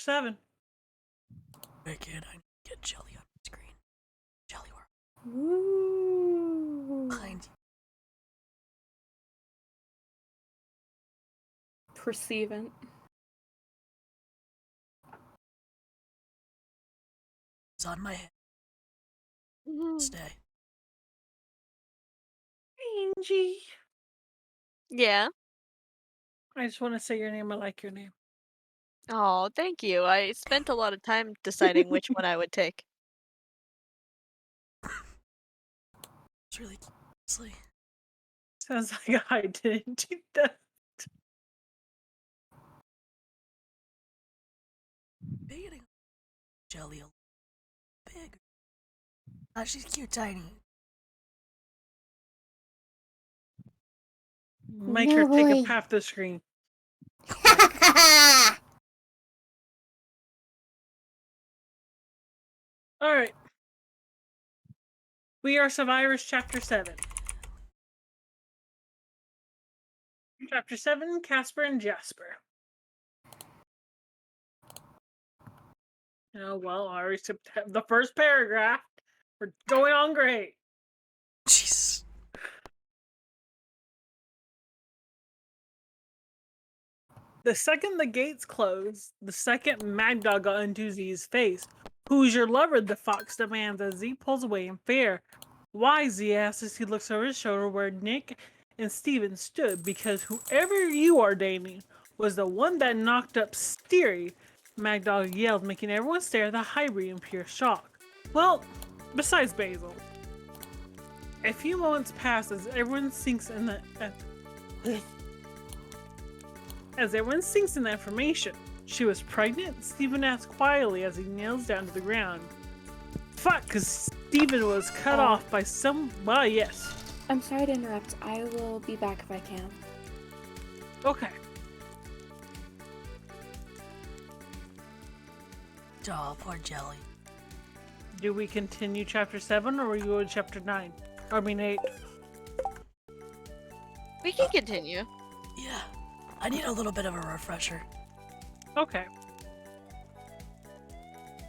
7. Wicked. I need to get Jelly on the screen. Jelly, where? Ooh. Behind you. Perceivant. It's on my head. Stay. Mangie. Yeah. I just want to say your name. I like your name. Oh, thank you. I spent a lot of time deciding which one I would take. It's really honestly. Sounds like I didn't do that. Getting Jelly a little big. She's cute, tiny. Make No her take way. up half the screen. Alright. We are Survivors Chapter 7. Chapter 7, Casper and Jasper. Oh, well, I already skipped the first paragraph. We're going on great. Jesus. The second the gates closed, the second Mad Dog got into Z's face. Who's your lover? The fox demands as Z pulls away in fear. Why? Z asks as he looks over his shoulder where Nick and Steven stood. Because whoever you are dating was the one that knocked up Steery. Mad Dog yelled, making everyone stare at the hybrid in pure shock. Well, besides Basil. A few moments pass as everyone sinks in the... As everyone sinks in the information, she was pregnant? Steven asked quietly as he kneels down to the ground. Fuck, because Steven was cut off by some... Well, yes. I'm sorry to interrupt. I will be back if I can. Okay. Oh, poor Jelly. Do we continue chapter 7 or we go to chapter 9? I mean 8. We can continue. Yeah. I need a little bit of a refresher. Okay.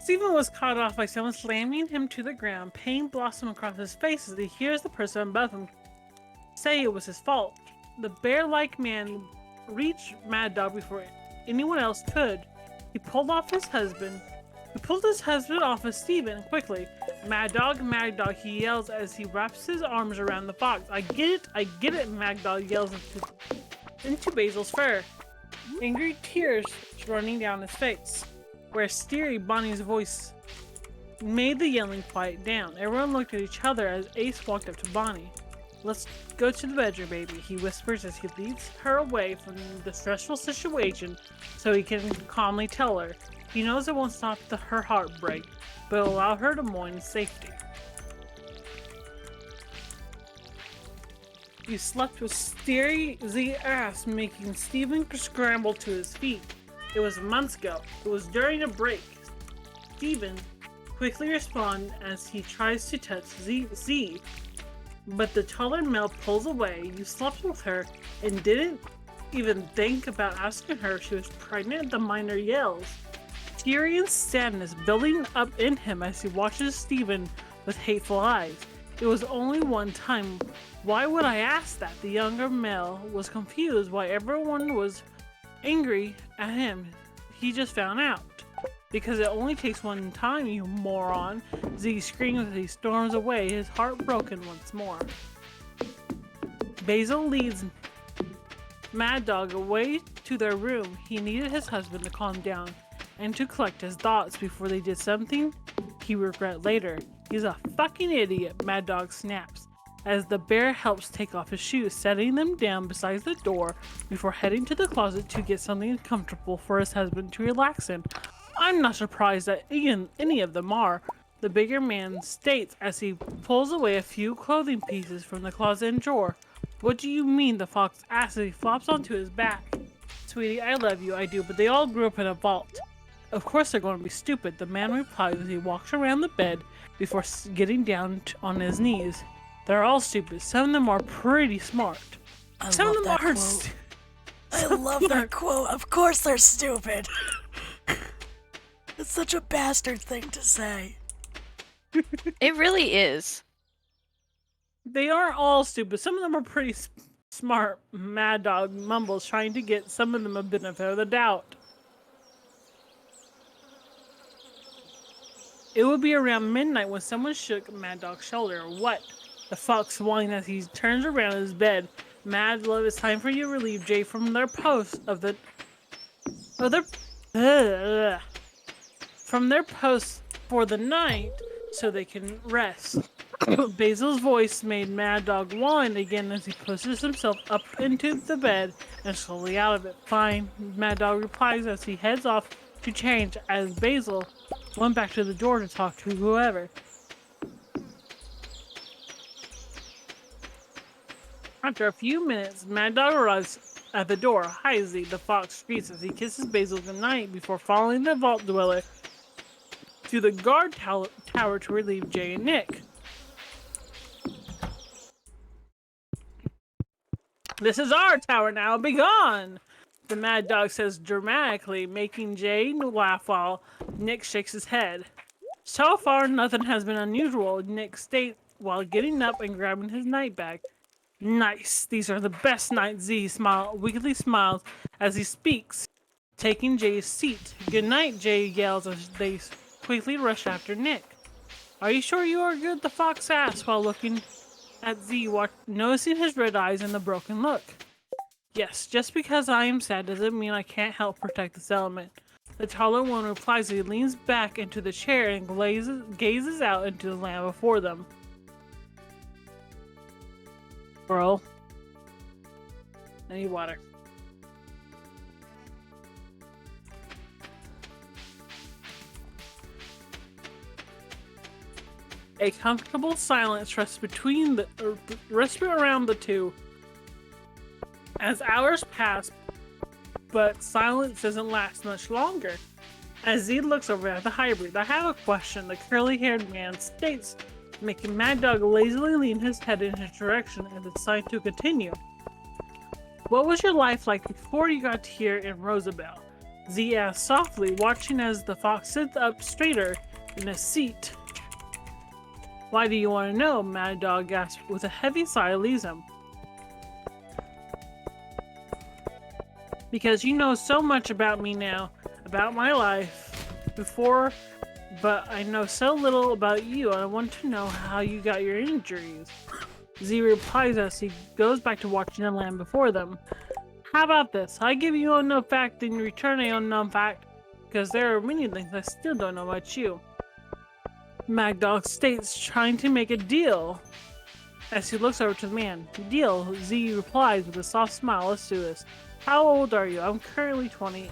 Steven was caught off by someone slamming him to the ground. Pain blossomed across his face as he hears the person above him say it was his fault. The bear-like man reached Mad Dog before anyone else could. He pulled his husband off of Steven quickly. Mad Dog, he yells as he wraps his arms around the fox. I get it, Mad Dog yells into Basil's fur. Angry tears running down his face. Where Steery, Bonnie's voice made the yelling quiet down. Everyone looked at each other as Ace walked up to Bonnie. Let's go to the bedroom, baby, he whispers as he leads her away from the stressful situation so he can calmly tell her. He knows it won't stop her heartbreak, but it'll allow her to mourn in safety. You slept with Steery, Z ass, making Steven scramble to his feet. It was months ago. It was during a break. Steven quickly responds as he tries to touch Z, but the taller male pulls away. You slept with her and didn't even think about asking her if she was pregnant, the minor yells. Fury and sadness building up in him as he watches Steven with hateful eyes. It was only one time. Why would I ask that? The younger male was confused why everyone was angry at him. He just found out. Because it only takes one time, you moron. Z screams as he storms away, his heart broken once more. Basil leads Mad Dog away to their room. He needed his husband to calm down and to collect his thoughts before they did something he would regret later. He's a fucking idiot, Mad Dog snaps, as the bear helps take off his shoes, setting them down beside the door before heading to the closet to get something comfortable for his husband to relax in. I'm not surprised that any of them are, the bigger man states as he pulls away a few clothing pieces from the closet and drawer. What do you mean? The fox asks as he flops onto his back. Sweetie, I love you, I do, but they all grew up in a vault. Of course they're going to be stupid, the man replies as he walks around the bed before getting down on his knees. They're all stupid. Some of them are pretty smart. Some of them aren't. I love that quote. Of course they're stupid. That's such a bastard thing to say. It really is. They aren't all stupid. Some of them are pretty smart. Mad Dog mumbles, trying to get some of them a benefit of the doubt. It would be around midnight when someone shook Mad Dog's shoulder. What? The fox whined as he turns around in his bed. Mad Love, it's time for you to relieve Jay from their post from their post for the night so they can rest. Basil's voice made Mad Dog whine again as he pushes himself up into the bed and slowly out of it. Fine, Mad Dog replies as he heads off to change as Basil went back to the door to talk to whoever. After a few minutes, Mad Dog arrives at the door. Hi, Z, the fox greets as he kisses Basil goodnight before following the vault dweller to the guard tower to relieve Jay and Nick. This is our tower now, be gone! The Mad Dog says dramatically, making Jay laugh while Nick shakes his head. So far, nothing has been unusual, Nick states while getting up and grabbing his night bag. Nice, these are the best nights, Z weakly smiles as he speaks, taking Jay's seat. Good night, Jay yells as they quickly rush after Nick. Are you sure you are good? The fox asks while looking at Z, noticing his red eyes and the broken look. Yes, just because I am sad doesn't mean I can't help protect this element. The taller one replies as he leans back into the chair and gazes out into the land before them. Bro. I need water. A comfortable silence rests around the two. As hours pass, but silence doesn't last much longer. As Z looks over at the hybrid, I have a question, the curly-haired man states, making Mad Dog lazily lean his head in his direction and decide to continue. What was your life like before you got here in Rosabelle? Z asks softly, watching as the fox sits up straighter in his seat. Why do you want to know? Mad Dog asks with a heavy sigh leaves him. Because you know so much about me now, about my life before, but I know so little about you, and I want to know how you got your injuries. Z replies as he goes back to watching the land before them. How about this? I give you an unknown fact and you return an unknown fact, because there are many things I still don't know about you. Mad Dog states, trying to make a deal. As he looks over to the man. Deal, Z replies with a soft smile. Let's do this. How old are you? I'm currently 20.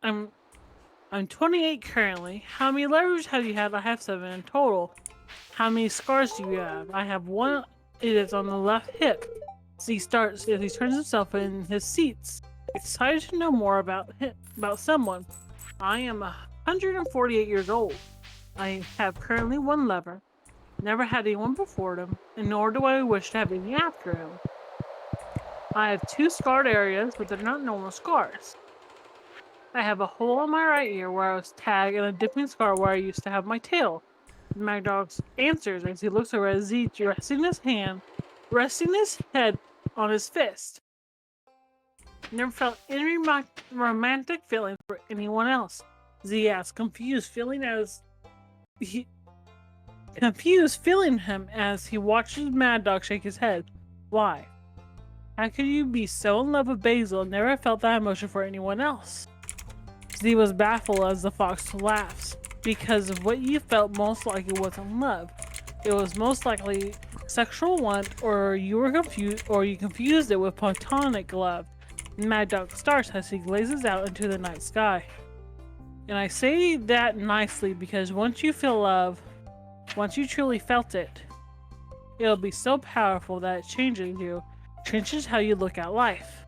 I'm 28 currently. How many letters have you had? I have 7 in total. How many scars do you have? I have 1. It is on the left hip. Z starts as he turns himself in his seats, excited to know more about someone. I am 148 years old. I have currently 1 lever. Never had anyone before him, and nor do I wish to have any after him. I have 2 scarred areas, but they're not normal scars. I have a hole in my right ear where I was tagged and a dipping scar where I used to have my tail. Mad Dog answers as he looks over at Z, resting his head on his fist. Never felt any romantic feeling for anyone else. Z asks, confused feeling him as he watches Mad Dog shake his head. Why? How could you be so in love with Basil and never felt that emotion for anyone else? Z was baffled as the fox laughs. Because of what you felt, most likely wasn't love. It was most likely sexual want, or you confused it with platonic love. Mad Dog starts as he glazes out into the night sky. And I say that nicely because once you feel love, once you truly felt it, it'll be so powerful that it changes how you look at life.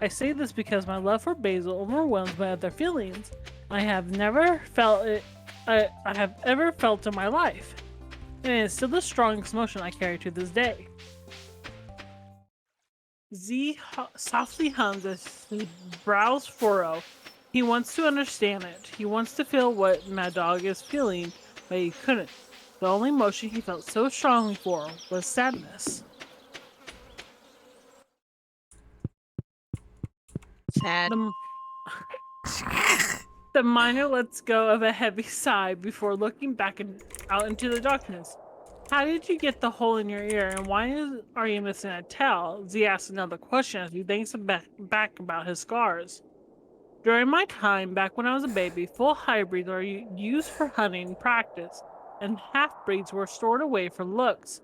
I say this because my love for Basil overwhelms my other feelings. I have never felt it. I have ever felt in my life, and it is still the strongest emotion I carry to this day. Z softly hums as his brows furrow. He wants to understand it. He wants to feel what Mad Dog is feeling, but he couldn't. The only emotion he felt so strongly for was sadness. Sad. The miner lets go of a heavy sigh before looking back out into the darkness. How did you get the hole in your ear, and are you missing a tail? Z asks another question as he thinks back about his scars. During my time, back when I was a baby, full hybrids were used for hunting practice, and half-breeds were stored away for looks.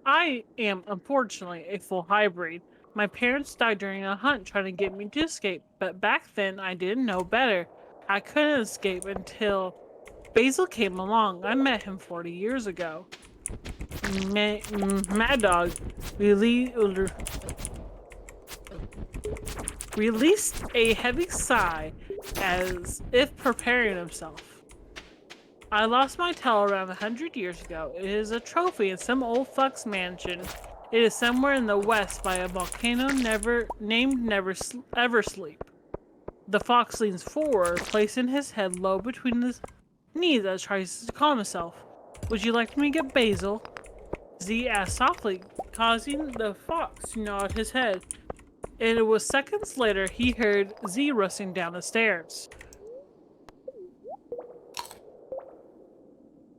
I am, unfortunately, a full hybrid. My parents died during a hunt trying to get me to escape, but back then I didn't know better. I couldn't escape until Basil came along. I met him 40 years ago. Mad Dog released a heavy sigh as if preparing himself. I lost my tail around 100 years ago. It is a trophy in some old fuck's mansion. It is somewhere in the west by a volcano named Eversleep. The fox leans forward, placing his head low between his knees as tries to calm himself. Would you like me to get Basil? Z asked softly, causing the fox to nod his head. And it was seconds later he heard Z rushing down the stairs.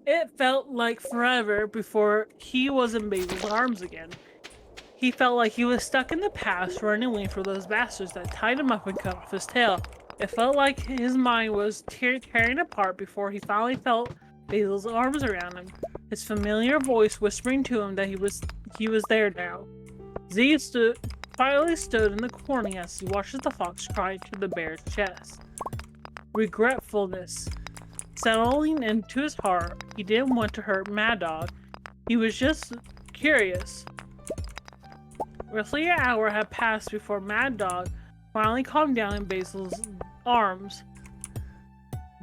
It felt like forever before he was in Basil's arms again. He felt like he was stuck in the past, running away from those bastards that tied him up and cut off his tail. It felt like his mind was tearing apart before he finally felt Basil's arms around him, his familiar voice whispering to him that he was there now. Z finally stood in the corner as he watches the fox cry into the bear's chest. Regretfulness settling into his heart. He didn't want to hurt Mad Dog. He was just curious. Roughly an hour had passed before Mad Dog finally calmed down in Basil's arms.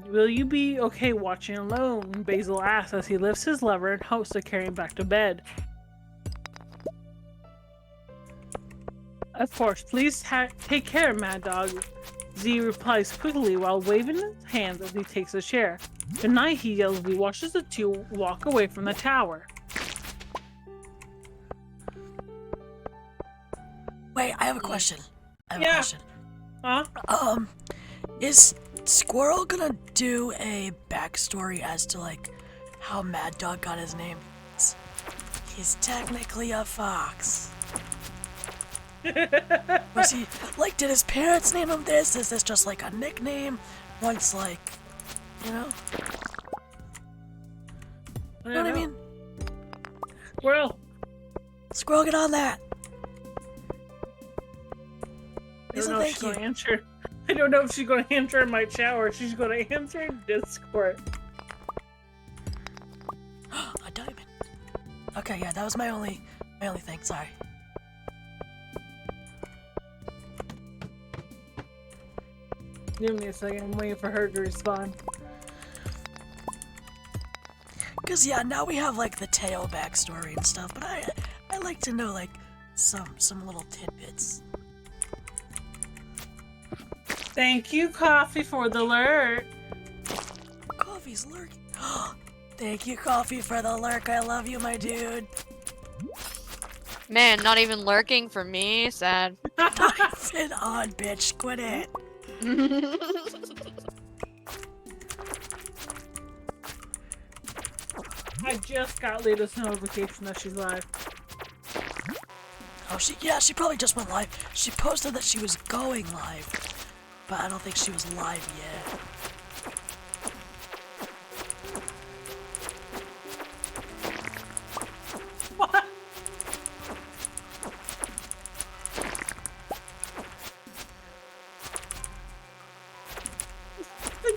Will you be okay watching alone? Basil asks as he lifts his lever and hopes to carry him back to bed. Of course, please take care, Mad Dog. Z replies quickly while waving his hands as he takes a chair. Good night, he yells as he watches the two walk away from the tower. Wait, I have a question. Huh? Is Squirrel gonna do a backstory as to, like, how Mad Dog got his name? He's technically a fox. Was he, like, did his parents name him this? Is this just, like, a nickname? Once, like, you know? You know what I mean? Squirrel, get on that! I don't know if she's going to answer. I don't know if she's going to answer in my chat or she's going to answer in Discord. A diamond. Okay, yeah, that was my only thing. Sorry. Give me a second. I'm waiting for her to respond. Cause yeah, now we have like the Teo backstory and stuff, but I like to know like some little tidbits. Thank you, Coffee, for the alert. Coffee's lurking. Thank you, Coffee, for the lurk. I love you, my dude. Man, not even lurking for me. Sad. Sit on, bitch. Quit it. I just got Lita's notification that she's live. Oh, she probably just went live. She posted that she was going live, but I don't think she was live yet. What?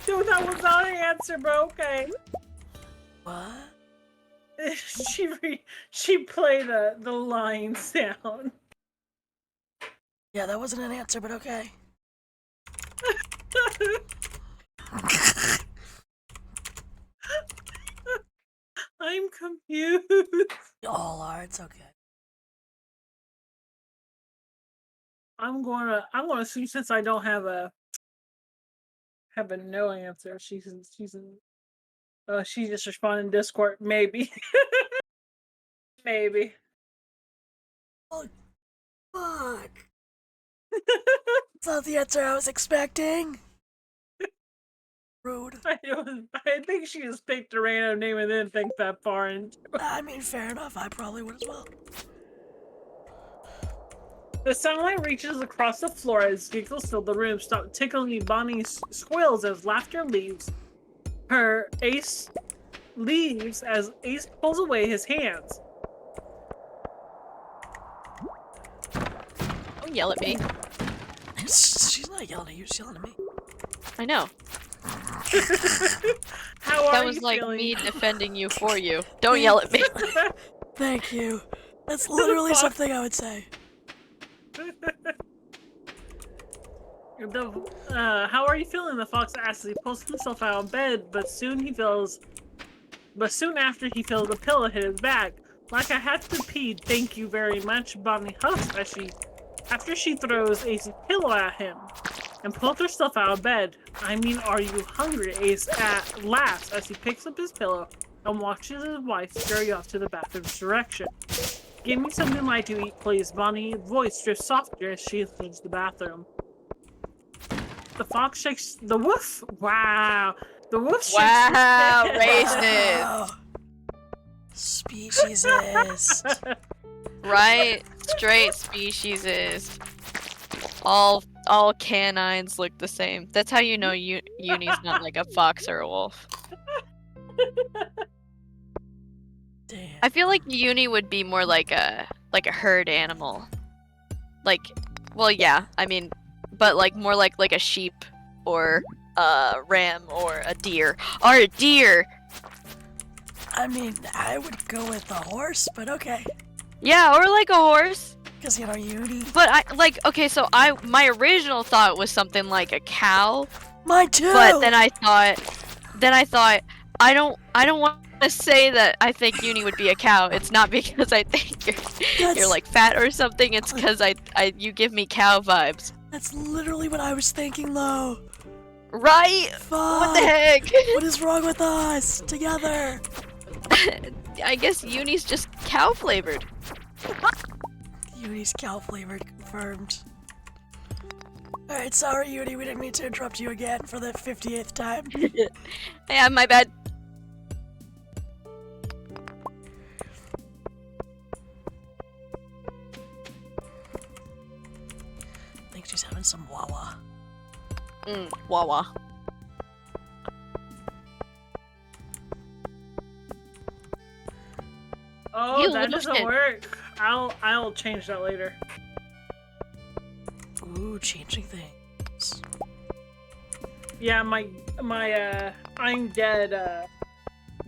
Dude, that was not an answer, bro. Okay. What? She played the lying sound. Yeah, that wasn't an answer, but okay. I'm confused. You all are. It's okay. I'm gonna assume since I don't have a have a no answer. She just responded in Discord. Maybe. Maybe. Oh, fuck. That's not the answer I was expecting. Rude. I think she just picked a random name and didn't think that far into it. I mean, fair enough. I probably would as well. The sunlight reaches across the floor as giggles fill the room. Stop tickling Bonnie's squeals as laughter leaves. Her Ace leaves as Ace pulls away his hands. Don't yell at me. She's not yelling at you, she's yelling at me. I know. How are That you was like feeling? me defending you for you. Don't yell at me. Thank you. That's literally something I would say. How are you feeling? The fox asks as he pulls himself out of bed, but soon after he feels a pillow hit his back. Like I had to pee, thank you very much, Bonnie huffs after she throws Ace's pillow at him and pulls herself out of bed. I mean, are you hungry? Ace laughs as he picks up his pillow and watches his wife scurry off to the bathroom's direction. Give me something light to eat, please. Bonnie's voice drifts softer as she leaves the bathroom. The fox shakes the woof. Wow. The woof shakes. Wow, his head. racist. Wow. Speciesist. Right? Straight speciesist. All canines look the same. That's how you know Uni's not like a fox or a wolf. Damn. I feel like Uni would be more like a herd animal. Like, well, yeah, I mean, but like more like a sheep or a ram or a deer. Or a deer! I mean, I would go with a horse, but okay. Yeah, or like a horse. Because, you know, Uni. But okay, so my original thought was something like a cow. Mine too! But then I thought, I don't want to say that I think Uni would be a cow. It's not because I think you're like fat or something. It's because you give me cow vibes. That's literally what I was thinking, though. Right? Fuck. What the heck? What is wrong with us? Together. I guess Uni's just cow flavored. Uni's cow flavored confirmed. Alright, sorry Uni, we didn't mean to interrupt you again for the 58th time. Yeah, my bad. I think she's having some wawa. Wawa. Oh, You that little doesn't shit. work. I'll change that later. Ooh, changing things. Yeah, my I'm dead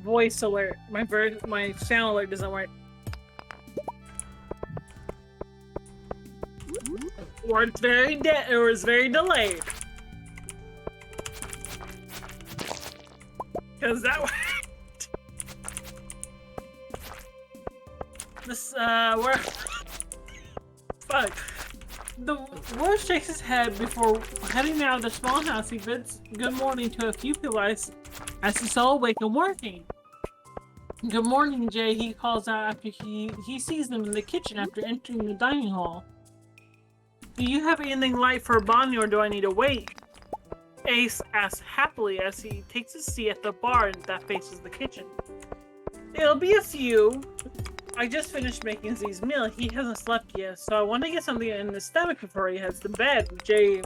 voice alert. My sound alert doesn't work. Or it's very or it's very delayed. Cause that worked. This where fuck. The wolf shakes his head before heading out of the small house. He bids good morning to a few people as he's all awake and working. Good morning, Jay, he calls out after he sees them in the kitchen after entering the dining hall. Do you have anything light for Bonnie or do I need to wait? Ace asks happily as he takes his seat at the bar that faces the kitchen. It'll be a few. I just finished making Z's meal. He hasn't slept yet, so I want to get something in his stomach before he heads to bed. Jay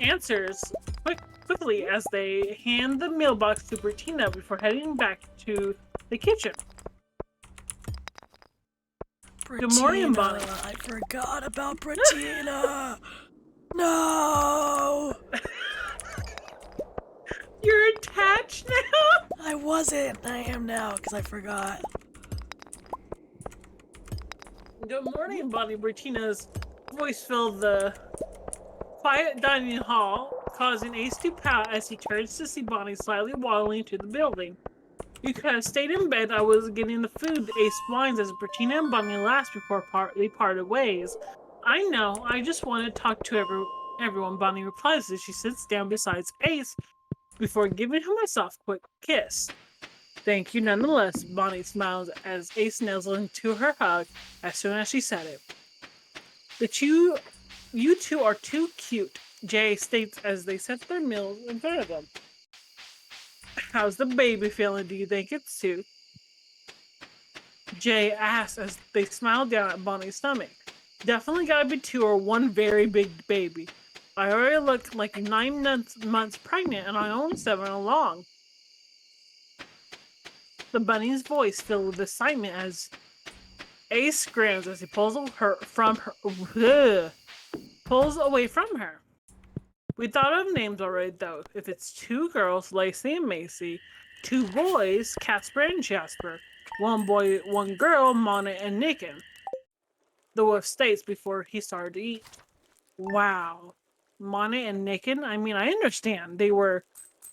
answers quickly as they hand the meal box to Bertina before heading back to the kitchen. Good morning, Bonnie. I forgot about Bertina. No! You're attached now? I wasn't. I am now, because I forgot. Good morning, Bonnie. Bertina's voice filled the quiet dining hall, causing Ace to pout as he turns to see Bonnie slightly waddling to the building. You could have stayed in bed. I was getting the food. Ace whines as Bertina and Bonnie laugh before they parted ways. I know. I just want to talk to everyone, Bonnie replies as she sits down beside Ace before giving him a soft, quick kiss. Thank you nonetheless, Bonnie smiles as Ace nuzzles into her hug as soon as she said it. You two are too cute, Jay states as they set their meals in front of them. How's the baby feeling? Do you think it's too? Jay asks as they smile down at Bonnie's stomach. Definitely gotta be 2 or 1 very big baby. I already look like 9 months pregnant and I only 7 along. The bunny's voice filled with excitement as Ace grins as he pulls away from her. We thought of names already though. If it's 2 girls, Lacey and Macy, 2 boys, Casper and Jasper, 1 boy, 1 girl, Mona and Nicken. The wolf states before he started to eat. Wow. Mona and Nicken? I mean, I understand. They were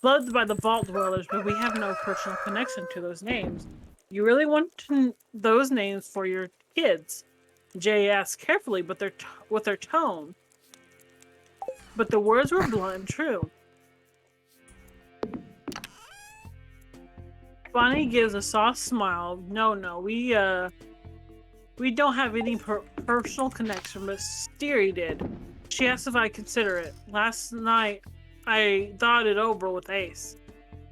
loved by the Vault Dwellers, but we have no personal connection to those names. You really want those names for your kids? Jay asked carefully, but with their tone. But the words were blunt and true. Bonnie gives a soft smile. No, we don't have any personal connection, but Steery did. She asked if I consider it. Last night, I thought it over with Ace,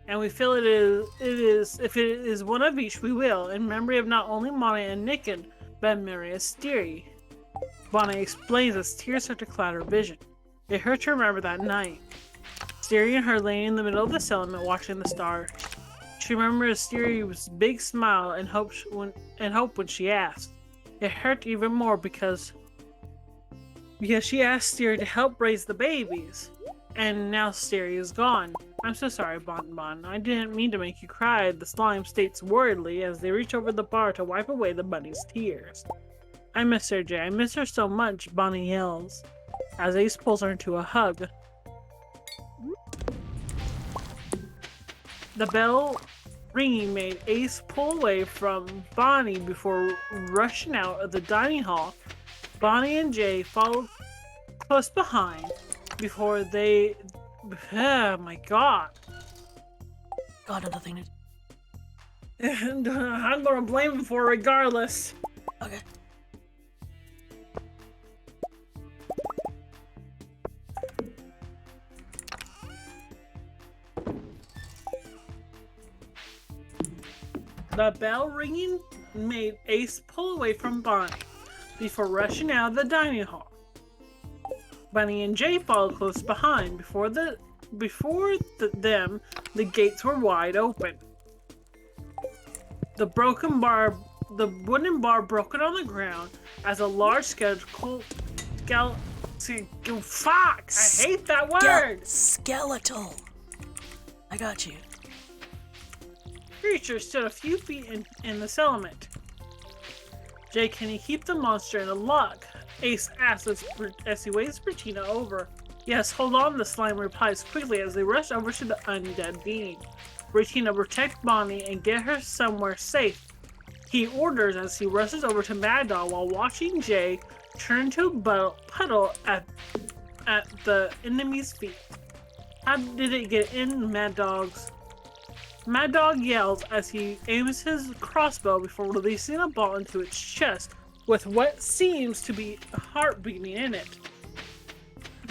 and we feel it is. If it is one of each, we will, in memory of not only Mona and Nicken, but in memory of Steery. Bonnie explains as tears start to cloud her vision. It hurt to remember that night. Steery and her laying in the middle of the settlement watching the stars. She remembers Steery's big smile and hope when she asked. It hurt even more because she asked Steery to help raise the babies. And now Steery is gone. I'm so sorry, Bon. I didn't mean to make you cry, the slime states worriedly as they reach over the bar to wipe away the bunny's tears. I miss her, Jay. I miss her so much, Bonnie yells, as Ace pulls her into a hug. The bell ringing made Ace pull away from Bonnie before rushing out of the dining hall. Bonnie and Jay followed close behind before they... Oh my god. Got another thing to do. And I'm gonna blame him for it regardless. Okay. The bell ringing made Ace pull away from Bonnie before rushing out of the dining hall. Bunny and Jay followed close behind. Before them, the gates were wide open. The wooden bar broken on the ground as a large fuck! I hate that word! Skeletal. I got you. Creature stood a few feet in the settlement. Jay, can you keep the monster in a lock? Ace asks as he waves Bertina over. Yes, hold on, the slime replies quickly as they rush over to the undead being. Bertina, protect Bonnie and get her somewhere safe. He orders as he rushes over to Mad Dog while watching Jay turn to a puddle at the enemy's feet. How did it get in, Mad Dog's? Mad Dog yells as he aims his crossbow before releasing a ball into its chest with what seems to be a heart beating in it.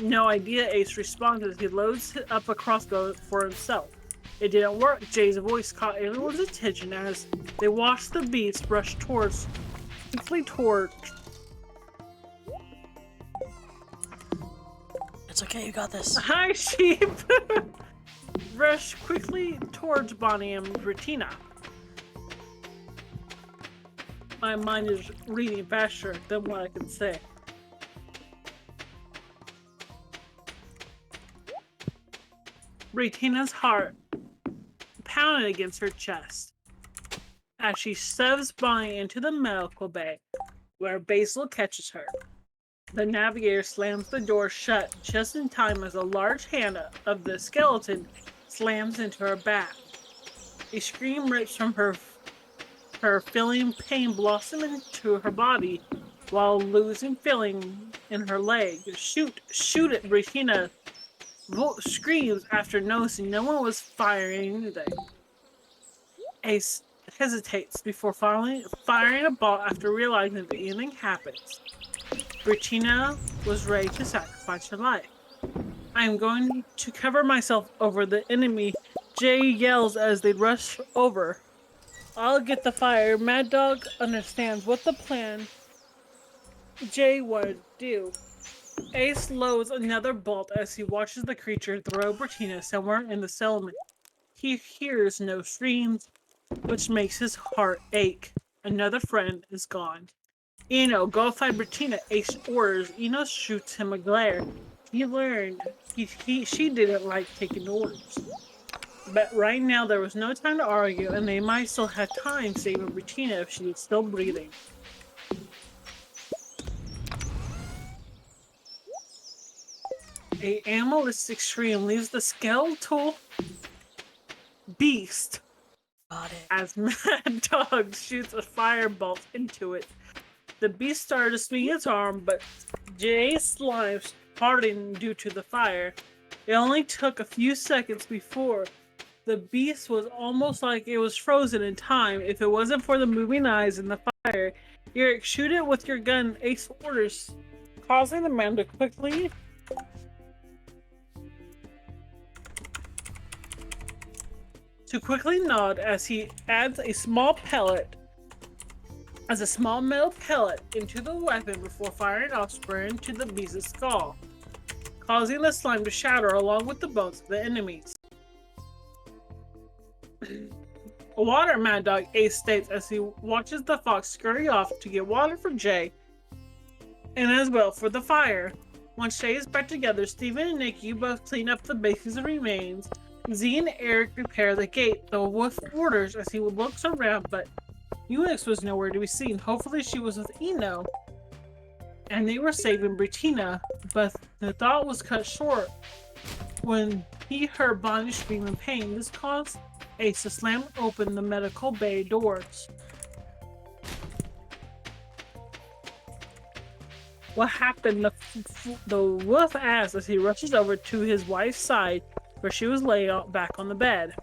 No idea, Ace responds as he loads up a crossbow for himself. It didn't work. Jay's voice caught everyone's attention as they watched the beast rush quickly toward. It's okay, you got this. Hi, sheep! Rush quickly towards Bonnie and Bertina. My mind is reading faster than what I can say. Bertina's heart pounded against her chest as she shoves Bonnie into the medical bay, where Basil catches her. The navigator slams the door shut just in time as a large hand of the skeleton slams into her back. A scream rips from her feeling pain blossom into her body while losing feeling in her leg. Shoot it, Regina screams after noticing no one was firing anything. Ace hesitates before firing a ball after realizing that anything happens. Regina was ready to sacrifice her life. I am going to cover myself over the enemy, Jay yells as they rush over. I'll get the fire. Mad Dog understands what the plan Jay would do. Ace loads another bolt as he watches the creature throw Bertina somewhere in the settlement. He hears no screams, which makes his heart ache. Another friend is gone. Eno, go find Bertina. Ace orders. Eno shoots him a glare. He learned she didn't like taking orders. But right now there was no time to argue, and they might still have time saving Bertina if she is still breathing. A animalistic scream leaves the skeletal beast Got it. as Mad Dog shoots a firebolt into it. The beast started to swing its arm, but Jay's slime hardened due to the fire. It only took a few seconds before the beast was almost like it was frozen in time. If it wasn't for the moving eyes and the fire, Eric, shoot it with your gun. Ace orders, causing the man to quickly nod as he adds a small metal pellet into the weapon before firing off spray into the beast's skull, causing the slime to shatter along with the bones of the enemies. Water, Mad Dog, Ace states as he watches the fox scurry off to get water for Jay and as well for the fire. Once Jay is back together, Steven and Nikki both clean up the base's remains. Z and Eric repair the gate, though with orders as he looks around, but Unix was nowhere to be seen. Hopefully she was with Eno, and they were saving Bertina, but the thought was cut short when he heard Bonnie scream in pain. This caused Ace to slam open the medical bay doors. What happened? The wolf asks as he rushes over to his wife's side, where she was laid back on the bed.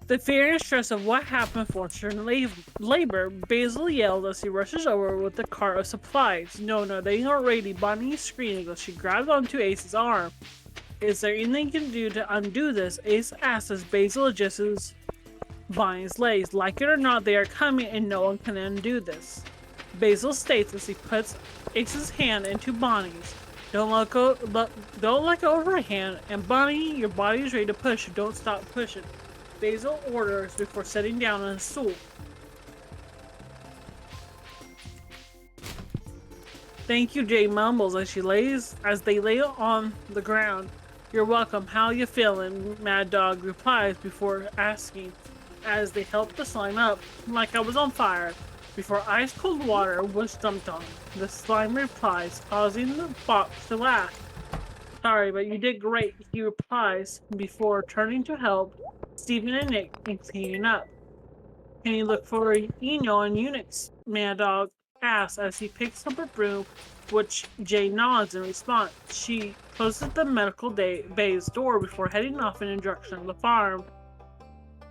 The fear and stress of what happened forced her labor. Basil yelled as he rushes over with the cart of supplies. No, they aren't ready. Bonnie screams as she grabs onto Ace's arm. Is there anything you can do to undo this? Ace asks as Basil adjusts Bonnie's legs. Like it or not, they are coming and no one can undo this. Basil states as he puts Ace's hand into Bonnie's. Don't let go of her hand, and Bonnie, your body is ready to push. Don't stop pushing. Basil orders before sitting down on a stool. Thank you, Jay mumbles as they lay on the ground. You're welcome. How you feeling? Mad Dog replies before asking as they help the slime up like I was on fire. Before ice cold water was dumped on, the slime replies, causing the fox to laugh. Sorry, but you did great, he replies before turning to help Steven and Nick in cleaning up. Can you look for Eno and Unix? Mad Dog asks as he picks up a broom, which Jay nods in response. She closes the medical bay's door before heading off in the direction of the farm.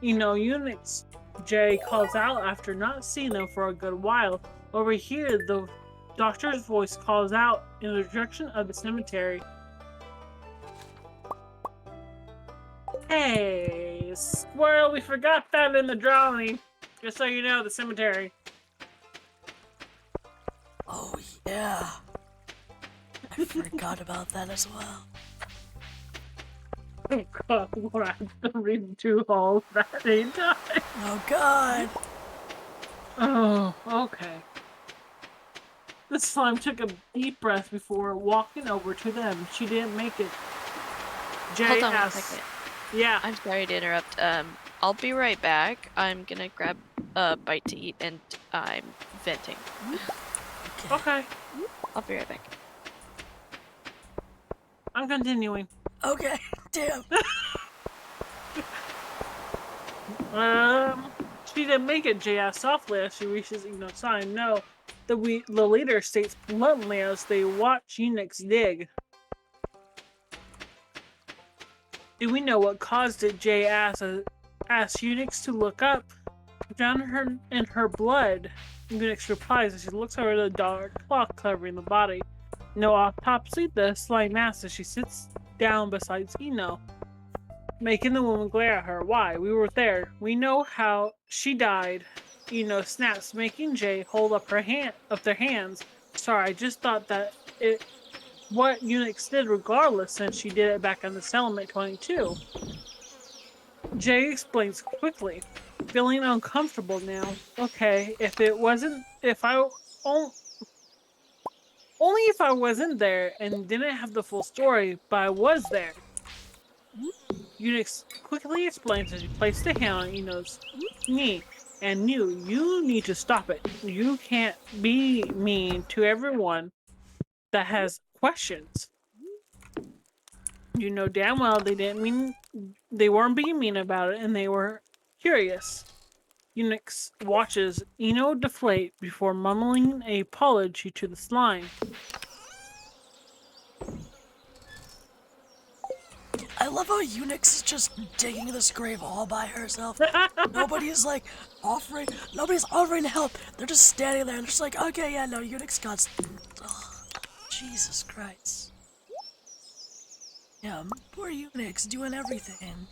Unix, Jay calls out after not seeing them for a good while. Over here, the doctor's voice calls out in the direction of the cemetery. Hey, squirrel, we forgot that in the drawing. Just so you know, the cemetery. Oh, yeah. I forgot about that as well. Oh god, what I have to read two halls that ain't time. Oh, God. Oh, okay. The slime took a deep breath before walking over to them. She didn't make it. Jay Hold on asks, 1 second. Yeah. I'm sorry to interrupt. I'll be right back. I'm gonna grab a bite to eat, and I'm venting. Okay. I'll be right back. I'm continuing. Okay, damn. She didn't make it, Jay asked softly as she reaches Eno's side. No, The leader states bluntly as they watch eunuchs dig. Do we know what caused it? Jay asks eunuchs to look up. Drown her in her blood. Eunuchs replies as she looks over the dark cloth covering the body. No autopsy, the slime asks as she sits down beside Eno, making the woman glare at her. Why? We were there. We know how she died. Eno snaps, making Jay hold up their hands. Sorry, I just thought that what eunuchs did regardless, since she did it back on the settlement 22. Jay explains quickly, feeling uncomfortable now. Okay, only if I wasn't there and didn't have the full story, but I was there. Eunuch quickly explains as he placed a hand on Eno's knee and knew, you need to stop it. You can't be mean to everyone that has questions. You know damn well they weren't being mean about it, and they were curious. Eunuch watches Eno deflate before mumbling an apology to the slime. I love how Eunuch's is just digging this grave all by herself. Nobody's offering help. They're just standing there and just like, okay, yeah, no, Eunuch's got. Ugh, Jesus Christ. Yeah, poor Eunuch's doing everything.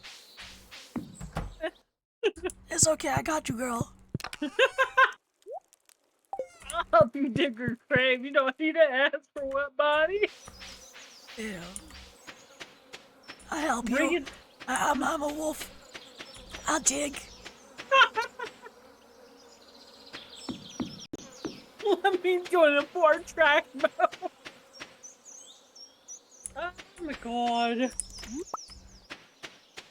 It's okay, I got you, girl. I'll help you dig her grave. You don't need to ask for what body. Ew. I help Bring you. it. I'm a wolf. I'll dig. Let me go in a 4-track mode. Oh my god.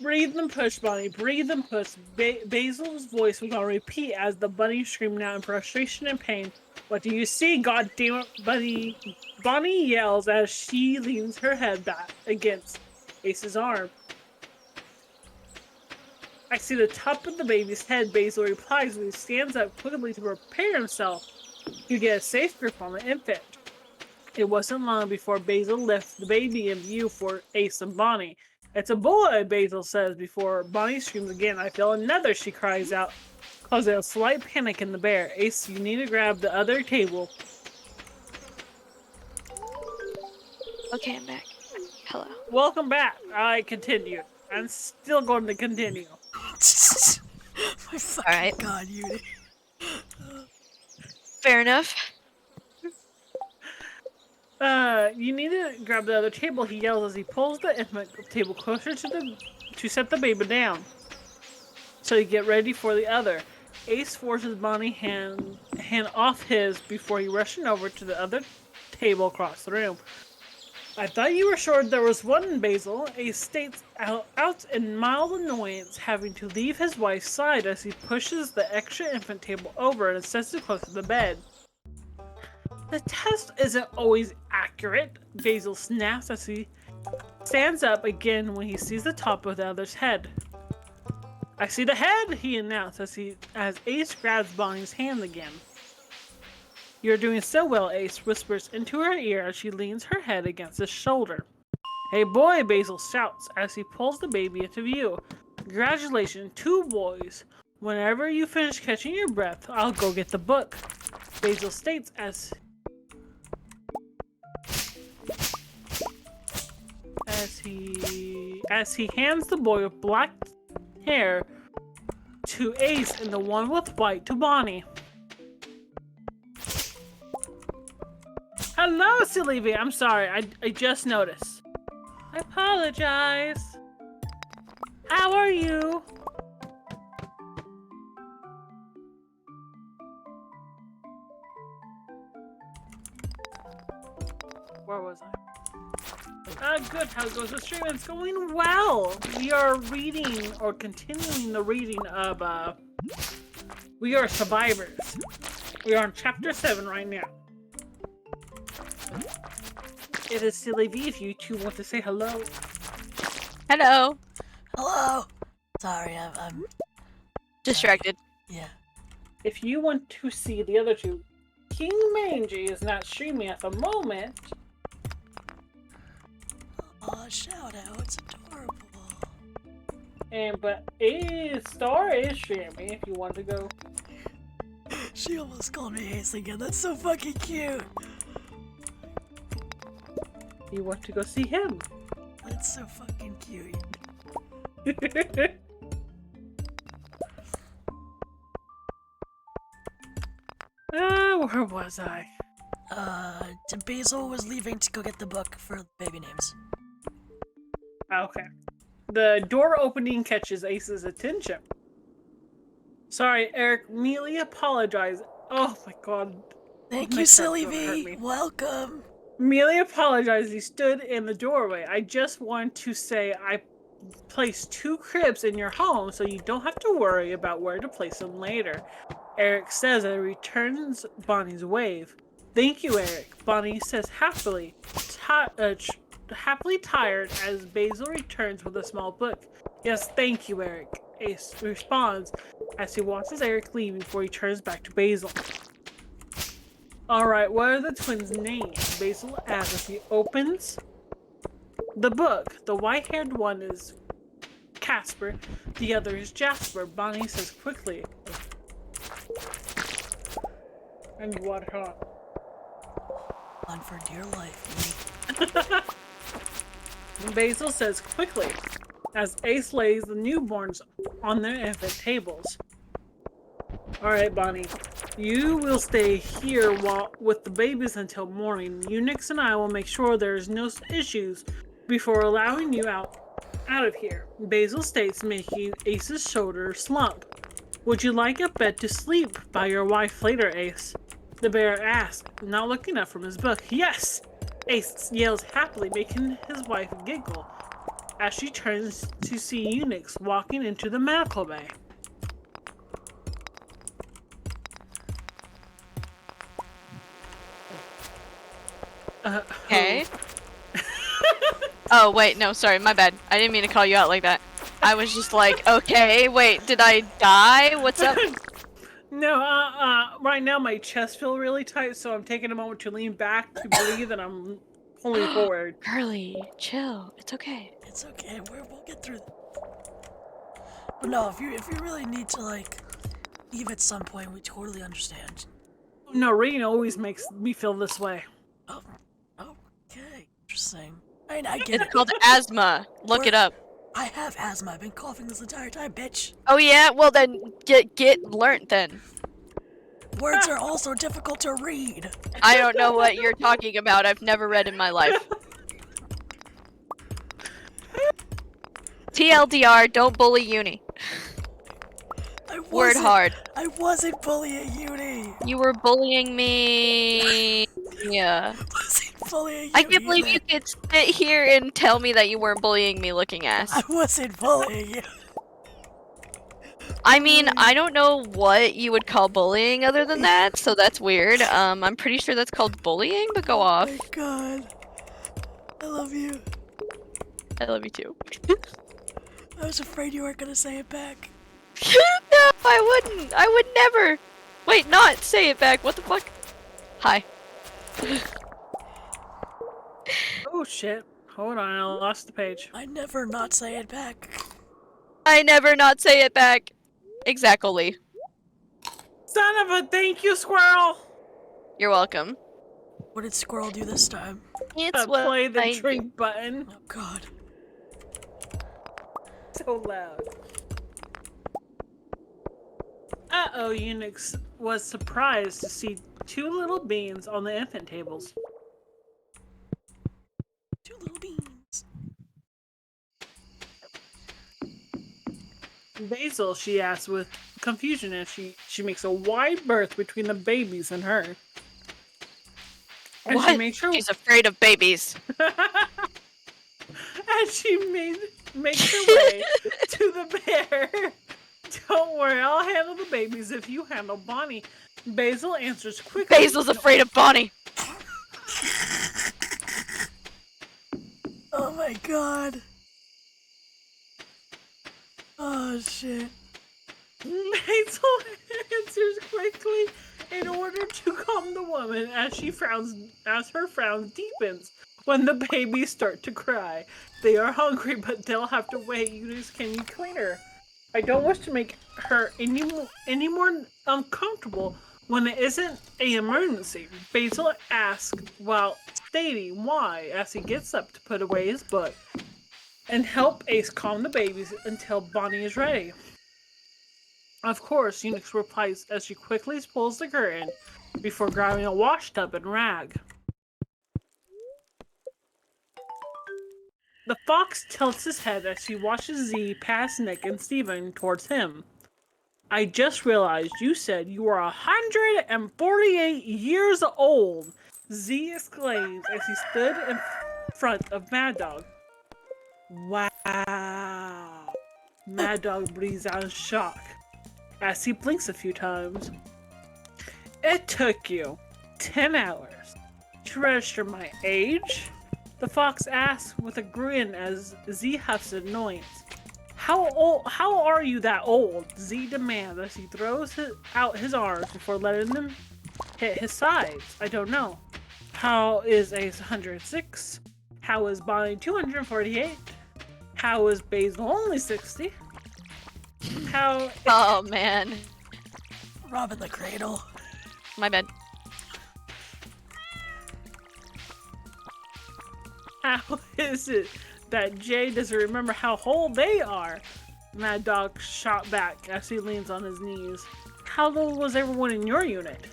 Breathe and push, Bonnie. Breathe and push. Basil's voice was on repeat as the bunny screamed out in frustration and pain. What do you see? God damn it, Bunny. Bonnie yells as she leans her head back against Ace's arm. I see the top of the baby's head, Basil replies when he stands up quickly to prepare himself to get a safe grip on the infant. It wasn't long before Basil lifts the baby in view for Ace and Bonnie. It's a boy, Basil says before Bonnie screams again. I feel another, she cries out, causing a slight panic in the bear. Ace, you need to grab the other table. Okay, I'm back. Hello. Welcome back. I continue. I'm still going to continue. My fucking Alright. god, Eunuch. Fair enough. You need to grab the other table, he yells as he pulls the infant table closer to set the baby down. So you get ready for the other. Ace forces Bonnie's hand off his before he rushing over to the other table across the room. I thought you were sure there was one, Basil. Ace states out in mild annoyance, having to leave his wife's side as he pushes the extra infant table over and sets it close to the bed. The test isn't always accurate, Basil snaps as he stands up again when he sees the top of the other's head. I see the head, he announced as Ace grabs Bonnie's hand again. You're doing so well, Ace whispers into her ear as she leans her head against his shoulder. Hey boy, Basil shouts as he pulls the baby into view. Congratulations, 2 boys. Whenever you finish catching your breath, I'll go get the book, Basil states as he hands the boy with black hair to Ace and the one with white to Bonnie. Hello, Sylvia. I'm sorry. I just noticed. I apologize. How are you? Where was I? Good. How goes the stream? It's going well. We are reading or continuing the reading of We Are Survivors. We are on chapter 7 right now. It is Silly V if you two want to say hello. Hello. Hello. Sorry, I'm Distracted. yeah. If you want to see the other two, King Mangie is not streaming at the moment. Aw, shout out, it's adorable. But Star is streaming if you want to go. She almost called me Ace again, that's so fucking cute. You want to go see him. That's so fucking cute. Where was I? Basil was leaving to go get the book for baby names. Okay. The door opening catches Ace's attention. Sorry, Eric, immediately apologize. Oh my god. Thank My you, Silly heart's gonna hurt V. me. Welcome. Merely apologized. He stood in the doorway. I just want to say I placed 2 cribs in your home so you don't have to worry about where to place them later. Eric says and returns Bonnie's wave. Thank you, Eric. Bonnie says happily tired as Basil returns with a small book. Yes, thank you, Eric. Ace responds as he watches Eric leave before he turns back to Basil. Alright, what are the twins' names? Basil asks as he opens the book. The white-haired one is Casper, the other is Jasper. Bonnie says quickly. And water on. On for dear life, Basil says quickly as Ace lays the newborns on their infant tables. Alright, Bonnie. You will stay here with the babies until morning. Unix and I will make sure there's no issues before allowing you out of here. Basil states, making Ace's shoulder slump. Would you like a bed to sleep by your wife later, Ace? The bear asks, not looking up from his book. Yes! Ace yells happily, making his wife giggle as she turns to see Unix walking into the medical bay. Okay. Oh, wait, no, sorry, my bad. I didn't mean to call you out like that. I was just like, okay, wait, did I die? What's up? No, right now my chest feels really tight, so I'm taking a moment to lean back to breathe, and I'm pulling forward. Curly, chill. It's okay. it's okay. We'll get through. But no, if you really need to like leave at some point, we totally understand. No, rain always makes me feel this way. Oh, okay, interesting. I mean, I get It's it. called asthma. Look it up. I have asthma. I've been coughing this entire time, bitch. Oh yeah? Well then, get learnt then. Words are also difficult to read. I don't know what you're talking about. I've never read in my life. TLDR, don't bully uni. Word hard. I wasn't bullying Uni. You were bullying me. Yeah. I wasn't bullying you. I can't believe you could sit here and tell me that you weren't bullying me looking ass. I wasn't bullying you. I mean, I don't know what you would call bullying other than that, so that's weird. I'm pretty sure that's called bullying, but go off. Oh my god. I love you. I love you too. I was afraid you weren't gonna say it back. No, I wouldn't. I would never. Wait, not say it back. What the fuck? Hi. Oh shit. Hold on, I lost the page. I never not say it back. I never not say it back. Exactly. Son of a thank you, squirrel! You're welcome. What did Squirrel do this time? It's what Play the I do. drink button. Oh god. So loud. Uh-oh, Unix was surprised to see 2 little beans on the infant tables. 2 little beans. Basil, she asks with confusion as she makes a wide berth between the babies and her. And What? she makes her She's afraid of babies. and she makes her way to the bear. Don't worry, I'll handle the babies if you handle Bonnie. Basil answers quickly. Basil's afraid of Bonnie. Oh my god. Oh shit. Basil answers quickly in order to calm the woman as her frown deepens when the babies start to cry. They are hungry, but they'll have to wait. Can you clean her? I don't wish to make her any more uncomfortable when it isn't an emergency. Basil asks while stating why as he gets up to put away his book and help Ace calm the babies until Bonnie is ready. Of course, Unix replies as she quickly pulls the curtain before grabbing a wash tub and rag. The fox tilts his head as he watches Z pass Nick and Steven towards him. I just realized you said you were 148 years old, Z exclaims as he stood in front of Mad Dog. Wow. Mad Dog breathes out in shock as he blinks a few times. It took you 10 hours to register my age? The fox asks with a grin as Z huffs annoyance. How are you that old? Z demands as he throws out his arms before letting them hit his sides. I don't know. How is Ace 106? How is Bonnie 248? How is Basil only 60? How... Oh, man. Robbing the cradle. My bad. How is it that Jay doesn't remember how old they are? Mad Dog shot back as he leans on his knees. How old was everyone in your unit?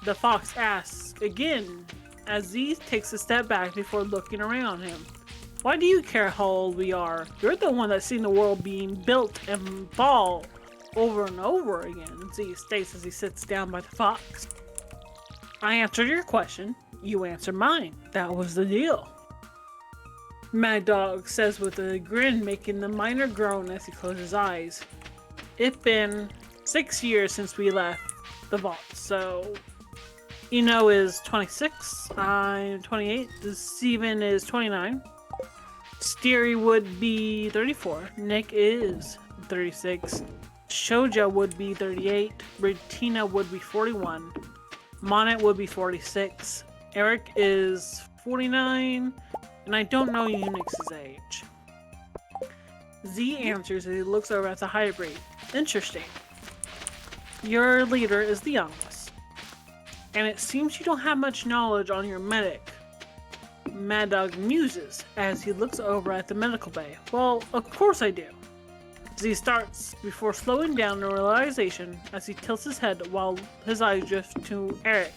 The fox asks again as Z takes a step back before looking around him. Why do you care how old we are? You're the one that's seen the world being built and fall over and over again, Z states as he sits down by the fox. I answered your question. You answered mine. That was the deal. Mad Dog says with a grin, making the miner groan as he closes his eyes. It's been 6 years since we left the vault, so Eno is 26, I'm 28, Steven is 29, Steery would be 34, Nick is 36, Shoja would be 38, Bettina would be 41, Monet would be 46, Eric is 49, and I don't know Unix's age. Z answers as he looks over at the hybrid. Interesting. Your leader is the youngest, and it seems you don't have much knowledge on your medic. Mad Dog muses as he looks over at the medical bay. Well, of course I do. Z starts before slowing down in realization as he tilts his head while his eyes drift to Eric.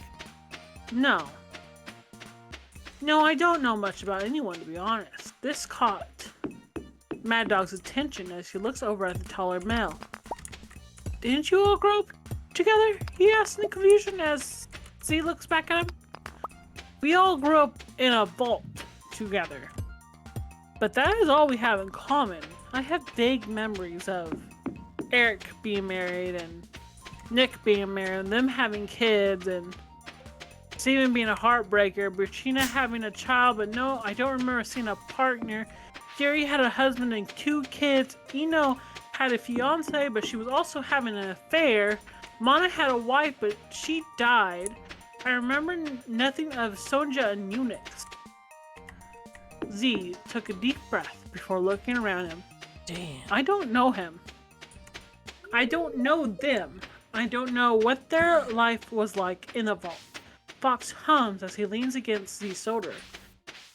No, I don't know much about anyone, to be honest. This caught Mad Dog's attention as he looks over at the taller male. Didn't you all grow up together? He asks in confusion as Z looks back at him. We all grew up in a vault together. But that is all we have in common. I have vague memories of Eric being married and Nick being married and them having kids and Steven being a heartbreaker, Bettina having a child, but no, I don't remember seeing a partner. Jerry had a husband and 2 kids. Eno had a fiance, but she was also having an affair. Mana had a wife, but she died. I remember nothing of Sonja and Unix. Z took a deep breath before looking around him. Damn. I don't know him. I don't know them. I don't know what their life was like in the vault. Fox hums as he leans against Z's shoulder.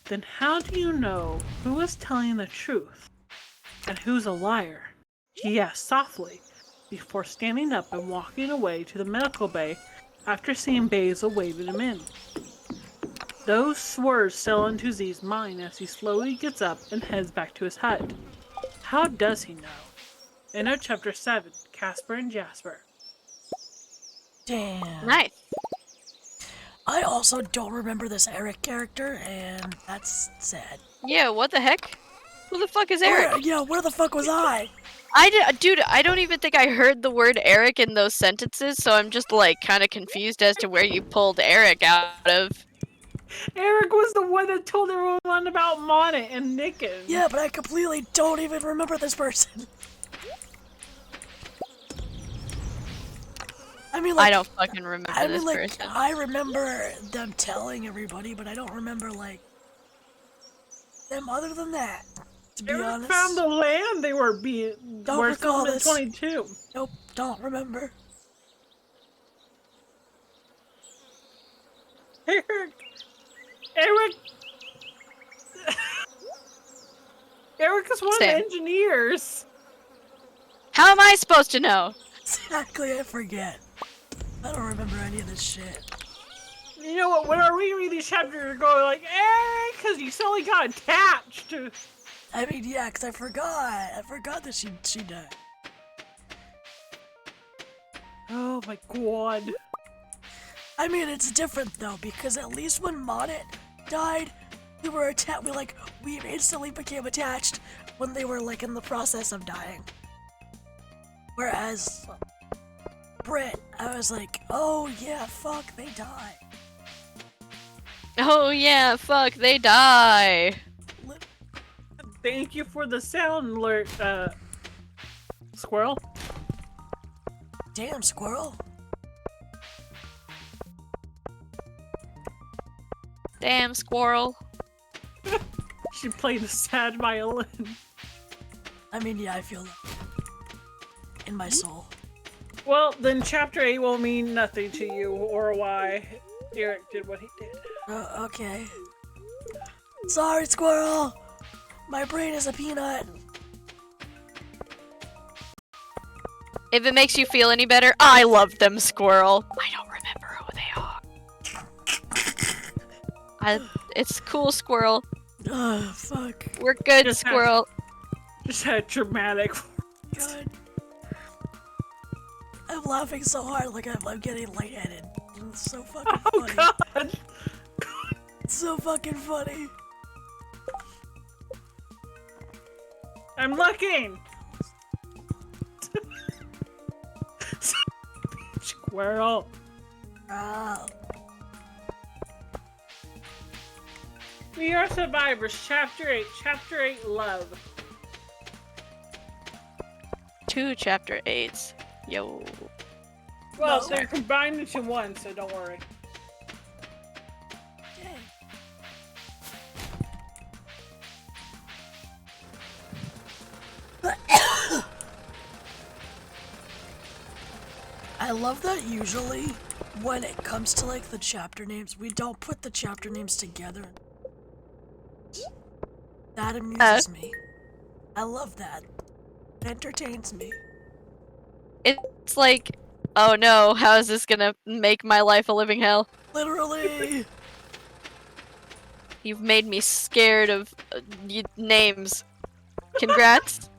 Then how do you know who is telling the truth and who's a liar? He asked softly before standing up and walking away to the medical bay after seeing Basil waving him in. Those words settle into Z's mind as he slowly gets up and heads back to his hut. How does he know? Enter Chapter 7, Casper and Jasper. Damn. Nice. I also don't remember this Eric character, and that's sad. Yeah, what the heck? Who the fuck is Eric? Where the fuck was I? Dude, I don't even think I heard the word Eric in those sentences, so I'm just like kind of confused as to where you pulled Eric out of. Eric was the one that told everyone about Monet and Nickens. Yeah, but I completely don't even remember this person. I mean, like, I don't fucking remember I this mean, like, person. I remember them telling everybody, but I don't remember, like, them other than that, to be Eric honest. found the land they were Don't were recall filmed in this. 22. Nope, don't remember. Eric, Eric, Eric is one of the Sam. engineers. How am I supposed to know? Exactly, I forget. I don't remember any of this shit. You know what? When I reread these chapters, you're going like, Eric, because you suddenly got attached. I mean, yeah, 'cause I forgot. I forgot that she died. Oh my god. I mean, it's different though, because at least when Monet died, we were attached. We instantly became attached when they were like in the process of dying. Whereas Brit, I was like, oh yeah, fuck, they die. Oh yeah, fuck, they die. Thank you for the sound alert, Squirrel. Damn, squirrel. Damn squirrel. She played the sad violin. I mean, yeah, I feel that in my soul. Well, then chapter 8 will mean nothing to you or why Eric did what he did. Okay. Sorry, squirrel. My brain is a peanut. If it makes you feel any better, I love them, squirrel. I don't remember who they are. It's cool, squirrel. Ugh, fuck. We're good, Just had- squirrel. Just had dramatic. God. I'm laughing so hard like I'm getting lightheaded. It's so fucking Oh funny. god! It's so fucking funny. I'm looking! Squirrel. Oh. We are survivors. Chapter 8. Chapter 8 Love. 2 chapter 8s. Yo. Well, No. they're combined into one, so don't worry. I love that usually when it comes to like the chapter names, we don't put the chapter names together. That amuses me. I love that. It entertains me. It's like, oh no, how is this gonna make my life a living hell? Literally. You've made me scared of names. Congrats.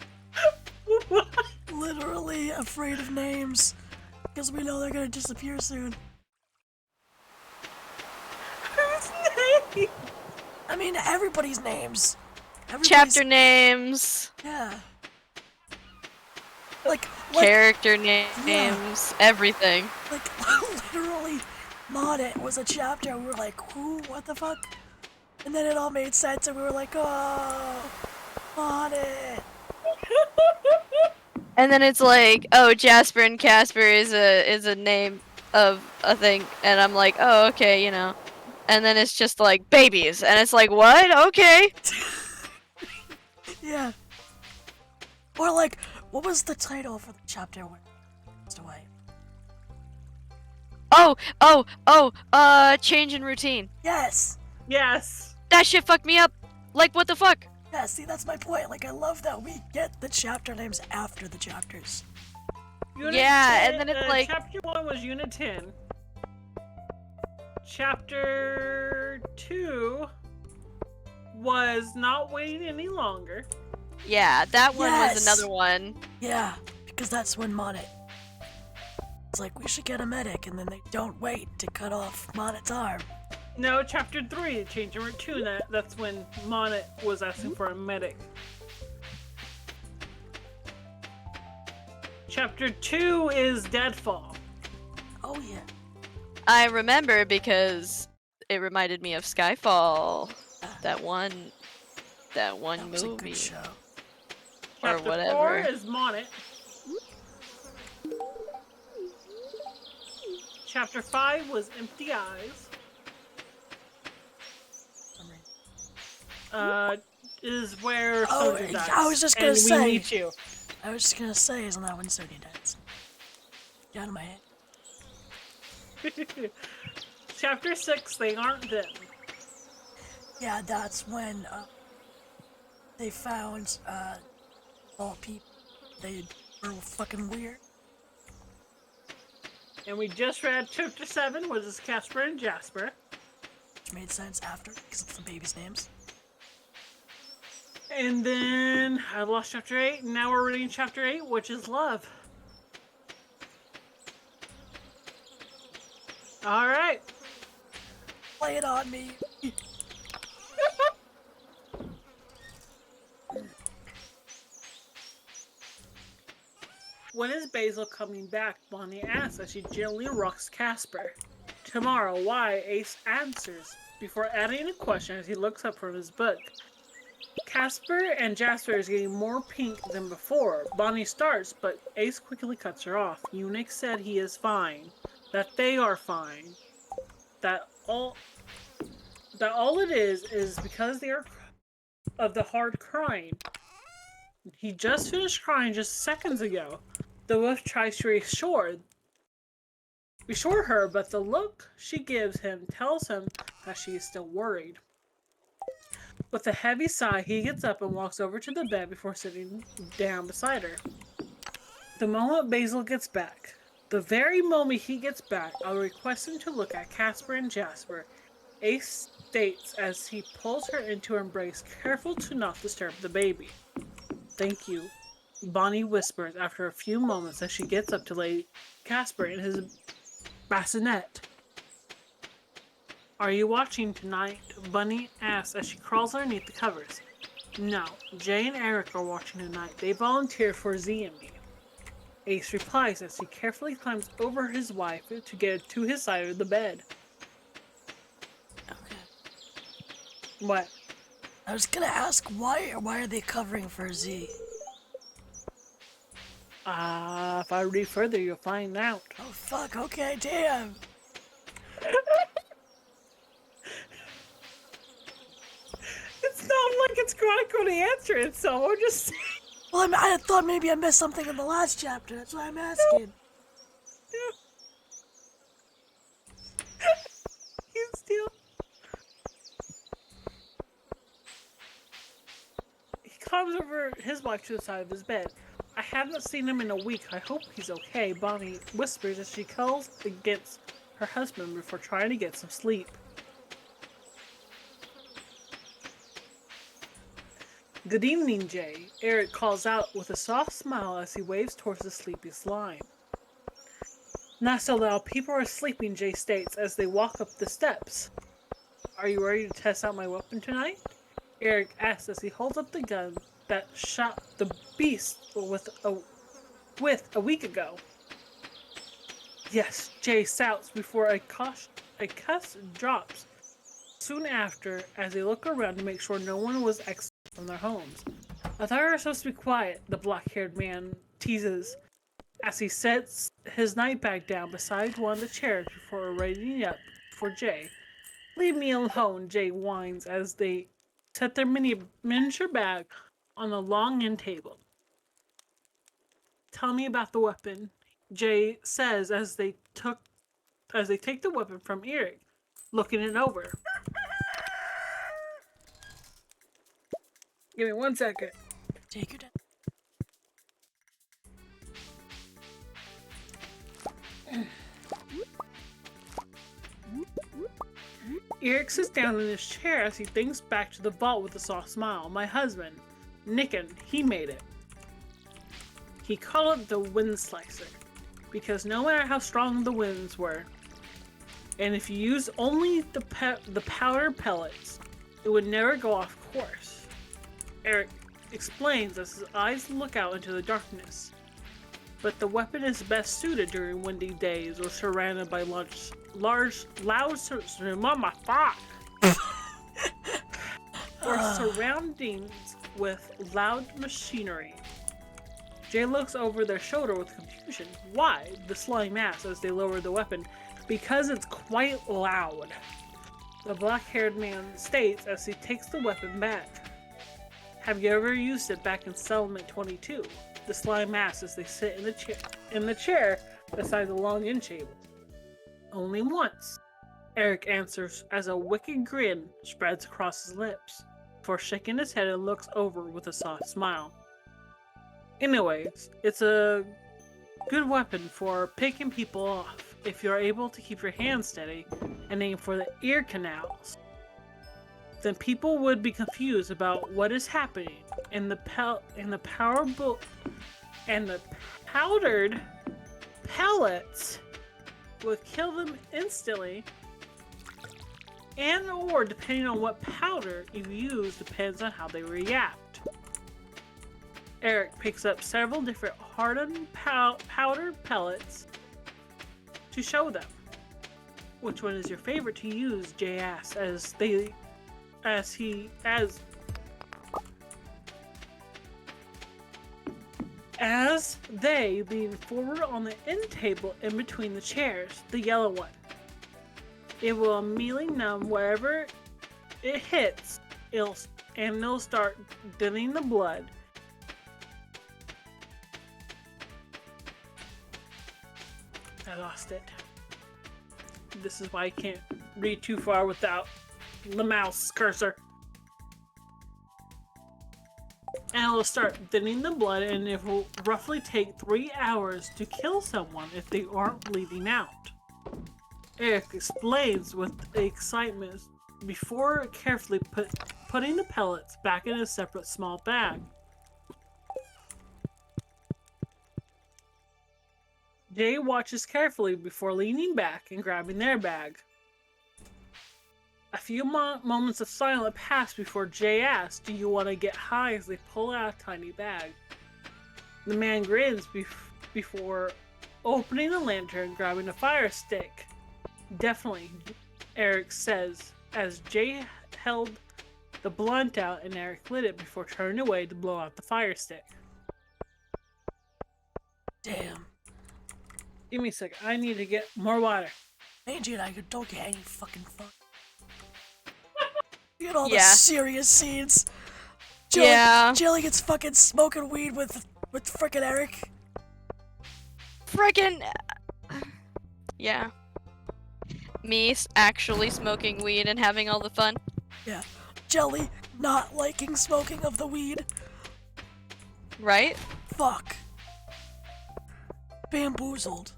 Literally afraid of names. Because we know they're gonna disappear soon. Whose name? I mean, everybody's names. Chapter names, Yeah. Like character names, everything. Like, literally, Monet was a chapter, and we were like, who? What the fuck? And then it all made sense, and we were like, oh, Monet. And then it's like, oh, Jasper and Casper is a name of a thing, and I'm like, oh, okay, you know. And then it's just like babies, and it's like, what? Okay. Yeah. Or like, what was the title for the chapter when he passed away? Change in routine. Yes. Yes. That shit fucked me up. Like, what the fuck? Yeah, see, that's my point. Like, I love that we get the chapter names after the chapters. Unit Yeah, 10, and then it's like- Chapter 1 was Unit 10. Chapter 2 was Not Waiting Any Longer. Yeah, that one was Yes. another one. Yeah, because that's when Monet. It's like, we should get a medic, and then they don't wait to cut off Monet's arm. No, Chapter 3, Change in Routine. That's when Monet was asking for a medic. Chapter 2 is Deadfall. Oh, yeah. I remember because it reminded me of Skyfall. That one That was a movie. good show. Or Chapter whatever. 4 is Monet. Chapter 5 was Empty Eyes. Is where Oh, Soju dies. I was just gonna and say. we meet you. I was just gonna say, isn't that when Sony dies? Get out of my head. Chapter 6, They Aren't Them. Yeah, that's when they found all people. They were fucking weird. And we just read Chapter 7, which is Casper and Jasper. Which made sense after, because it's the babies' names. And then I lost Chapter 8, and now we're reading Chapter 8, which is Love. Alright. Play it on me. When is Basil coming back? Bonnie asks as she gently rocks Casper. Tomorrow, why? Ace answers, before adding a question as he looks up from his book. Casper and Jasper is getting more pink than before. Bonnie starts, but Ace quickly cuts her off. Eunuch said he is fine. That they are fine. That all it is because they are of the hard crying. He just finished crying just seconds ago. The wolf tries to reassure her, but the look she gives him tells him that she is still worried. With a heavy sigh, he gets up and walks over to the bed before sitting down beside her. The moment Basil gets back, the very moment he gets back, I'll request him to look at Casper and Jasper. Ace states as he pulls her into her embrace, careful to not disturb the baby. Thank you, Bonnie whispers after a few moments as she gets up to lay Casper in his bassinet. Are you watching tonight? Bunny asks as she crawls underneath the covers. No, Jay and Eric are watching tonight. They volunteered for Z and me. Ace replies as he carefully climbs over his wife to get to his side of the bed. Okay. What? I was gonna ask why are they covering for Z? If I read further, you'll find out. Oh fuck, okay, damn. It's not like it's Chronicle to answer it, so we're just saying. Well, I thought maybe I missed something in the last chapter, that's why I'm asking. You still. He climbs over his wife to the side of his bed. I haven't seen him in a week. I hope he's okay, Bonnie whispers as she cuddles against her husband before trying to get some sleep. Good evening, Jay, Eric calls out with a soft smile as he waves towards the sleepy slime. Not so loud, people are sleeping, Jay states as they walk up the steps. Are you ready to test out my weapon tonight? Eric asks as he holds up the gun that shot the beast with a week ago. Yes, Jay shouts before a cuss drops. Soon after, as they look around to make sure no one was exited from their homes. I thought we were supposed to be quiet, the black-haired man teases as he sets his night bag down beside one of the chairs before readying up for Jay. Leave me alone, Jay whines as they set their miniature bag on the long end table. Tell me about the weapon, Jay says as they take the weapon from Eric, looking it over. Give me 1 second. Take your time. Eric sits down in his chair as he thinks back to the vault with a soft smile. My husband, Nicken, he made it. He called it the wind slicer, because no matter how strong the winds were, and if you used only the powder pellets, it would never go off course. Eric explains as his eyes look out into the darkness. But the weapon is best suited during windy days or surrounded by loud or surroundings with loud machinery. Jay looks over their shoulder with confusion. Why? The slime asks as they lower the weapon. because it's quite loud. The black-haired man states as he takes the weapon back. Have you ever used it back in Settlement 22? The slime asks as they sit in the chair beside the long inn table. Only once. Eric answers as a wicked grin spreads across his lips, before shaking his head and looks over with a soft smile. Anyways, it's a good weapon for picking people off if you're able to keep your hands steady and aim for the ear canals. Then people would be confused about what is happening, and the powdered pellets would kill them instantly, and or depending on what powder you use depends on how they react. Eric picks up several different hardened powdered pellets to show them. Which one is your favorite to use? Jay asks as they lean forward on the end table in between the chairs. The yellow one. It will immediately numb wherever it hits, and it'll start thinning the blood. I lost it. This is why I can't read too far without the mouse cursor. And it'll start thinning the blood, and it will roughly take 3 hours to kill someone if they aren't bleeding out. Eric explains with excitement before carefully putting the pellets back in a separate small bag. Jay watches carefully before leaning back and grabbing their bag. A few moments of silence pass before Jay asks, "Do you want to get high?" as they pull out a tiny bag. The man grins before opening a lantern and grabbing a fire stick. "Definitely," Eric says as Jay held the blunt out and Eric lit it before turning away to blow out the fire stick. Damn. Give me a second. I need to get more water. Mangie and I don't get any fucking fun. You get all the serious scenes. Jelly gets fucking smoking weed with frickin' Eric. Frickin' yeah. Me actually smoking weed and having all the fun. Yeah. Jelly not liking smoking of the weed. Right? Fuck. Bamboozled.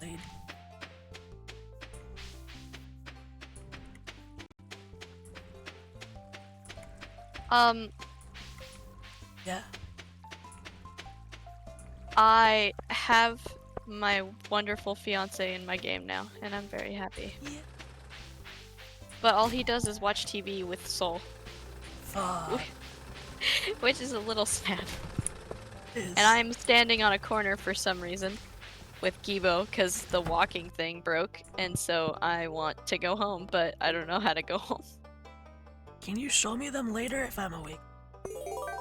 Lead. Yeah. I have my wonderful fiance in my game now, and I'm very happy. Yeah. But all he does is watch TV with Soul. Fuck. Which is a little sad. Is. And I'm standing on a corner for some reason with Gibo because the walking thing broke, and so I want to go home, but I don't know how to go home. Can you show me them later if I'm awake?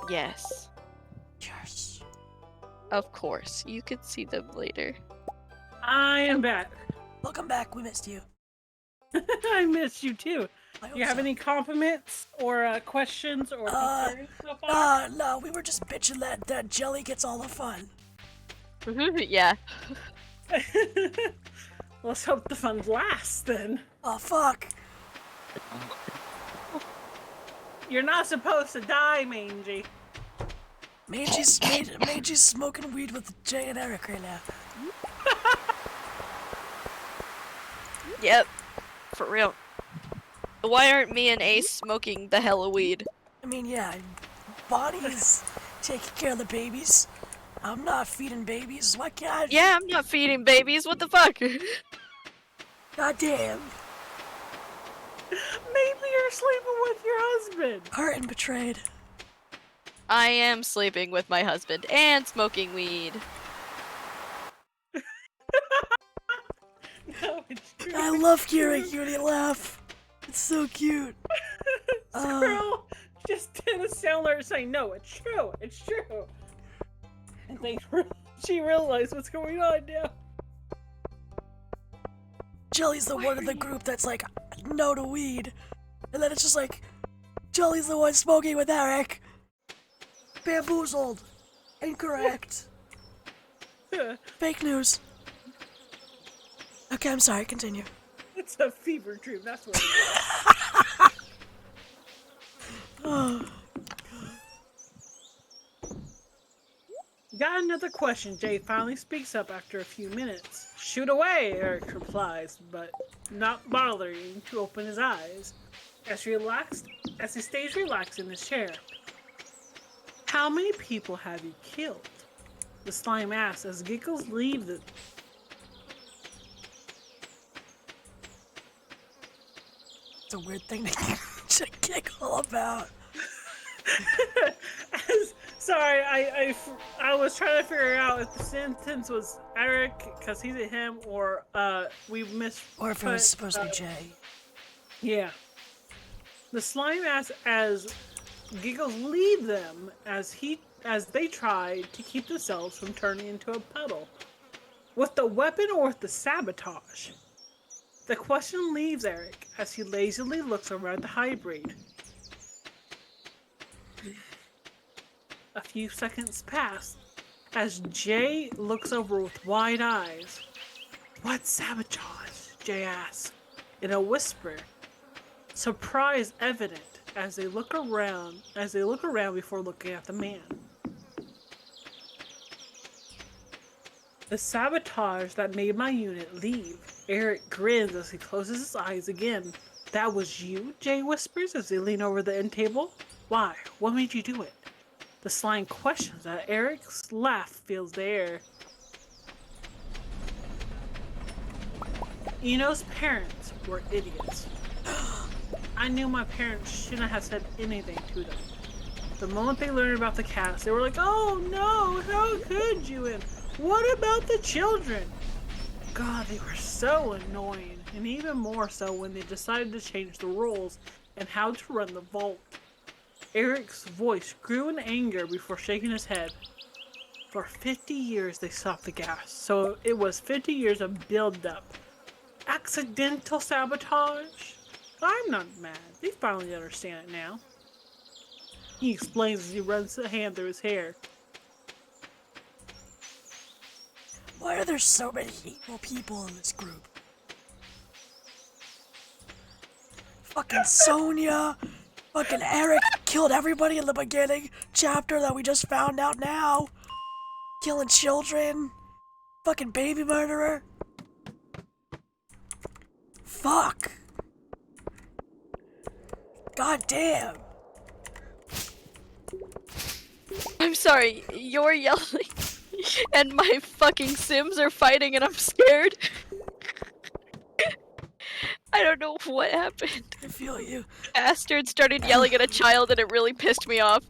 Yes. Yes. Of course. You could see them later. I am back. Welcome back. We missed you. I missed you too. I hope You have so. any compliments or questions or concerns so far? No, we were just bitching that Jelly gets all the fun. Yeah. Let's hope the fun lasts then. Oh, fuck. You're not supposed to die, Mangie. Mangie's smoking weed with Jay and Eric right now. Yep. For real. Why aren't me and Ace smoking the hella weed? I mean, yeah, Bonnie's taking care of the babies. I'm not feeding babies. Why can't I? Yeah, I'm not feeding babies. What the fuck? Goddamn. Maybe you're sleeping with your husband. Hurt and betrayed. I am sleeping with my husband and smoking weed. No, it's true. I love hearing Uni laugh. It's so cute. Squirrel just did a sound alert saying, "No, it's true. It's true." And she realized what's going on now. Jelly's the one in the group that's like, no to weed. And then it's just like, Jelly's the one smoking with Eric. Bamboozled. Incorrect. Fake news. Okay, I'm sorry, continue. It's a fever dream, that's what it is. Got another question. Jay finally speaks up after a few minutes. Shoot away, Eric replies, but not bothering to open his eyes as he stays relaxed in his chair. How many people have you killed? The slime asks as giggles leave the... It's a weird thing to giggle about. Sorry, I was trying to figure out if the sentence was Eric because he's a him, or we missed. Or if it was supposed to be Jay. Yeah. The slime asks as giggles leave them as they try to keep themselves from turning into a puddle. With the weapon or with the sabotage? The question leaves Eric as he lazily looks around the hybrid. A few seconds pass as Jay looks over with wide eyes. What sabotage? Jay asks in a whisper, surprise evident as they look around before looking at the man. The sabotage that made my unit leave. Eric grins as he closes his eyes again. That was you? Jay whispers as they lean over the end table. Why? What made you do it? The slime questions as Eric's laugh fills the air. Eno's parents were idiots. I knew my parents shouldn't have said anything to them. The moment they learned about the cast, they were like, oh no, how could you? And what about the children? God, they were so annoying, and even more so when they decided to change the rules and how to run the vault. Eric's voice grew in anger before shaking his head. For 50 years they stopped the gas, so it was 50 years of build-up. Accidental sabotage? I'm not mad. They finally understand it now. He explains as he runs a hand through his hair. Why are there so many evil people in this group? Fucking Sonia! Fucking Eric killed everybody in the beginning chapter that we just found out now! Killing children! Fucking baby murderer! Fuck! God damn! I'm sorry, you're yelling, and my fucking Sims are fighting, and I'm scared. I don't know what happened. I feel you. Bastard started yelling at a child, and it really pissed me off.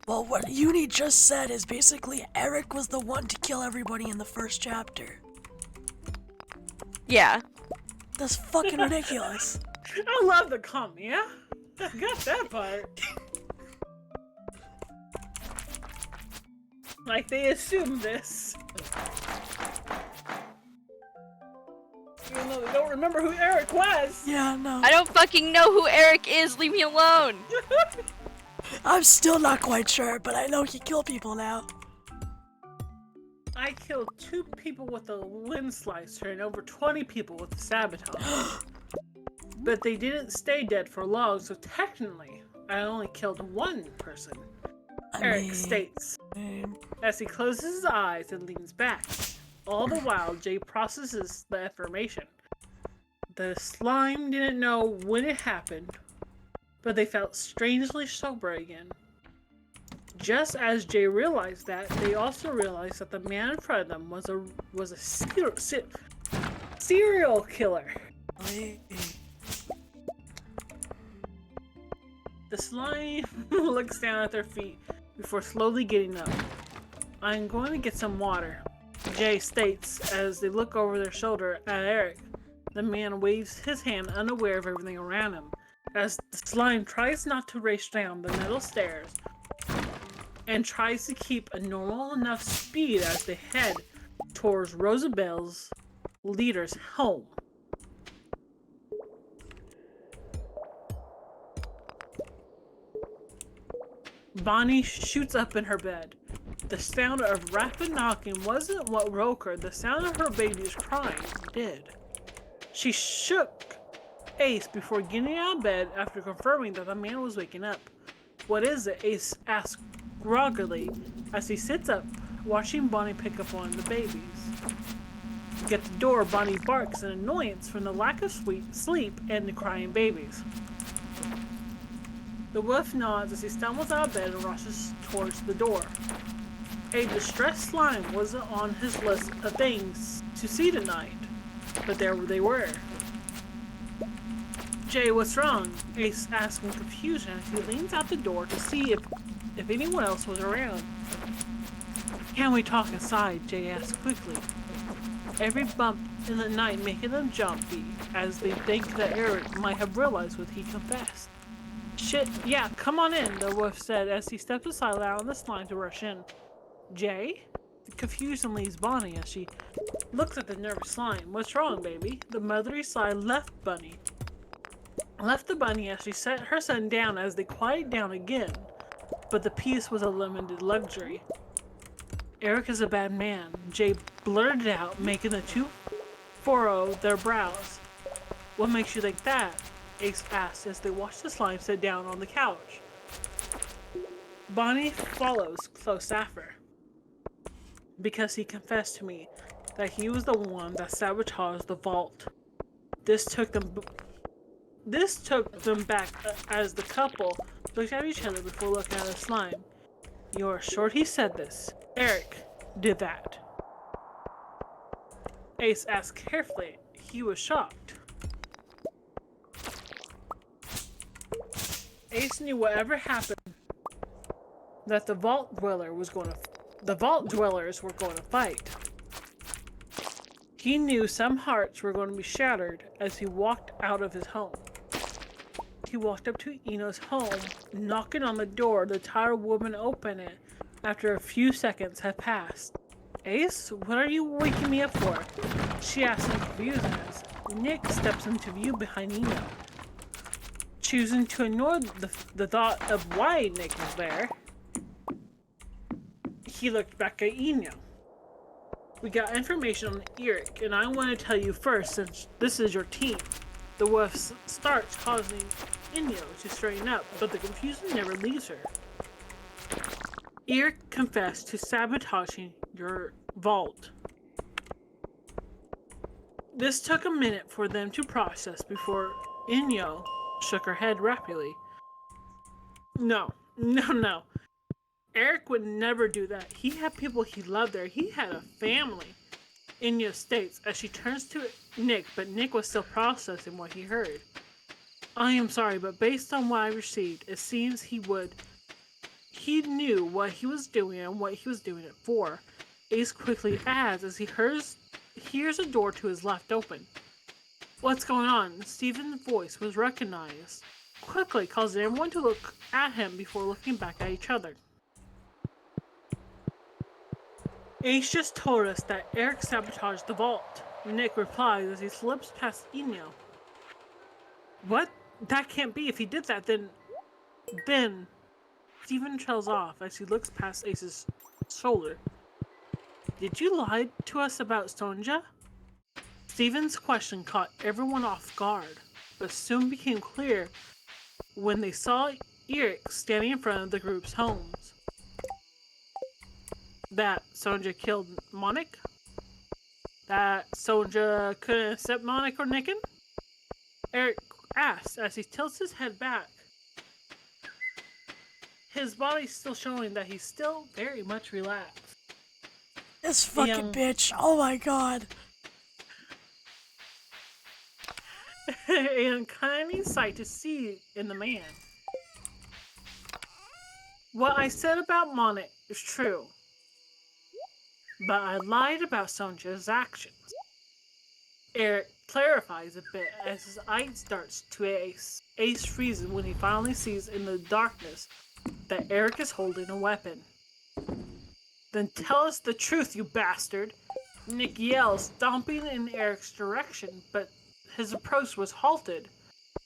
Well, what Uni just said is basically Eric was the one to kill everybody in the first chapter. Yeah. That's fucking ridiculous. I love the comment, yeah? I got that part. Like they assume this. Even though they don't remember who Eric was. Yeah, no. I don't fucking know who Eric is, leave me alone! I'm still not quite sure, but I know he killed people now. I killed 2 people with a limb slicer and over 20 people with the sabotage. But they didn't stay dead for long, so technically, I only killed 1 person. Eric states, as he closes his eyes and leans back. All the while, Jay processes the information. The slime didn't know when it happened, but they felt strangely sober again. Just as Jay realized that, they also realized that the man in front of them was a serial killer. The slime looks down at their feet before slowly getting up. I'm going to get some water, Jay states as they look over their shoulder at Eric. The man waves his hand, unaware of everything around him, as the slime tries not to race down the metal stairs. and tries to keep a normal enough speed as they head towards Rosabelle's leader's home. Bonnie shoots up in her bed. The sound of rapid knocking wasn't what woke her. The sound of her baby's crying did. She shook Ace before getting out of bed after confirming that the man was waking up. "What is it?" Ace asks groggily as he sits up, watching Bonnie pick up one of the babies. At the door, Bonnie barks in annoyance from the lack of sleep and the crying babies. The wolf nods as he stumbles out of bed and rushes towards the door. A distressed slime wasn't on his list of things to see tonight, but there they were. "Jay, what's wrong?" Ace asks in confusion as he leans out the door to see if anyone else was around. "Can we talk inside?" Jay asks quickly. Every bump in the night making them jumpy as they think that Eric might have realized what he confessed. "Shit, yeah, come on in," the wolf said as he stepped aside allowing the slime to rush in. "Jay?" The confusion leaves Bonnie as she looks at the nervous slime. "What's wrong, baby?" The mothery slime left the bunny as she set her son down as they quieted down again, but the peace was a limited luxury. "Eric is a bad man," Jay blurted out, making the two furrow their brows. "What makes you think that?" Ace asked as they watched the slime sit down on the couch. Bonnie follows close after. "Because he confessed to me that he was the one that sabotaged the vault. This took them back as the couple looked at each other before looking at the slime. "You're sure he said this? Eric did that?" Ace asked carefully. He was shocked. Ace knew whatever happened that the vault dwellers were going to fight. He knew some hearts were going to be shattered as he walked out of his home. He walked up to Eno's home, knocking on the door. The tired woman opened it after a few seconds had passed. "Ace, what are you waking me up for?" she asked in confusion as Nick steps into view behind Eno. Choosing to ignore the thought of why Nick was there, he looked back at Eno. "We got information on Eric, and I want to tell you first since this is your team." The wolf starts causing Eno to straighten up, but the confusion never leaves her. "Eric confessed to sabotaging your vault." This took a minute for them to process before Eno shook her head rapidly. No. Eric would never do that. He had people he loved there. He had a family." Eno states as she turns to Nick, but Nick was still processing what he heard. "I am sorry, but based on what I received, it seems he knew what he was doing and what he was doing it for." Ace quickly adds as he hears a door to his left open. "What's going on?" Steven's voice was recognized quickly, causing everyone to look at him before looking back at each other. "Ace just told us that Eric sabotaged the vault," Nick replies as he slips past Eno. "What? That can't be. If he did that, then Steven trails off as he looks past Ace's shoulder. "Did you lie to us about Sonja?" Steven's question caught everyone off guard, but soon became clear when they saw Eric standing in front of the group's homes. That Sonja killed Monic? That Sonja couldn't accept Monic or Nicken? Eric asks as he tilts his head back. His body's still showing that he's still very much relaxed. This fucking bitch. Oh my god. An uncanny sight to see in the man. "What I said about Monet is true, but I lied about Sonja's actions." Eric clarifies a bit as his eyes starts to Ace. Ace freezes when he finally sees in the darkness that Eric is holding a weapon. Then tell us the truth, you bastard. Nick yells, stomping in Eric's direction, but his approach was halted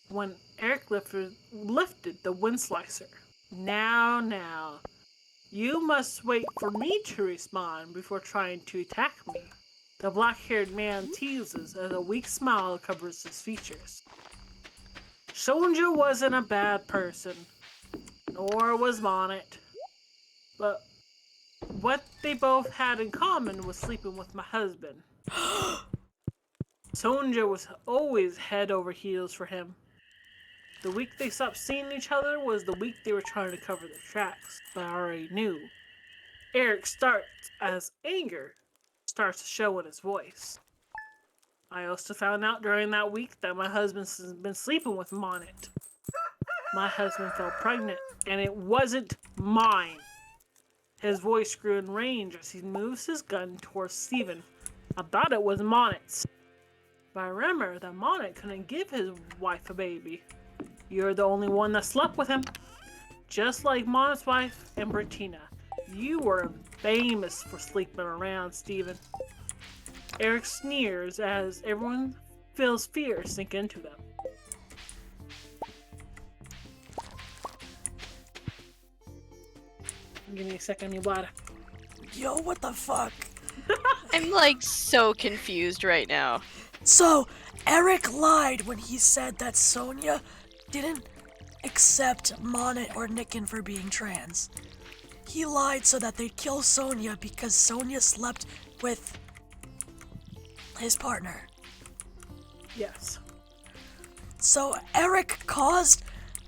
when Eric lifted the wind slicer. Now, you must wait for me to respond before trying to attack me. The black-haired man teases as a weak smile covers his features. Sonja wasn't a bad person, nor was Monet, but what they both had in common was sleeping with my husband. Sonja was always head over heels for him. The week they stopped seeing each other was the week they were trying to cover their tracks, but I already knew. Eric starts as anger starts to show in his voice. I also found out during that week that my husband's been sleeping with Monet. My husband fell pregnant, and it wasn't mine. His voice grew in range as he moves his gun towards Steven. I thought it was Monet's, but I remember that Monet couldn't give his wife a baby. You're the only one that slept with him. Just like Monet's wife and Bertina. You were famous for sleeping around, Steven. Eric sneers as everyone feels fear sink into them. Give me a second, you bladder. Yo, what the fuck? I'm like so confused right now. So, Eric lied when he said that Sonia didn't accept Monet or Nicken for being trans. He lied so that they'd kill Sonia because Sonia slept with his partner. Yes. So Eric caused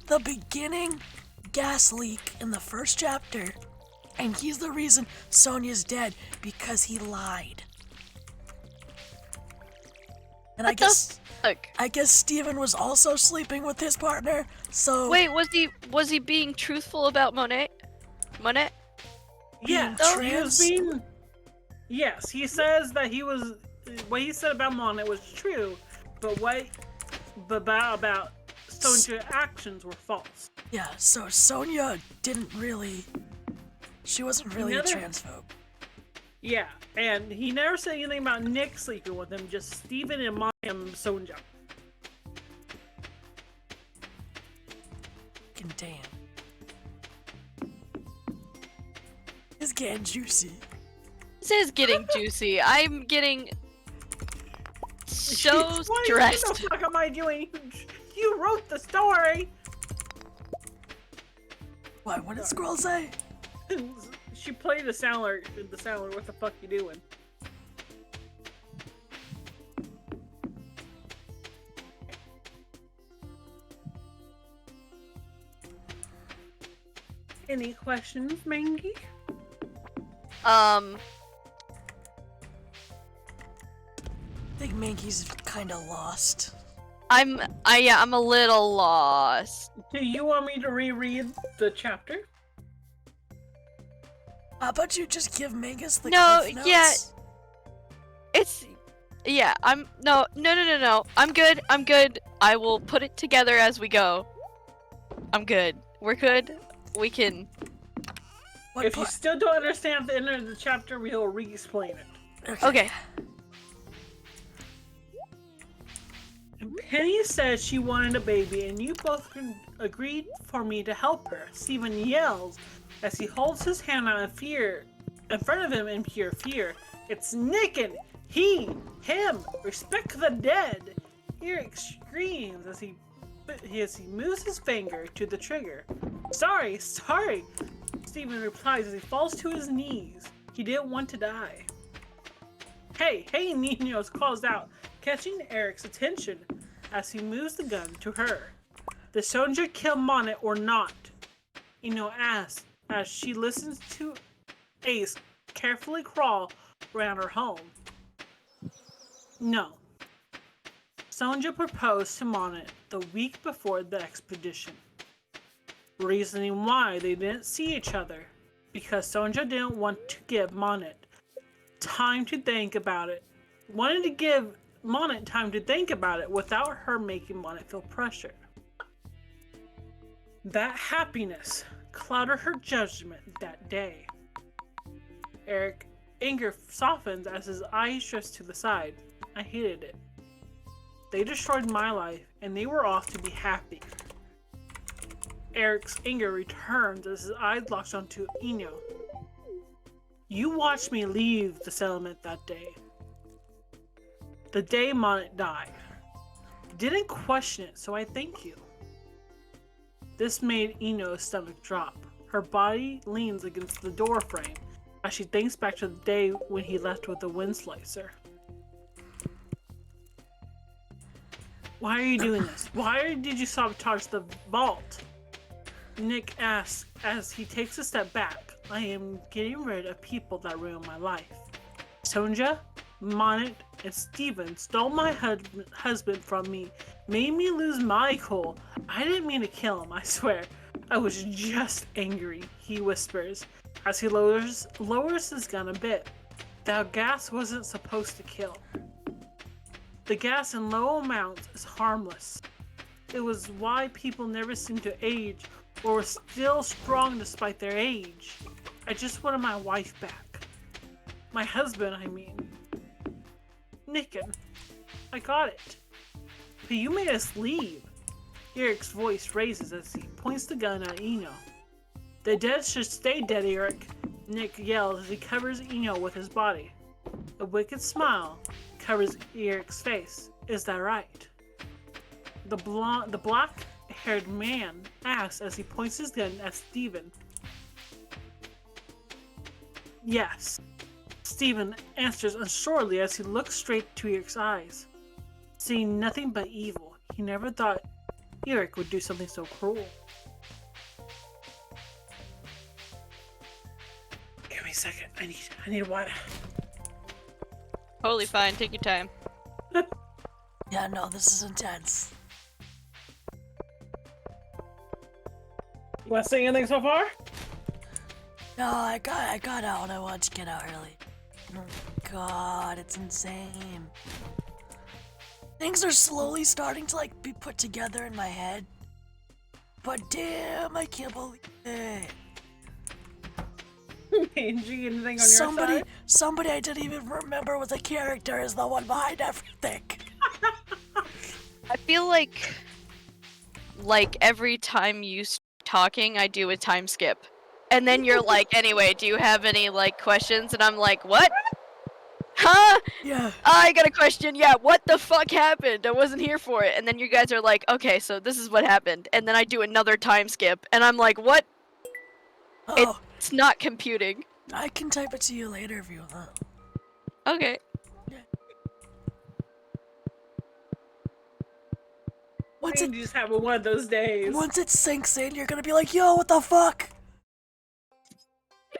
the beginning gas leak in the first chapter, and he's the reason Sonia's dead because he lied. And What the fuck? I guess Steven was also sleeping with his partner, so Wait, was he being truthful about Monet? Monet? Yeah, being he was trans? being. Yes, he says that he was. What he said about Monet was true, but about Sonja's actions were false. Yeah, so Sonia she wasn't really a Another- transphobe. Yeah, and he never said anything about Nick sleeping with him, just Steven and Monet and Sonja. Fucking damn. It's getting juicy. This is getting juicy. I'm getting so Jeez, what stressed. the fuck am I doing? You wrote the story! What did Squirrel say? She played the sound alert. What the fuck you doing? Any questions, Mangie? I think Mankey's kinda lost. I'm a little lost. Do you want me to reread the chapter? How about you just give Mangus the No, cliff notes? yeah. No. I'm good. I will put it together as we go. I'm good. We're good. We can. What If you still don't understand the end of the chapter, we'll re-explain it. Okay. Penny said she wanted a baby, and you both agreed for me to help her. Steven yells as he holds his hand out in front of him in pure fear. It's Nicken! Him! Respect the dead! Eric screams as he moves his finger to the trigger. Sorry! Steven replies as he falls to his knees. He didn't want to die. Hey, Ninos calls out, catching Eric's attention as he moves the gun to her. Did Sonja kill Monet or not? Eno asks as she listens to Ace carefully crawl around her home. No. Sonja proposed to Monet the week before the expedition. Reasoning why they didn't see each other. Because Sonja didn't want to give Monet time to think about it. Wanted to give Monet time to think about it without her making Monet feel pressured. That happiness clouded her judgment that day. Eric's anger softens as his eyes drift to the side. I hated it. They destroyed my life, and they were off to be happy. Eric's anger returns as his eyes locks onto Eno. You watched me leave the settlement that day. The day Monet died. Didn't question it, so I thank you. This made Eno's stomach drop. Her body leans against the door frame as she thinks back to the day when he left with the wind slicer. Why are you doing this? Why did you sabotage the vault? Nick asks as he takes a step back. I am getting rid of people that ruined my life. Sonja, Monet, and Steven stole my husband from me, made me lose my cool. I didn't mean to kill him, I swear. I was just angry, he whispers as he lowers his gun a bit. That gas wasn't supposed to kill. The gas in low amounts is harmless. It was why people never seemed to age or were still strong despite their age. I just wanted my wife back. My husband, I mean. Nicken. I got it. But you made us leave. Eric's voice raises as he points the gun at Eno. The dead should stay dead, Eric. Nick yells as he covers Eno with his body. A wicked smile covers Eric's face. Is that right? The black-haired man asks as he points his gun at Steven. Yes. Steven answers unsurely as he looks straight to Eric's eyes. Seeing nothing but evil, he never thought Eric would do something so cruel. Give me a second. I need water. Totally fine. Take your time. Yeah, no, this is intense. You want to say anything so far? No, I got out and I wanted to get out early. Oh god, it's insane. Things are slowly starting to like be put together in my head. But damn, I can't believe it. Mangie, anything on your side? Somebody I didn't even remember was a character is the one behind everything. I feel like every time you talking, I do a time skip. And then you're like, anyway, do you have any, like, questions? And I'm like, what? Huh? Yeah. I got a question. Yeah, what the fuck happened? I wasn't here for it. And then you guys are like, okay, so this is what happened. And then I do another time skip. And I'm like, what? Oh, It's not computing. I can type it to you later if you want. Okay. Mangie's having one of those days. Once it sinks in, you're gonna be like, yo, what the fuck?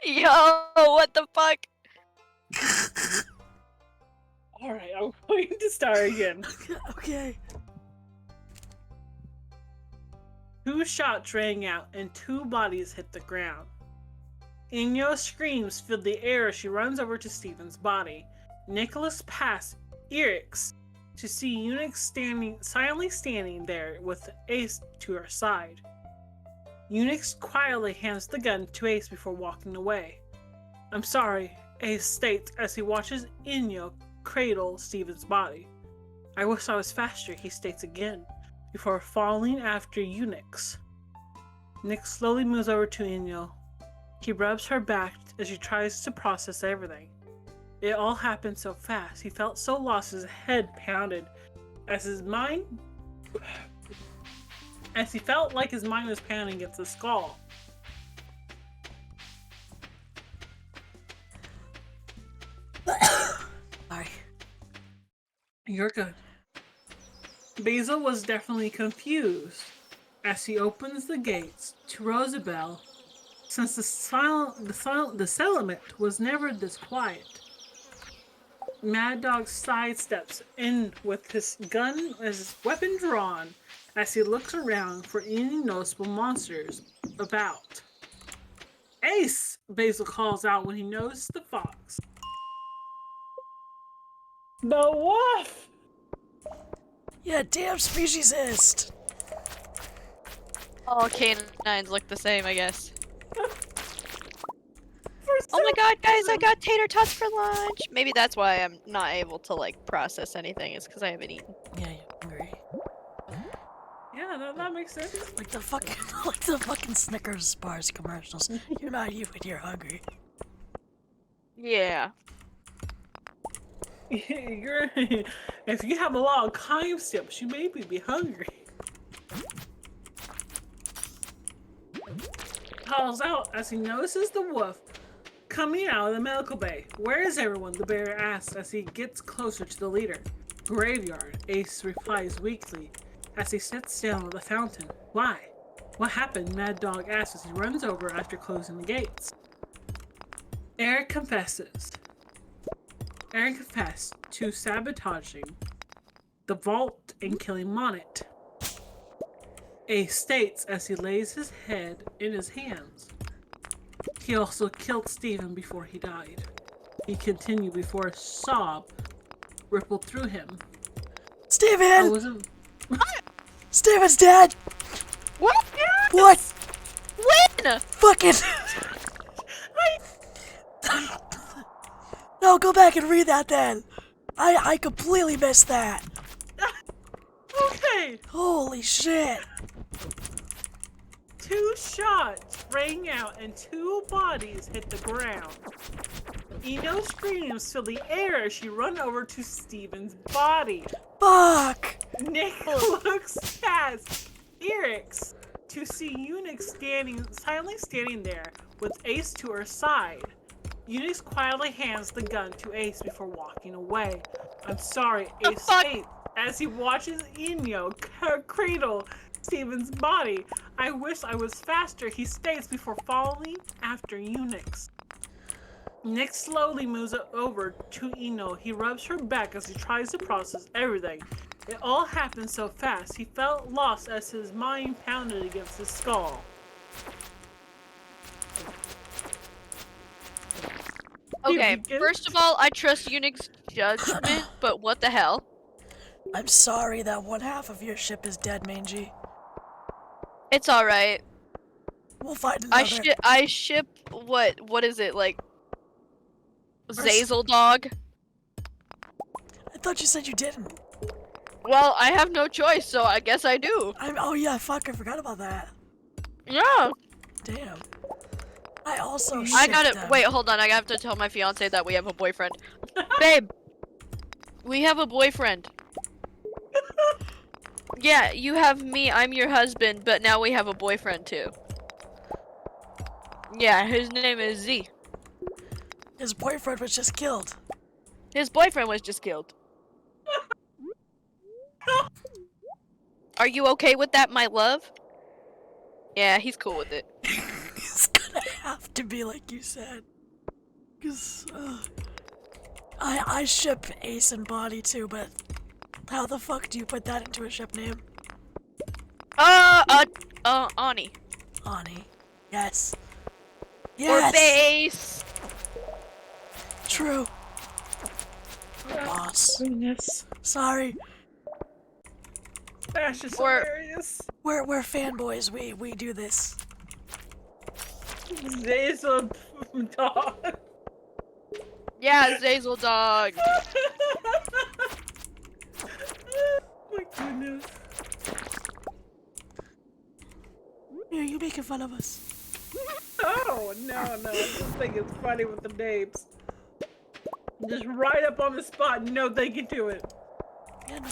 Yo, what the fuck? Alright, I'm going to start again. Okay. 2 shots rang out and 2 bodies hit the ground. Inyo's screams filled the air as she runs over to Steven's body. Nicholas passed Eric's to see Eunuch silently standing there with Ace to her side. Eunuch quietly hands the gun to Ace before walking away. I'm sorry, Ace states as he watches Inyo cradle Steven's body. I wish I was faster, he states again, before falling after Eunuch. Nick slowly moves over to Inyo. He rubs her back as she tries to process everything. It all happened so fast. He felt so lost, his head pounded as he felt like his mind was pounding against the skull. Sorry. You're good. Basil was definitely confused as he opens the gates to Rosabelle, since the settlement was never this quiet. Mad Dog sidesteps in with his weapon drawn as he looks around for any noticeable monsters about. Ace! Basil calls out when he notices the fox. The wolf! Yeah, damn speciesist. All canines look the same, I guess. For Oh my god, guys, I got tater tots for lunch! Maybe that's why I'm not able to, like, process anything, is because I haven't eaten. Yeah, you're hungry. Yeah, that makes sense. Like the fucking Snickers bars commercials. You're not you when you're hungry. Yeah. If you have a lot of time steps, you maybe be hungry. Calls out as he notices the wolf coming out of the medical bay. Where is everyone? The bear asks as he gets closer to the leader. Graveyard, Ace replies weakly as he sits down at the fountain. Why? What happened? Mad Dog asks as he runs over after closing the gates. Eric confessed to sabotaging the vault and killing Monet. Ace states as he lays his head in his hands. He also killed Stephen before he died. He continued before a sob rippled through him. Stephen! Stephen's dead! What? What? When? Fucking... No, go back and read that then. I completely missed that. Okay. Holy shit. 2 shots rang out and 2 bodies hit the ground. Eno screams fill the air as she runs over to Stephen's body. Fuck. Nick looks past Eric's to see Unix silently standing there with Ace to her side. Unix quietly hands the gun to Ace before walking away. I'm sorry, Ace states as he watches Eno cradle Stephen's body. I wish I was faster, he states before following after Unix. Nick slowly moves over to Eno. He rubs her back as he tries to process everything. It all happened so fast. He felt lost as his mind pounded against his skull. Okay, first of all, I trust Unix judgment, but what the hell? I'm sorry that one half of your ship is dead, Mangie. It's alright. We'll find another. I ship what is it, like Zazel dog? I thought you said you didn't. Well, I have no choice, so I guess I do. Oh yeah, fuck, I forgot about that. Yeah. Damn. I also I gotta wait, hold on, I have to tell my fiance that we have a boyfriend. Babe, we have a boyfriend. Yeah, you have me, I'm your husband, but now we have a boyfriend too. Yeah, his name is Z. His boyfriend was just killed. His boyfriend was just killed. Are you okay with that, my love? Yeah, he's cool with it. It's gonna have to be like you said. Cause, I ship Ace and Body too, but how the fuck do you put that into a ship name? Ani. Ani. Yes. Or base. True. Boss. Goodness. Sorry. That's just Or- hilarious. We're fanboys. We do this. There's a dog. Yeah, Zazel dog. Oh my goodness. Here, you making fun of us. Oh, no. I just think it's funny with the names. Just right up on the spot. No, thank you to it. Yeah, no.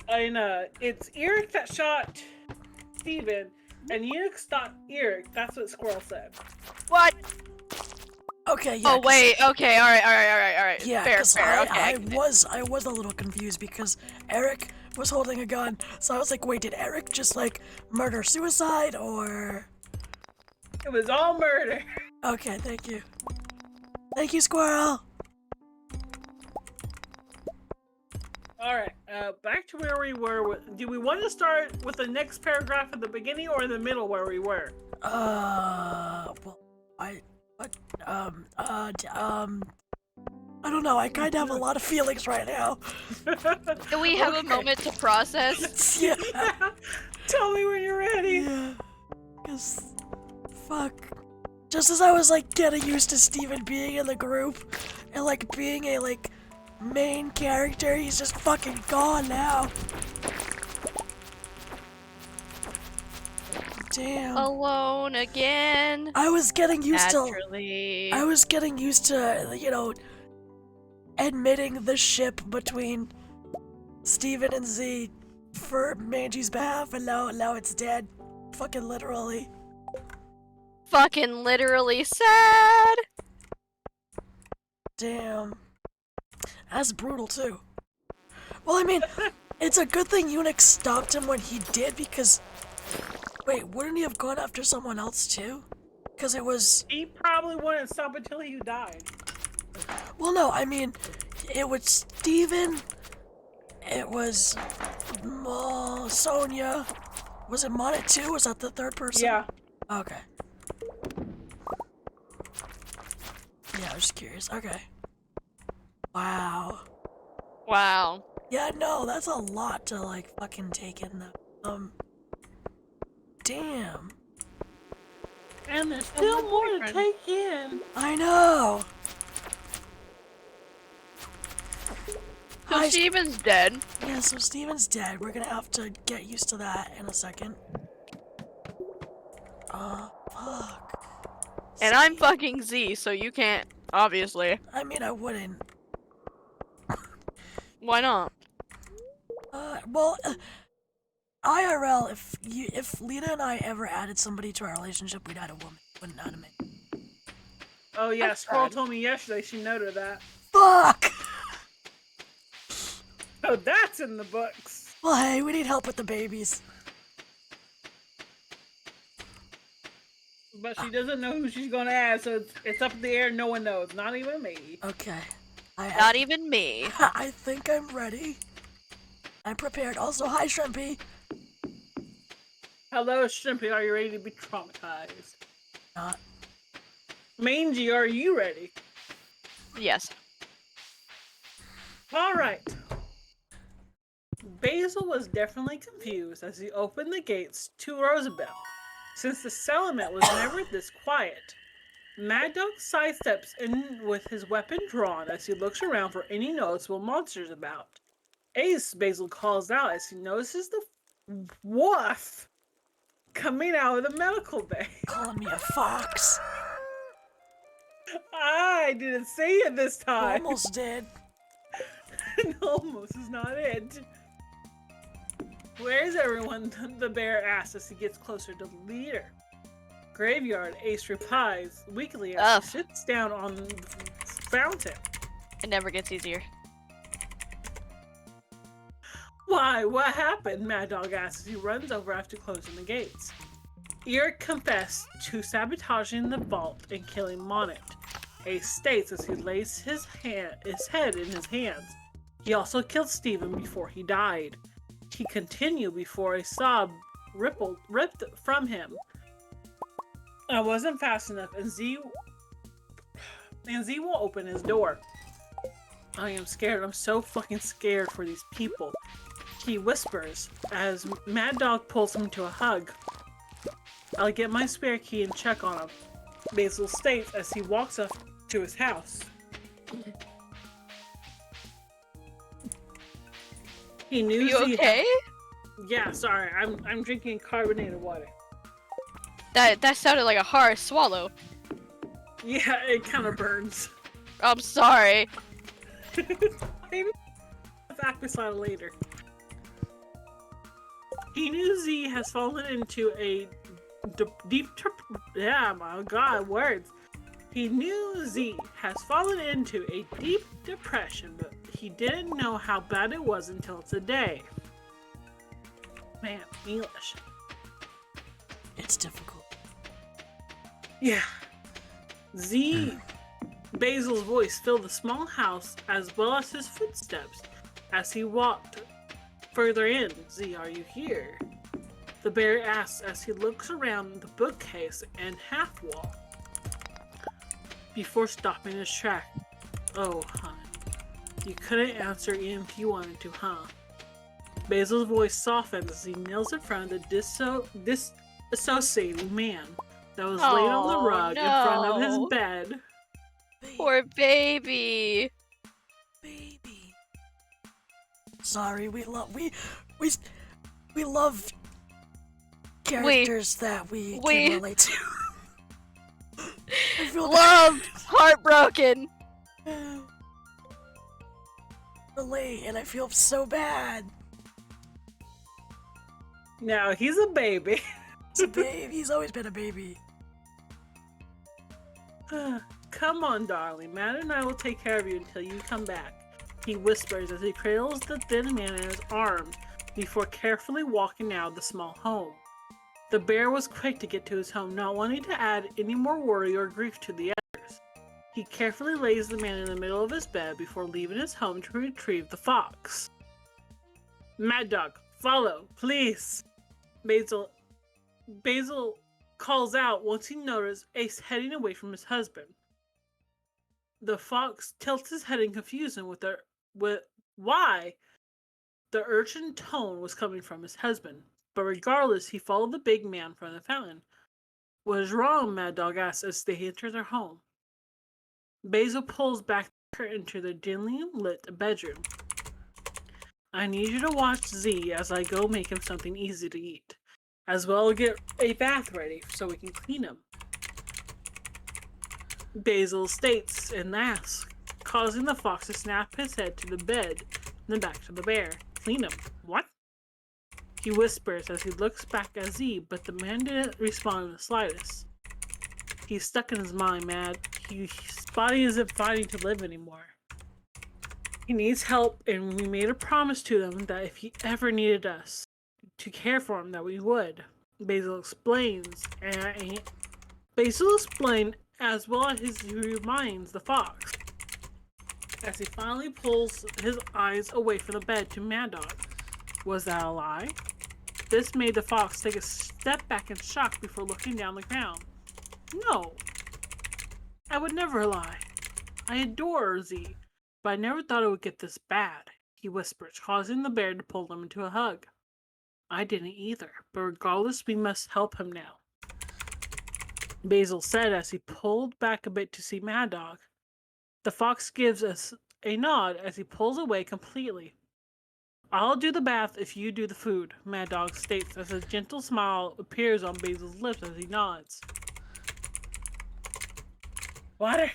And, it's Eric that shot Steven, and Unix shot Eric. That's what Squirrel said. What? Okay, yeah. Oh wait, okay, alright. Yeah, fair, okay. I was a little confused because Eric was holding a gun, so I was like, wait, did Eric just like murder suicide or? It was all murder. Okay, thank you. Thank you, Squirrel. Alright, back to where we were. Do we want to start with the next paragraph at the beginning or in the middle where we were? Well, I don't know. I kind of have a lot of feelings right now. Do we have a moment to process? Yeah. Tell me when you're ready. Yeah. Cause Fuck. Just as I was like getting used to Steven being in the group and like being a like main character, he's just fucking gone now. Damn. Alone again. I was getting used Naturally. I was getting used to, you know, admitting the ship between Steven and Z for Mangie's behalf, and now it's dead. Fucking literally. Fucking literally sad. Damn. That's brutal too. Well, I mean, it's a good thing Unix stopped him when he did, because... Wait, wouldn't he have gone after someone else too? Because it was... He probably wouldn't stop until he died. Well, no, I mean, it was Steven, it was Sonia. Was it Monet too? Was that the third person? Yeah. Okay. Yeah, I was just curious. Okay. Wow. Wow. Yeah, no, that's a lot to, like, fucking take in, though. Damn. And there's still more to boyfriend. take in. I know! So Steven's dead. Yeah, so Steven's dead. We're gonna have to get used to that in a second. Fuck. And I'm fucking Z, so you can't, obviously. I mean, I wouldn't. Why not? Well, IRL, if Lita and I ever added somebody to our relationship, we'd add a woman. Wouldn't add a man. Oh yeah, That's Squirrel sad. told me yesterday she noted that. Fuck! Oh, that's in the books. Well, hey, we need help with the babies. But she doesn't know who she's gonna add, so it's up in the air. No one knows, not even me. Okay. Not even me. I think I'm ready. I'm prepared. Also, hi, Shrimpy. Hello, Shrimpy. Are you ready to be traumatized? Not. Mangie, are you ready? Yes. All right. Basil was definitely confused as he opened the gates to Rosabelle, since the settlement was never this quiet. Mad Dog sidesteps in with his weapon drawn as he looks around for any noticeable monsters about. Ace, Basil calls out as he notices the wolf coming out of the medical bay. Calling me a fox. I didn't say it this time. Almost did. Almost is not it. Where's everyone? The bear asks as he gets closer to the leader. Graveyard, Ace replies weakly as Ugh. he sits down on the fountain. It never gets easier. Why? What happened? Mad Dog asks as he runs over after closing the gates. Eric confessed to sabotaging the vault and killing Monet. Ace states as he lays his head in his hands. He also killed Steven before he died. He continued before a sob ripped from him. I wasn't fast enough, and Z will open his door. I am scared. I'm so fucking scared for these people. He whispers as Mad Dog pulls him to a hug. I'll get my spare key and check on him, Basil states as he walks up to his house. He knew Are you Z okay? Yeah, sorry. I'm drinking carbonated water. That sounded like a hard swallow. Yeah, it kind of burns. I'm sorry. Maybe back beside later. He knew Z has fallen into a yeah, my god, words. He knew Z has fallen into a deep depression, but he didn't know how bad it was until today. Man, English. It's difficult. Yeah. Basil's voice filled the small house as well as his footsteps as he walked further in. Z, are you here? The bear asks as he looks around the bookcase and half wall before stopping his track. Oh, hon. You couldn't answer even if you wanted to, huh? Basil's voice softens as he kneels in front of the disassociating man. that was laid on the Oh, rug in front of his no. bed. Poor baby. Baby. Sorry, we love characters that we can relate to. I feel Loved, heartbroken. relate, and I feel so bad. Now he's a baby. He's a baby. He's always been a baby. Come on, darling. Matt and I will take care of you until you come back. He whispers as he cradles the thin man in his arms before carefully walking out of the small home. The bear was quick to get to his home, not wanting to add any more worry or grief to the others. He carefully lays the man in the middle of his bed before leaving his home to retrieve the fox. Mad Dog, follow, please. Basil calls out once he notices Ace heading away from his husband. The fox tilts his head in confusion with why the urgent tone was coming from his husband. But regardless, he followed the big man from the fountain. What is wrong? Mad Dog asks as they enter their home. Basil pulls back the curtain to the dimly lit bedroom. I need you to watch Z as I go make him something easy to eat. As well get a bath ready so we can clean him. Basil states and asks, causing the fox to snap his head to the bed, then back to the bear. Clean him. What? He whispers as he looks back at Z, but the man didn't respond in the slightest. He's stuck in his mind, Mad. His body isn't fighting to live anymore. He needs help, and we made a promise to them that if he ever needed us to care for him, that we would. Basil explains, as well as he reminds the fox. As he finally pulls his eyes away from the bed to Mad Dog. Was that a lie? This made the fox take a step back in shock before looking down the ground. No, I would never lie. I adore Z, but I never thought it would get this bad, he whispers, causing the bear to pull him into a hug. I didn't either, but regardless, we must help him now, Basil said as he pulled back a bit to see Mad Dog. The fox gives us a nod as he pulls away completely. I'll do the bath if you do the food, Mad Dog states as a gentle smile appears on Basil's lips as he nods. Water!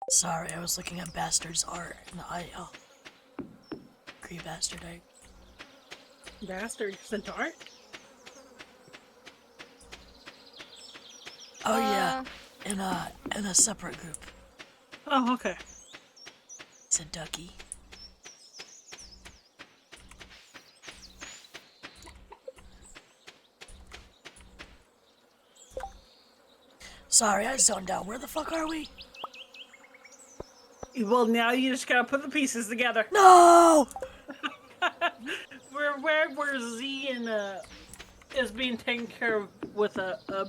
Sorry, I was looking at Bastard's art, and I agree, Bastard. Bastard Centaur? Oh yeah, in a separate group. Oh, okay. It's a ducky. Sorry, I zoned out. Where the fuck are we? Well, now you just gotta put the pieces together. No! where Z and is being taken care of with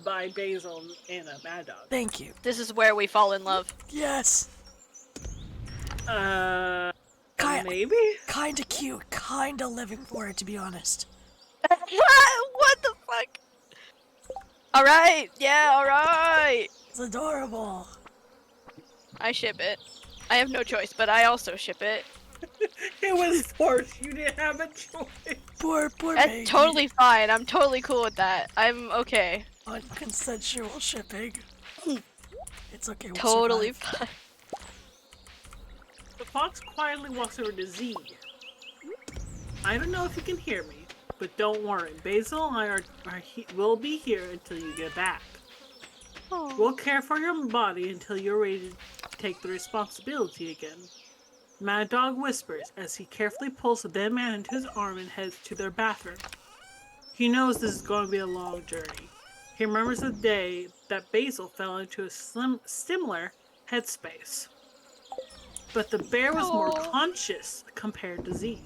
by Basil and a Mad Dog. Thank you. This is where we fall in love. Yes. Maybe? Kinda cute. Kinda living for it, to be honest. What the fuck? Alright, yeah, alright. It's adorable. I ship it. I have no choice, but I also ship it. It was forced. You didn't have a choice. Poor That's baby. totally fine. I'm totally cool with that. I'm okay. Unconsensual shipping. It's okay. We'll Totally survive. fine. The fox quietly walks over to Z. I don't know if you can hear me, but don't worry. Basil and I will be here until you get back. Aww. We'll care for your body until you're ready to take the responsibility again. Mad Dog whispers as he carefully pulls the dead man into his arm and heads to their bathroom. He knows this is going to be a long journey. He remembers the day that Basil fell into a similar headspace. But the bear was more conscious compared to Z.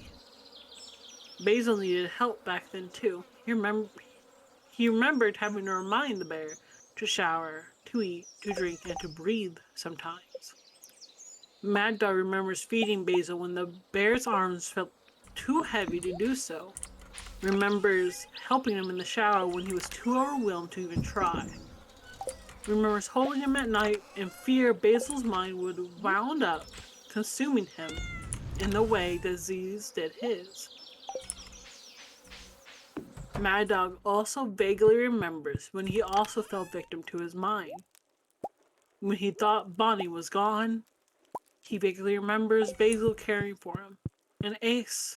Basil needed help back then too. He remembered having to remind the bear to shower, to eat, to drink, and to breathe sometimes. Mad Dog remembers feeding Basil when the bear's arms felt too heavy to do so. Remembers helping him in the shower when he was too overwhelmed to even try. Remembers holding him at night in fear Basil's mind would wound up consuming him in the way disease did his. Mad Dog also vaguely remembers when he also fell victim to his mind. When he thought Bonnie was gone, he vaguely remembers Basil caring for him, and Ace.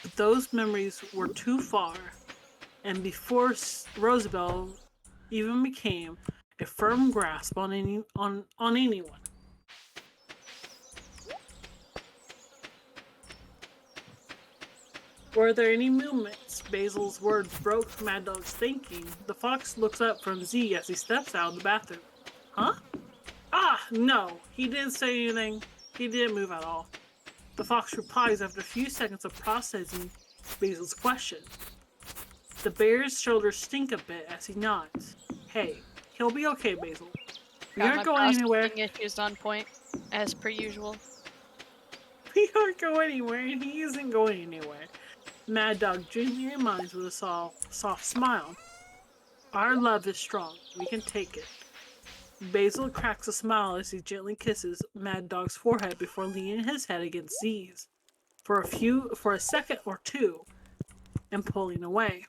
But those memories were too far, and before Rosabelle even became a firm grasp on anyone. Were there any movements? Basil's words broke Mad Dog's thinking. The fox looks up from Z as he steps out of the bathroom. Huh? Ah, no. He didn't say anything. He didn't move at all. The fox replies after a few seconds of processing Basil's question. The bear's shoulders stink a bit as he nods. Hey, he'll be okay, Basil. We aren't going anywhere. Issues on point, as per usual. We aren't going anywhere, and he isn't going anywhere. Mad Dog gently reminds with a soft smile. Our love is strong. We can take it. Basil cracks a smile as he gently kisses Mad Dog's forehead before leaning his head against Z's for a second or two and pulling away.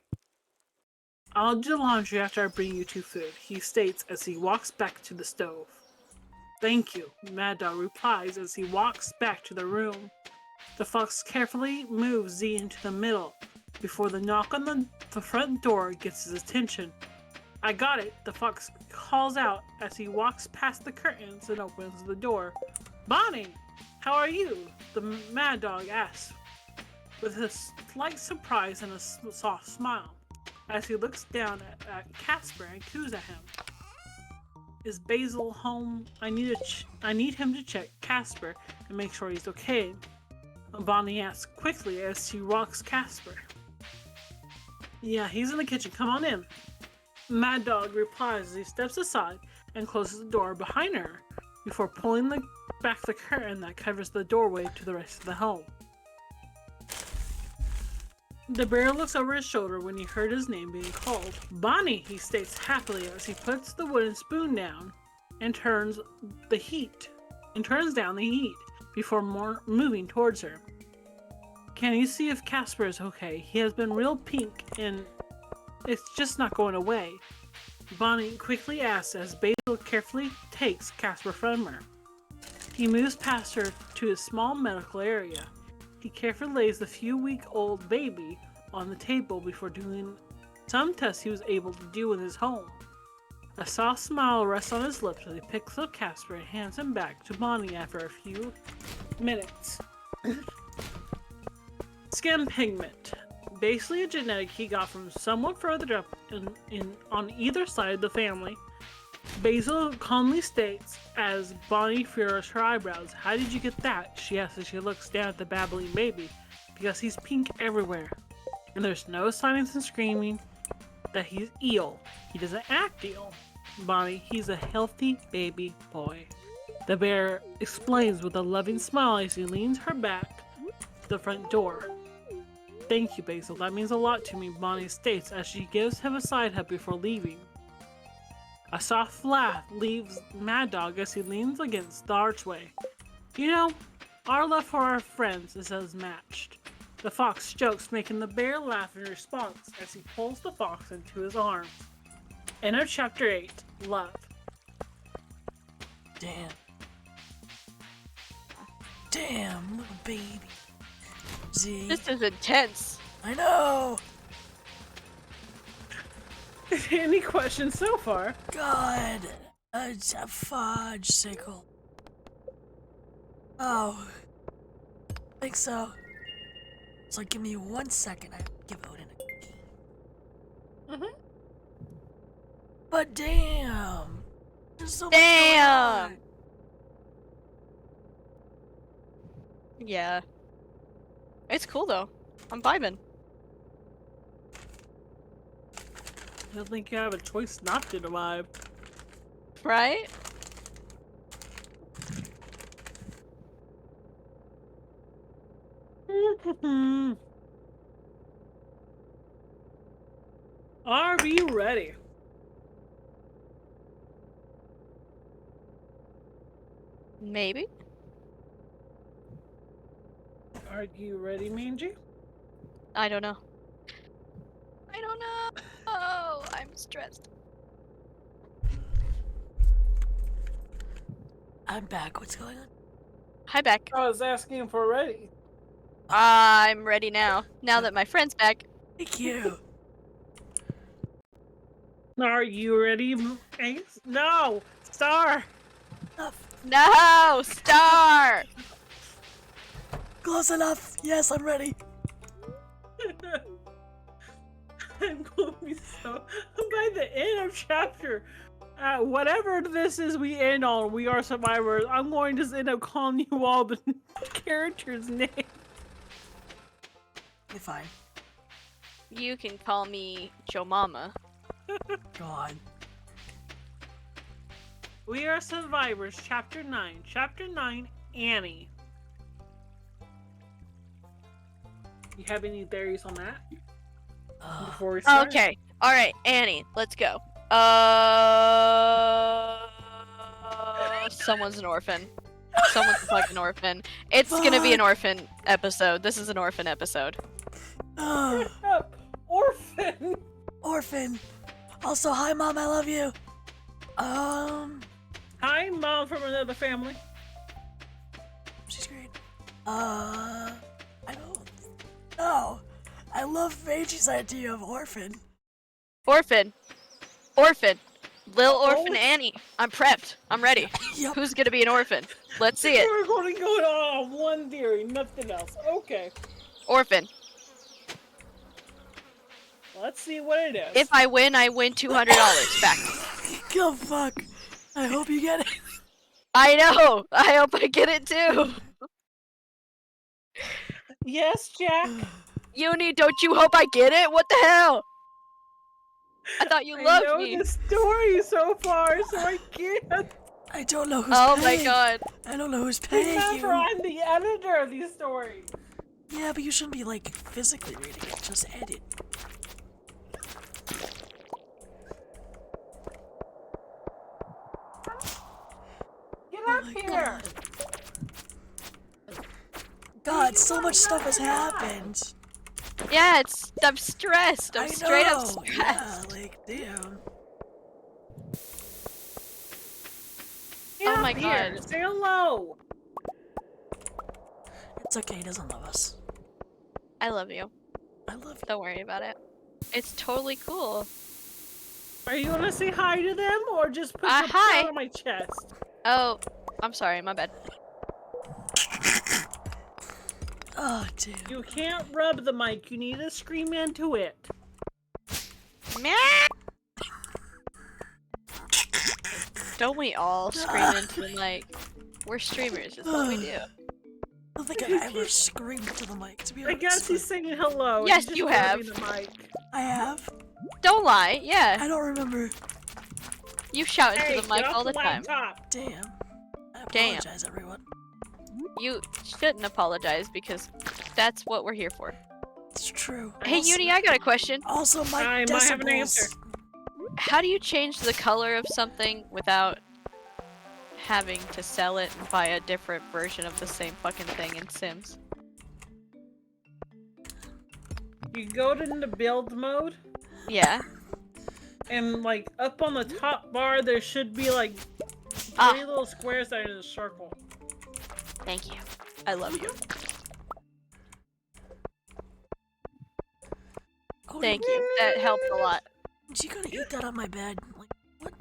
I'll do laundry after I bring you two food, he states as he walks back to the stove. Thank you, Mad Dog replies as he walks back to the room. The fox carefully moves Z into the middle before the knock on the front door gets his attention. I got it, the fox calls out as he walks past the curtains and opens the door. Bonnie, how are you? The Mad Dog asks with a slight surprise and a soft smile as he looks down at Casper and coos at him. Is Basil home? I need him to check Casper and make sure he's okay. Bonnie asks quickly as she walks Casper. Yeah, he's in the kitchen. Come on in. Mad Dog replies as he steps aside and closes the door behind her before pulling back the curtain that covers the doorway to the rest of the home. The bear looks over his shoulder when he heard his name being called. Bonnie, he states happily as he puts the wooden spoon down and turns down the heat before moving towards her. Can you see if Casper is okay? He has been real pink and it's just not going away. Bonnie quickly asks as Basil carefully takes Casper from her. He moves past her to a small medical area. He carefully lays the few-week-old baby on the table before doing some tests he was able to do in his home. A soft smile rests on his lips as he picks up Casper and hands him back to Bonnie after a few minutes. Skin pigment. Basically a genetic he got from somewhat further up on either side of the family. Basil calmly states as Bonnie furrows her eyebrows. How did you get that? She asks as she looks down at the babbling baby. Because he's pink everywhere. And there's no signs and screaming that he's ill. He doesn't act ill. Bonnie, he's a healthy baby boy. The bear explains with a loving smile as he leans her back to the front door. Thank you, Basil. That means a lot to me, Bonnie states as she gives him a side hug before leaving. A soft laugh leaves Mad Dog as he leans against the archway. You know, our love for our friends is as matched. The fox jokes, making the bear laugh in response as he pulls the fox into his arms. End of chapter 8. Love. Damn. Damn, little baby. Z. This is intense. I know! Any questions so far? God! It's a fudge sickle. Oh. I think so. It's like, give me 1 second, I give Odin a key. Mm-hmm. But damn! There's so much going Damn! on. Yeah. It's cool though. I'm vibing. I don't think you have a choice not to vibe. Right? Are we ready? Maybe. Are you ready, Mangie? I don't know. I don't know. Oh, I'm stressed. I'm back. What's going on? Hi, Beck. I was asking if we're ready. I'm ready now. Now that my friend's back. Thank you. Are you ready, Ace? No! Star! Enough. No, Star. Close enough. Yes, I'm ready. I'm going to be so... By the end of chapter, whatever this is we end on, we are survivors, I'm going to end up calling you all the characters' names. You're fine. You can call me Joe Mama. Go on. We are survivors, chapter 9. Chapter 9, Annie. You have any theories on that? Before we start? Okay. All right, Annie. Let's go. Someone's an orphan. Someone's a fucking orphan. It's gonna be an orphan episode. This is an orphan episode. Orphan! Orphan. Also, hi, Mom. I love you. Hi, Mom from another family. She's great. I don't know. I love Mangie's idea of orphan. Orphan. Orphan. Lil Orphan Annie. I'm prepped. I'm ready. Yup. Who's gonna be an orphan? Let's see it. We're going to go on one theory, nothing else. Okay. Orphan. Let's see what it is. If I win $200 back. Oh, fuck. I hope you get it. I know. I hope I get it too. Yes, Jack. Uni, don't you hope I get it? What the hell? I thought you I loved know me. the story so far, so I can't. I don't know who's Oh paying. my god. I don't know who's paying Remember, you. I'm the editor of these stories. Yeah, but you shouldn't be, like, physically reading it. Just edit. Get Oh up my here. God, so much stuff has happened. Yeah, I'm stressed. I'm I straight up know. stressed. Yeah, like, damn. Get Oh up my here. God. Say hello. It's okay, he doesn't love us. I love you. I love you. Don't worry about it. It's totally cool. Are you gonna say hi to them or just put your Hi. paw on my chest? Oh, I'm sorry, my bad. Oh, dude. You can't rub the mic. You need to scream into it. Meow. Don't we all scream into the mic? We're streamers, it's what we do. I don't think I've ever screamed to the mic, to be I honest. guess he's singing hello. and Yes, he's just you have. rubbing The mic. I have. Don't lie, yeah. I don't remember. You shout Hey, into the mic get off all the time. laptop. Damn. I Damn. apologize, everyone. You shouldn't apologize because that's what we're here for. It's true. Hey, Also- Uni, I got a question. Also, my I decibels. might have an answer. How do you change the color of something without having to sell it and buy a different version of the same fucking thing in Sims? You go into build mode, Yeah. and like up on the top bar, there should be like Ah. 3 little squares that are in a circle. Thank you. I love you. Oh, Thank you. That helped a lot. You gonna eat that on my bed? Like, what?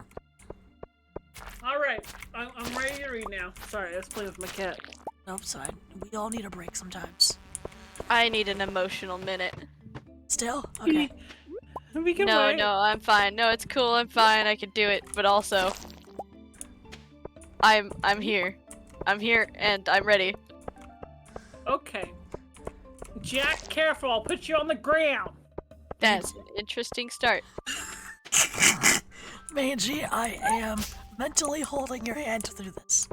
All right, I'm ready to read now. Sorry, I was playing with my cat. Nope, it's fine. We all need a break sometimes. I need an emotional minute. Still? Okay. We can No, wait. no, I'm fine. No, it's cool. I'm fine. I can do it. But also, I'm here. I'm here and I'm ready. Okay. Jack, careful! I'll put you on the ground. That's an interesting start. Mangie, I am mentally holding your hand through this.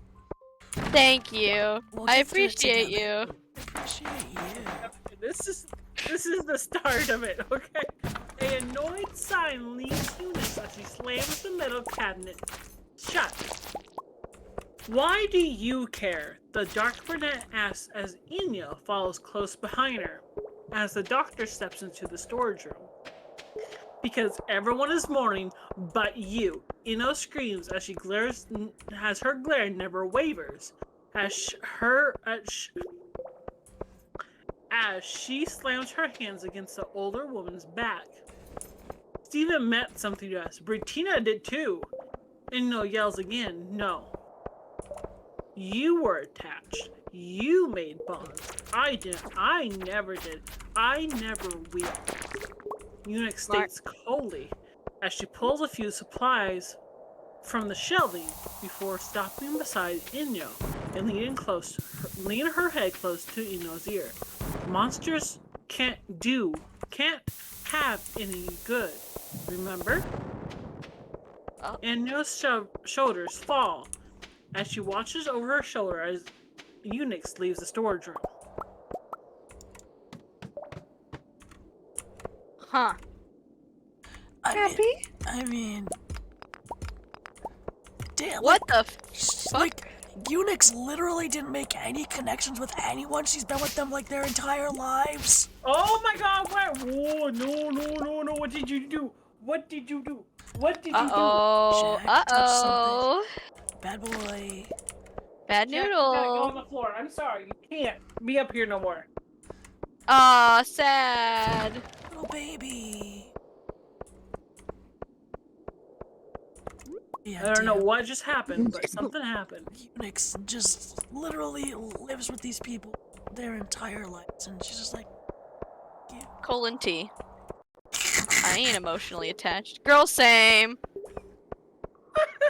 Thank you. We'll I get through it appreciate together. you. Appreciate you. This is the start of it, okay? An annoyed sign leaves Eunice as she slams the metal cabinet shut. Why do you care? The dark brunette asks as Enya follows close behind her, as the doctor steps into the storage room. Because everyone is mourning but you. Eno screams as she glares, as her glare never wavers. As she slams her hands against the older woman's back. Steven meant something to us. Britina did too. Eno yells again, no. You were attached. You made bonds. I didn't. I never did. I never will. Eunuch states coldly as she pulls a few supplies from the shelving before stopping beside Eno and leaning her head close to Eno's ear. Monsters can't have any good. Remember? Oh. Eno's shoulders fall as she watches over her shoulder as Eunuch leaves the storage room. Huh. I mean, damn. What the fuck? Like, Unix literally didn't make any connections with anyone. She's been with them like their entire lives. Oh my god, what? Whoa, no. What did you do? What did you do? What did you Uh-oh. Jack, touch Uh-oh. Bad boy. Bad do? Jack, you gotta go on noodle. the floor. I'm sorry, you can't be up here no more. Aw, sad. Little baby. Yeah, I don't know what just happened, but something happened. Unix just literally lives with these people their entire lives, and she's just like, Colon T. I ain't emotionally attached. Girl, same.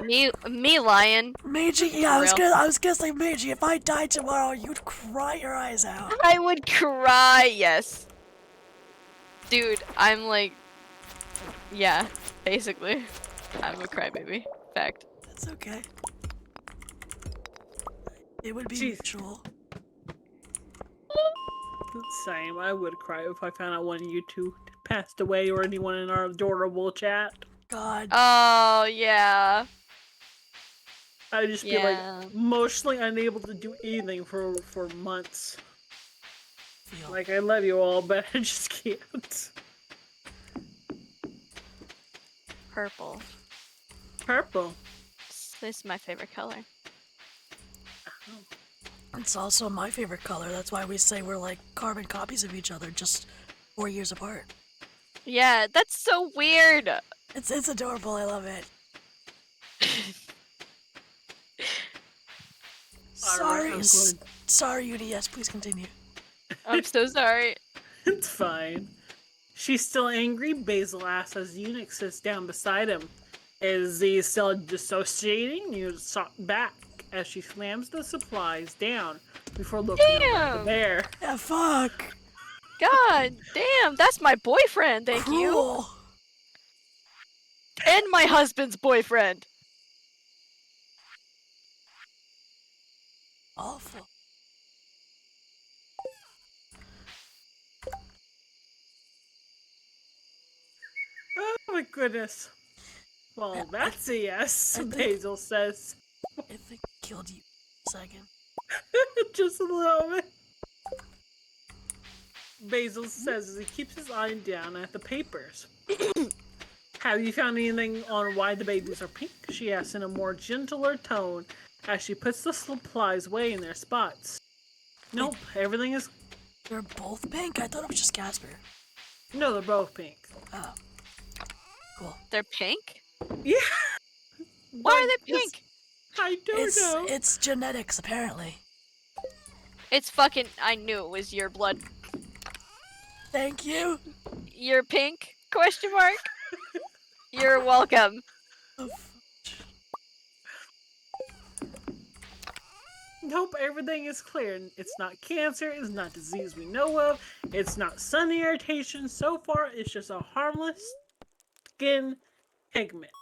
me lion. Mangie, yeah, I was gonna say, Mangie, if I died tomorrow, you'd cry your eyes out. I would cry, yes. Dude, I'm like, yeah, basically. I'm a crybaby. Fact. That's okay. It would be Jeez. mutual. Same, I would cry if I found out one of you two passed away or anyone in our adorable chat. God. Oh, yeah. I'd just be like emotionally unable to do anything for months. Like, I love you all, but I just can't. Purple. Purple. This is my favorite color. It's also my favorite color. That's why we say we're like carbon copies of each other, just 4 years apart. Yeah, that's so weird. It's adorable. I love it. Sorry, Udi. Yes, please continue. I'm so sorry. It's fine. She's still angry, Basil asks as Eunuch sits down beside him. Is he still dissociating? You sought back as she slams the supplies down before looking at the bear. Yeah, fuck. God damn, that's my boyfriend, thank Cruel. you. And my husband's boyfriend. Awful. Oh my goodness. Well, that's a yes, Basil says. I think I killed you for a second. Just a little bit. Basil says as he keeps his eye down at the papers. Have you found anything on why the babies are pink? She asks in a more gentler tone as she puts the supplies away in their spots. Nope, everything is... They're both pink? I thought it was just Casper. No, they're both pink. Oh. Cool. They're pink? Yeah. Why are they pink? I don't know. It's genetics, apparently. It's fucking... I knew it was your blood. Thank you. You're pink? Question mark? You're welcome. Nope, everything is clear. It's not cancer, it's not disease we know of, it's not sun irritation. So far, it's just a harmless skin pigment.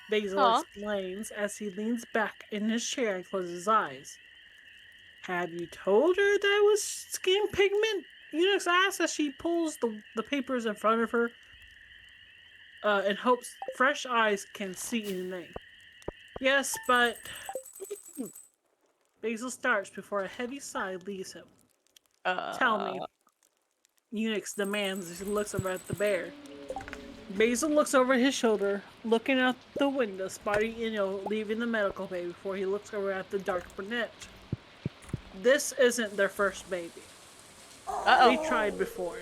Basil Aw. explains as he leans back in his chair and closes his eyes. Have you told her that was skin pigment? Eunice asks as she pulls the papers in front of her and hopes fresh eyes can see anything. Yes, but Basil starts before a heavy sigh leaves him. Tell me, Eunice demands as he looks over at the bear. Basil looks over his shoulder, looking out the window, spotting Eno leaving the medical bay before he looks over at the dark brunette. This isn't their first baby. They tried before.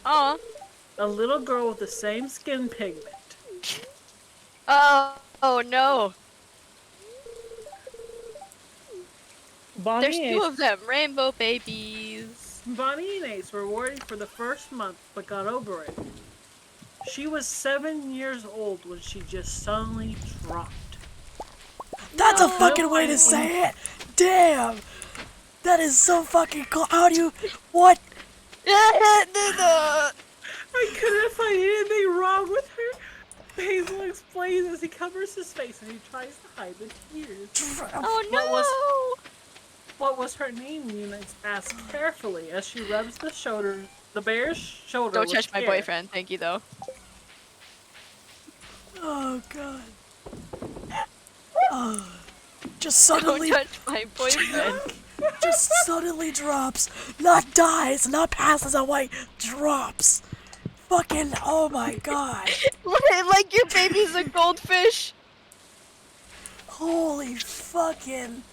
Aw. A little girl with the same skin pigment. Oh no. There's Bonnie two and of them, rainbow babies. Bonnie and Ace were worried for the first month but got over it. She was 7 years old when she just suddenly dropped. That's a fucking way to say it. Damn. That is so fucking cool. How do you? What? I couldn't find anything wrong with her. Basil explains as he covers his face and he tries to hide the tears. Oh no! What was her name? Eunice asks carefully as she rubs the bear's shoulder. Don't with touch my care. boyfriend, thank you though. Oh god. Just Don't suddenly, touch my boyfriend. just suddenly drops. Not dies, not passes away. Drops. Fucking. Oh my god. Like your baby's a goldfish. Holy fucking.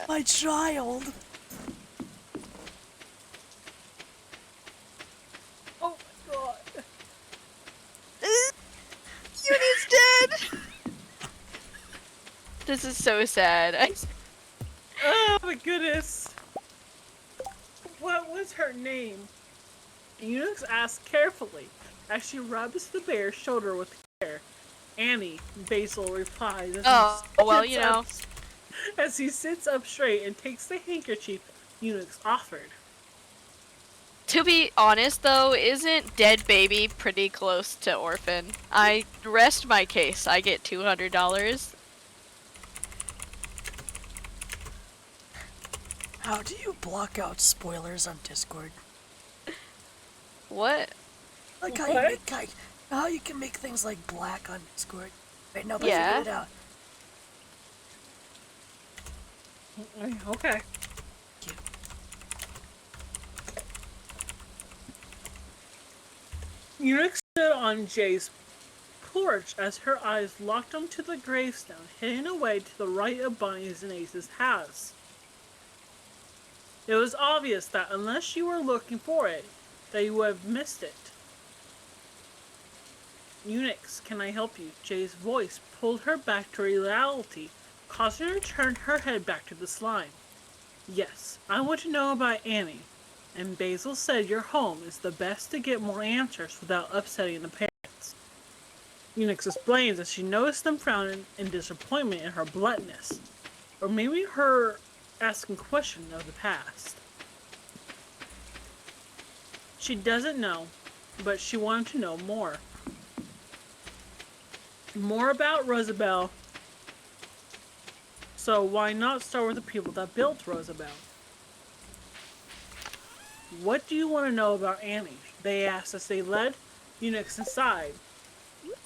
My child. Oh my god. Uni's dead. This is so sad. Oh my goodness. What was her name? Eunice asks carefully as she rubs the bear's shoulder with care. Annie, Basil replies as Oh, he well, sits you know. as he sits up straight and takes the handkerchief Eunice offered. To be honest though, isn't dead baby pretty close to orphan? I rest my case. I get $200. How do you block out spoilers on Discord? What? Like how you can make things like black on Discord. Wait, no, but Yeah. I figured it out. Okay. Cute. Eunice stood on Jay's porch as her eyes locked onto the gravestone hidden away to the right of Bonnie's and Ace's house. It was obvious that unless you were looking for it, that you would have missed it. Eunice, can I help you? Jay's voice pulled her back to reality, causing her to turn her head back to the slime. Yes, I want to know about Annie, and Basil said your home is the best to get more answers without upsetting the parents. Eunice explains as she noticed them frowning in disappointment in her bluntness, or maybe her asking questions of the past. She doesn't know, but she wanted to know more. More about Rosabelle. So why not start with the people that built Rosabelle? What do you want to know about Annie? They asked as they led Eunice inside.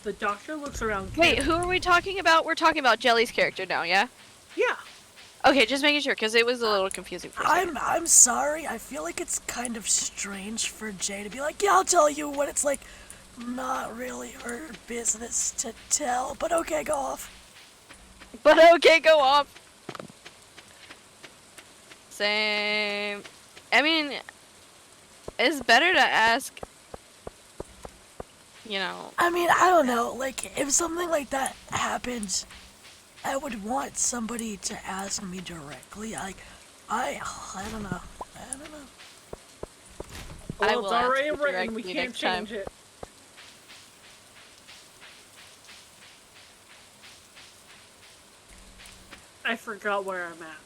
The doctor looks around. Wait, who are we talking about? We're talking about Jelly's character now, yeah? Yeah. Okay, just making sure, because it was a little confusing for a second. I'm sorry. I feel like it's kind of strange for Jay to be like, yeah, I'll tell you when it's like not really her business to tell. But okay, go off. But okay, go off. Same. I mean, it's better to ask, you know. I mean, I don't know. Like, if something like that happens, I would want somebody to ask me directly. Like, I don't know. I don't know. I Well, will it's ask already you written. We directly can't next time. change it. I forgot where I'm at.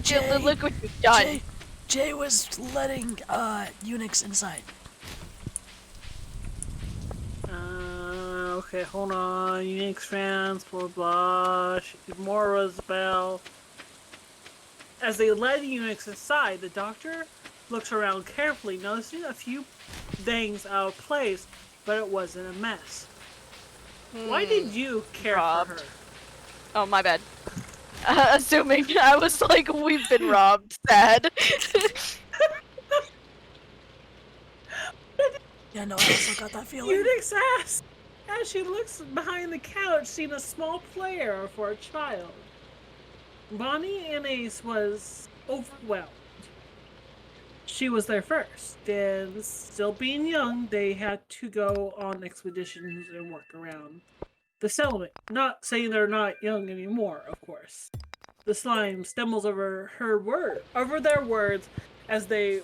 Jay- Look what you've done. Jay was letting Unix inside. Okay, hold on. Unique fans, blah blah. More Rosabelle. As they led Unix inside, the doctor looks around carefully, noticing a few things out of place, but it wasn't a mess. Why did you care Robbed. for her? Oh, my bad. Assuming I was like, we've been robbed. Sad. Yeah, no, I also got that feeling. Unix asks as she looks behind the couch, seeing a small player for a child. Bonnie and Ace was overwhelmed. She was there first, and still being young, they had to go on expeditions and work around the settlement. Not saying they're not young anymore, of course. The slime stumbles over their words as they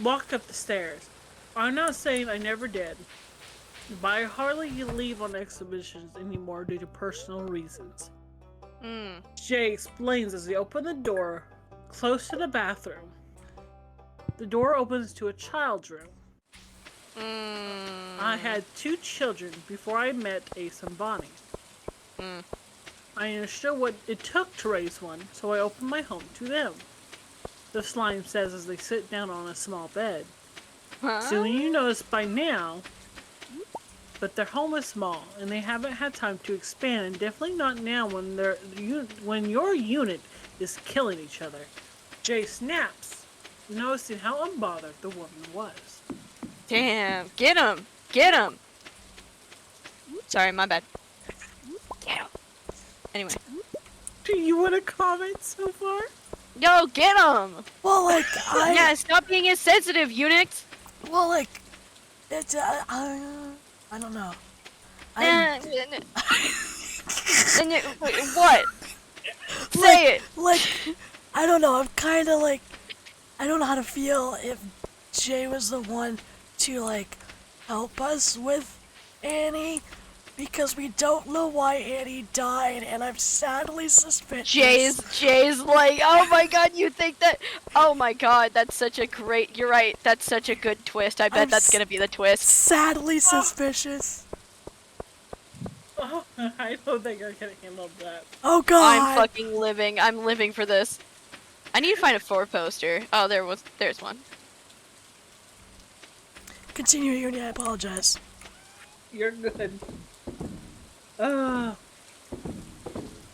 walked up the stairs. I'm not saying I never did, but I hardly leave on expeditions anymore due to personal reasons. Jay explains as they open the door close to the bathroom. The door opens to a child's room. I had 2 children before I met Ace and Bonnie. I understood what it took to raise one, so I opened my home to them. The slime says as they sit down on a small bed. Soon you notice by now, but their home is small, and they haven't had time to expand, and definitely not now when your unit is killing each other. Jay snaps, noticing how unbothered the woman was. Damn. Get him. Get him. Sorry, my bad. Get him. Anyway. Do you want to comment so far? Yo, get him. Well, like, Yeah, stop being insensitive, Unix. well, like, it's, I don't know. What? Say it. Like, I don't know, I'm kinda like, I don't know how to feel if Jay was the one to, like, help us with Annie, because we don't know why Annie died, and I'm sadly suspicious. Jay's like, oh my god, you think that? Oh my god, that's such a great. You're right. That's such a good twist. I bet that's gonna be the twist. Sadly suspicious. Oh, I don't think I can handle that. Oh god. I'm living for this. I need to find a 4 poster. Oh, there's one. Continue, Uni, I apologize. You're good.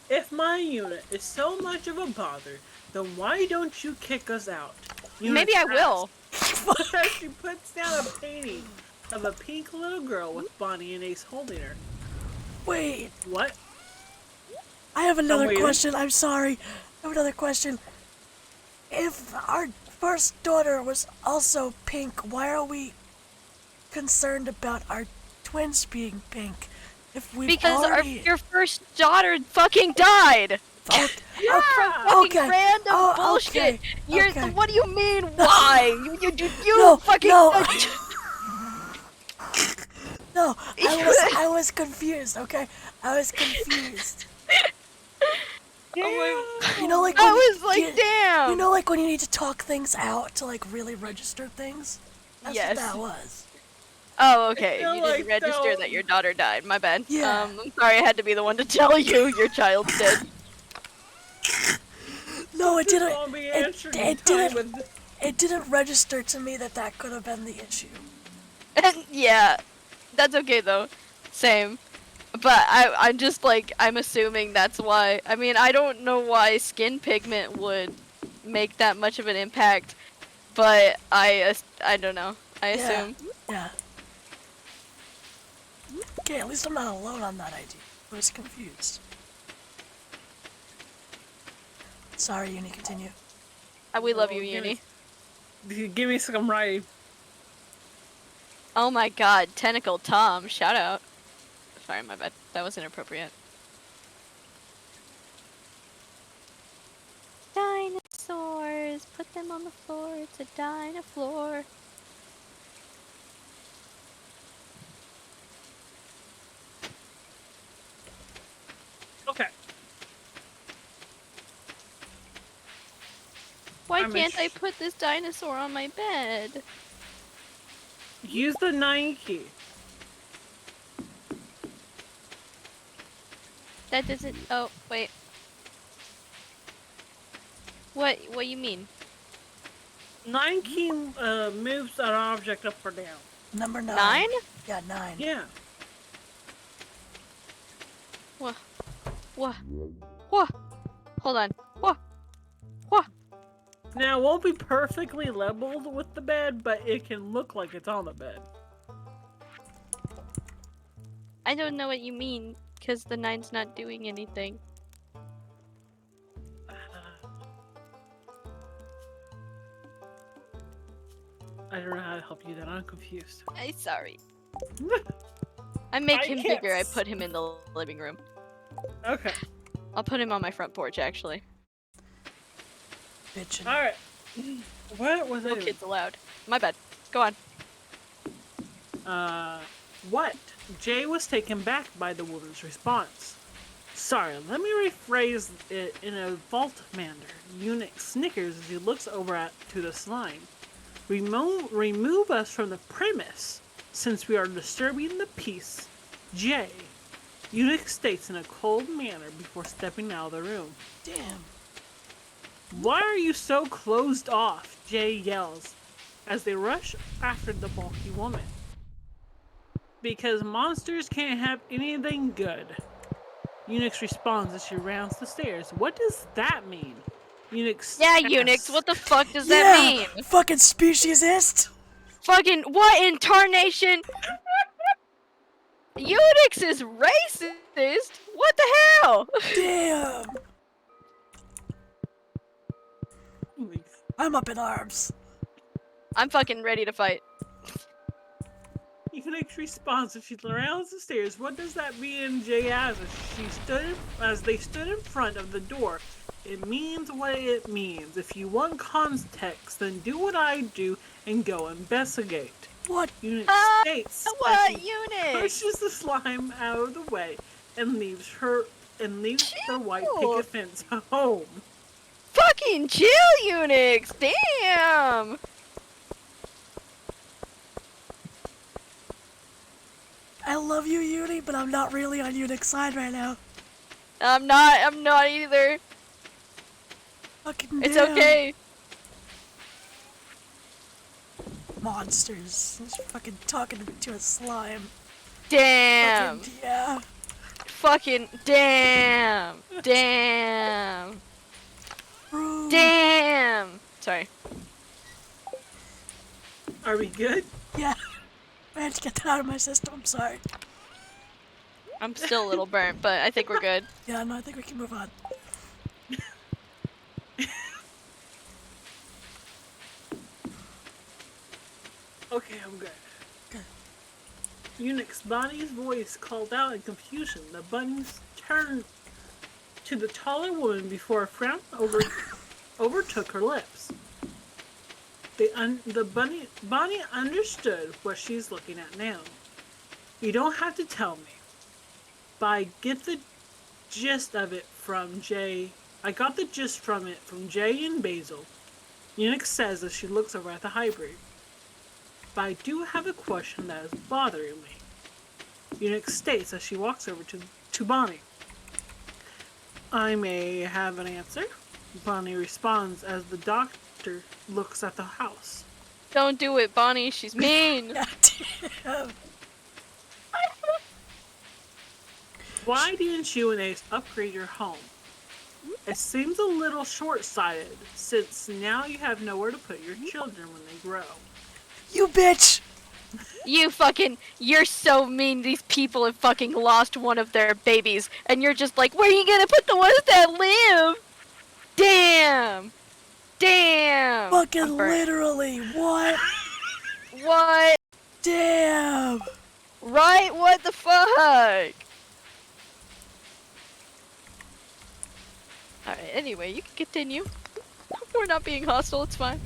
If my unit is so much of a bother, then why don't you kick us out? Maybe I will. She puts down a painting of a pink little girl with Bonnie and Ace holding her. Wait, What? I have another waiting. question. I'm sorry. I have another question. If our first daughter was also pink, why are we concerned about our twins being pink? If we Because already... your first daughter fucking died. Oh, Yeah! From fucking okay. random Oh, bullshit. okay. Okay. What do you mean? Why? You No, fucking. no. No, I was confused, okay? I was confused. Oh my. You know, like I when was like, you, damn. You know, like when you need to talk things out to like really register things. That's Yes. what that was. Oh, okay. feel You didn't like register that- that your daughter died. My bad. Yeah. I'm sorry. I had to be the one to tell you your child's dead. No, it didn't. I'll be It, answering it time didn't. with- It didn't register to me that that could have been the issue. Yeah, that's okay though. Same. But I'm just like, I'm assuming that's why. I mean, I don't know why skin pigment would make that much of an impact, but I don't know. I Yeah. assume. Yeah. Okay, at least I'm not alone on that idea. I was confused. Sorry, Uni, continue. We love you, give Uni. Give me some right. Oh my god, Tentacle Tom, shout out. Sorry, my bad. That was inappropriate. Dinosaurs, put them on the floor, it's a dino-floor. Okay. Why I'm a can't I sh- put this dinosaur on my bed? Use the 9 key. That doesn't. Oh wait. What you mean? 9 key moves an object up or down. Number 9. 9? Yeah, 9. Yeah. What? What? What? Hold on. What? What? Now, it won't be perfectly leveled with the bed, but it can look like it's on the bed. I don't know what you mean, because the 9's not doing anything. I don't know how to help you then. I'm confused. I'm sorry. I make I him can't bigger. I put him in the living room. Okay. I'll put him on my front porch, actually. Bitchin'. Alright. What was No I kids allowed. My bad. Go on. What? Jay was taken back by the woman's response. Sorry, let me rephrase it in a vault manner. Eunuch snickers as he looks over to the slime. Remove us from the premise, since we are disturbing the peace. Jay. Eunuch states in a cold manner before stepping out of the room. Damn. Why are you so closed off? Jay yells as they rush after the bulky woman. Because monsters can't have anything good. Eunuch responds as she rounds the stairs. What does that mean? Eunuch Yeah, asks. eunuchs, what the fuck does that mean? Fucking speciesist. Fucking what in tarnation? Eunuchs is racist? What the hell? Damn. I'm up in arms. I'm fucking ready to fight. Eunuch responds as she rounds the stairs. What does that mean? Jay asks as they stood in front of the door. It means what it means. If you want context, then do what I do and go investigate. What? Eunuch states as What she eunuch? pushes the slime out of the way and leaves the white picket fence home. Fucking chill, eunuchs! Damn! I love you, Uni, but I'm not really on Uni's side right now. I'm not either. Fucking It's damn. okay. Monsters. He's fucking talking to a slime. Damn. Fucking, yeah. Fucking damn. Damn. Bro. Damn. Sorry. Are we good? Yeah. I had to get that out of my system. I'm sorry. I'm still a little burnt, but I think we're good. Yeah, no, I think we can move on. Okay, I'm good. Good. Eunuch's Bonnie's voice called out in confusion. The bunnies turned to the taller woman before a frown overtook her lips. Bonnie understood what she's looking at now. You don't have to tell me, but I get the gist of it from Jay. I got the gist from it from Jay and Basil. Eunuch says as she looks over at the hybrid. But I do have a question that is bothering me. Eunuch states as she walks over to Bonnie. I may have an answer. Bonnie responds as the doctor looks at the house. Don't do it, Bonnie. She's mean. God damn. Why didn't you and Ace upgrade your home? It seems a little short-sighted, since now you have nowhere to put your children when they grow. You bitch. You're so mean. These people have fucking lost one of their babies, and you're just like, where are you gonna put the ones that live? Damn. Damn. Fucking I'm burnt. literally. What? What? Damn. Right? What the fuck? Alright, anyway, you can continue. We're not being hostile, it's fine.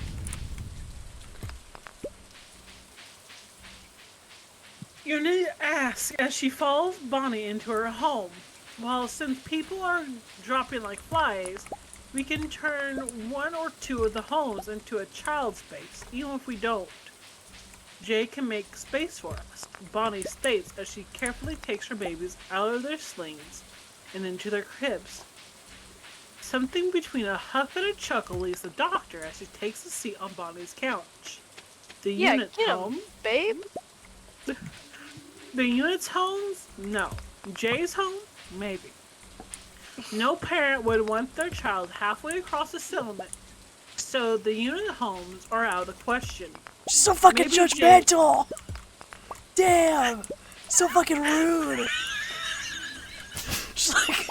Eunuch asks as she follows Bonnie into her home. Well, since people are dropping like flies, we can turn one or two of the homes into a child space, even if we don't. Jay can make space for us, Bonnie states as she carefully takes her babies out of their slings and into their cribs. Something between a huff and a chuckle leaves the doctor as he takes a seat on Bonnie's couch. The Yeah, unit's get 'em, home? babe. The unit's homes? No. Jay's home? Maybe. No parent would want their child halfway across the settlement, so the unit homes are out of question. She's so fucking Maybe judgmental. Damn. So fucking rude. She's like,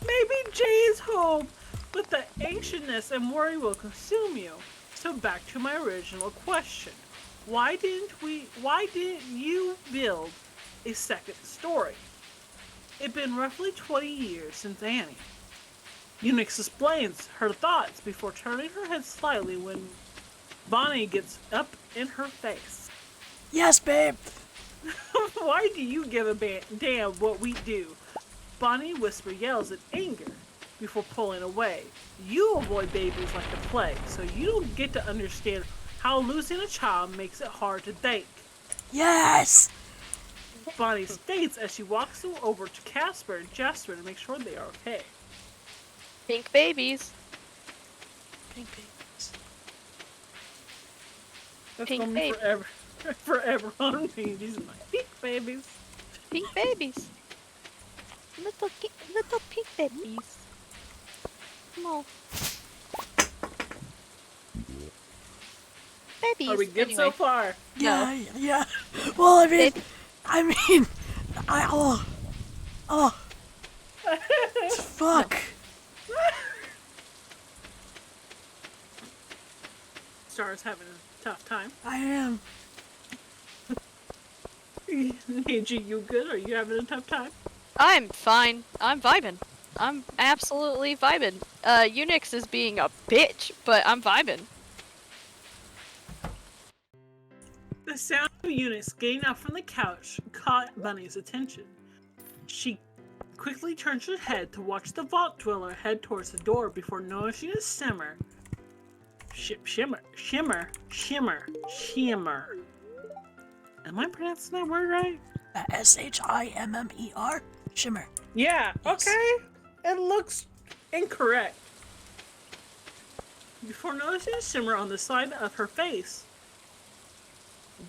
Maybe Jay's home, but the anxiousness and worry will consume you. So back to my original question. Why didn't you build a second story? It'd been roughly 20 years since Annie. Unix explains her thoughts before turning her head slightly when Bonnie gets up in her face. yes, babe. Why do you give a damn what we do? Bonnie whisper yells in anger before pulling away. You avoid babies like the plague, so you don't get to understand how losing a child makes it hard to think. Yes. Bonnie states as she walks over to Casper and Jasper to make sure they are okay. Pink babies. Pink babies. That's Pink gonna be baby. forever on me. These are my pink babies. Pink babies. Little pink babies. Come on. Babies. Are we good anyway. so far? Yeah, yeah. Well, I mean, Babe. oh, fuck. Star's having a tough time. I am. Mangie, you good? Are you having a tough time? I'm fine. I'm vibing. I'm absolutely vibing. Unix is being a bitch, but I'm vibing. The sound of Eunice getting up from the couch caught Bunny's attention. She quickly turns her head to watch the vault dweller head towards the door before noticing a shimmer. Shimmer. Am I pronouncing that word right? S-H-I-M-M-E-R. Shimmer. Yeah, Yes. okay. It looks incorrect. Before noticing a shimmer on the side of her face,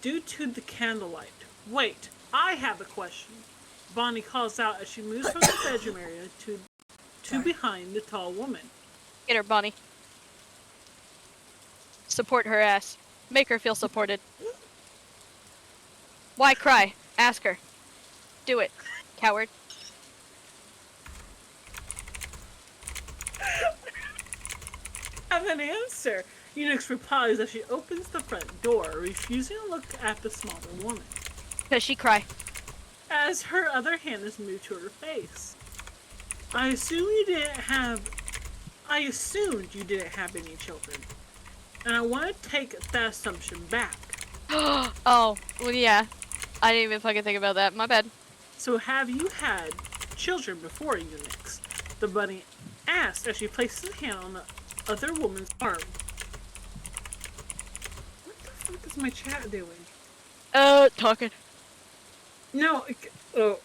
due to the candlelight. Wait, I have a question. Bonnie calls out as she moves from the bedroom area to behind the tall woman. Get her, Bonnie. Support her ass. Make her feel supported. Why cry? Ask her. Do it, coward. Have an answer. Eunice replies as she opens the front door, refusing to look at the smaller woman. Does she cry? As her other hand is moved to her face. I assumed you didn't have any children. And I want to take that assumption back. Oh, well, yeah. I didn't even fucking think about that. My bad. So have you had children before, Eunice? The bunny asked as she places a hand on the other woman's arm. What the fuck is my chat doing? Talking. No,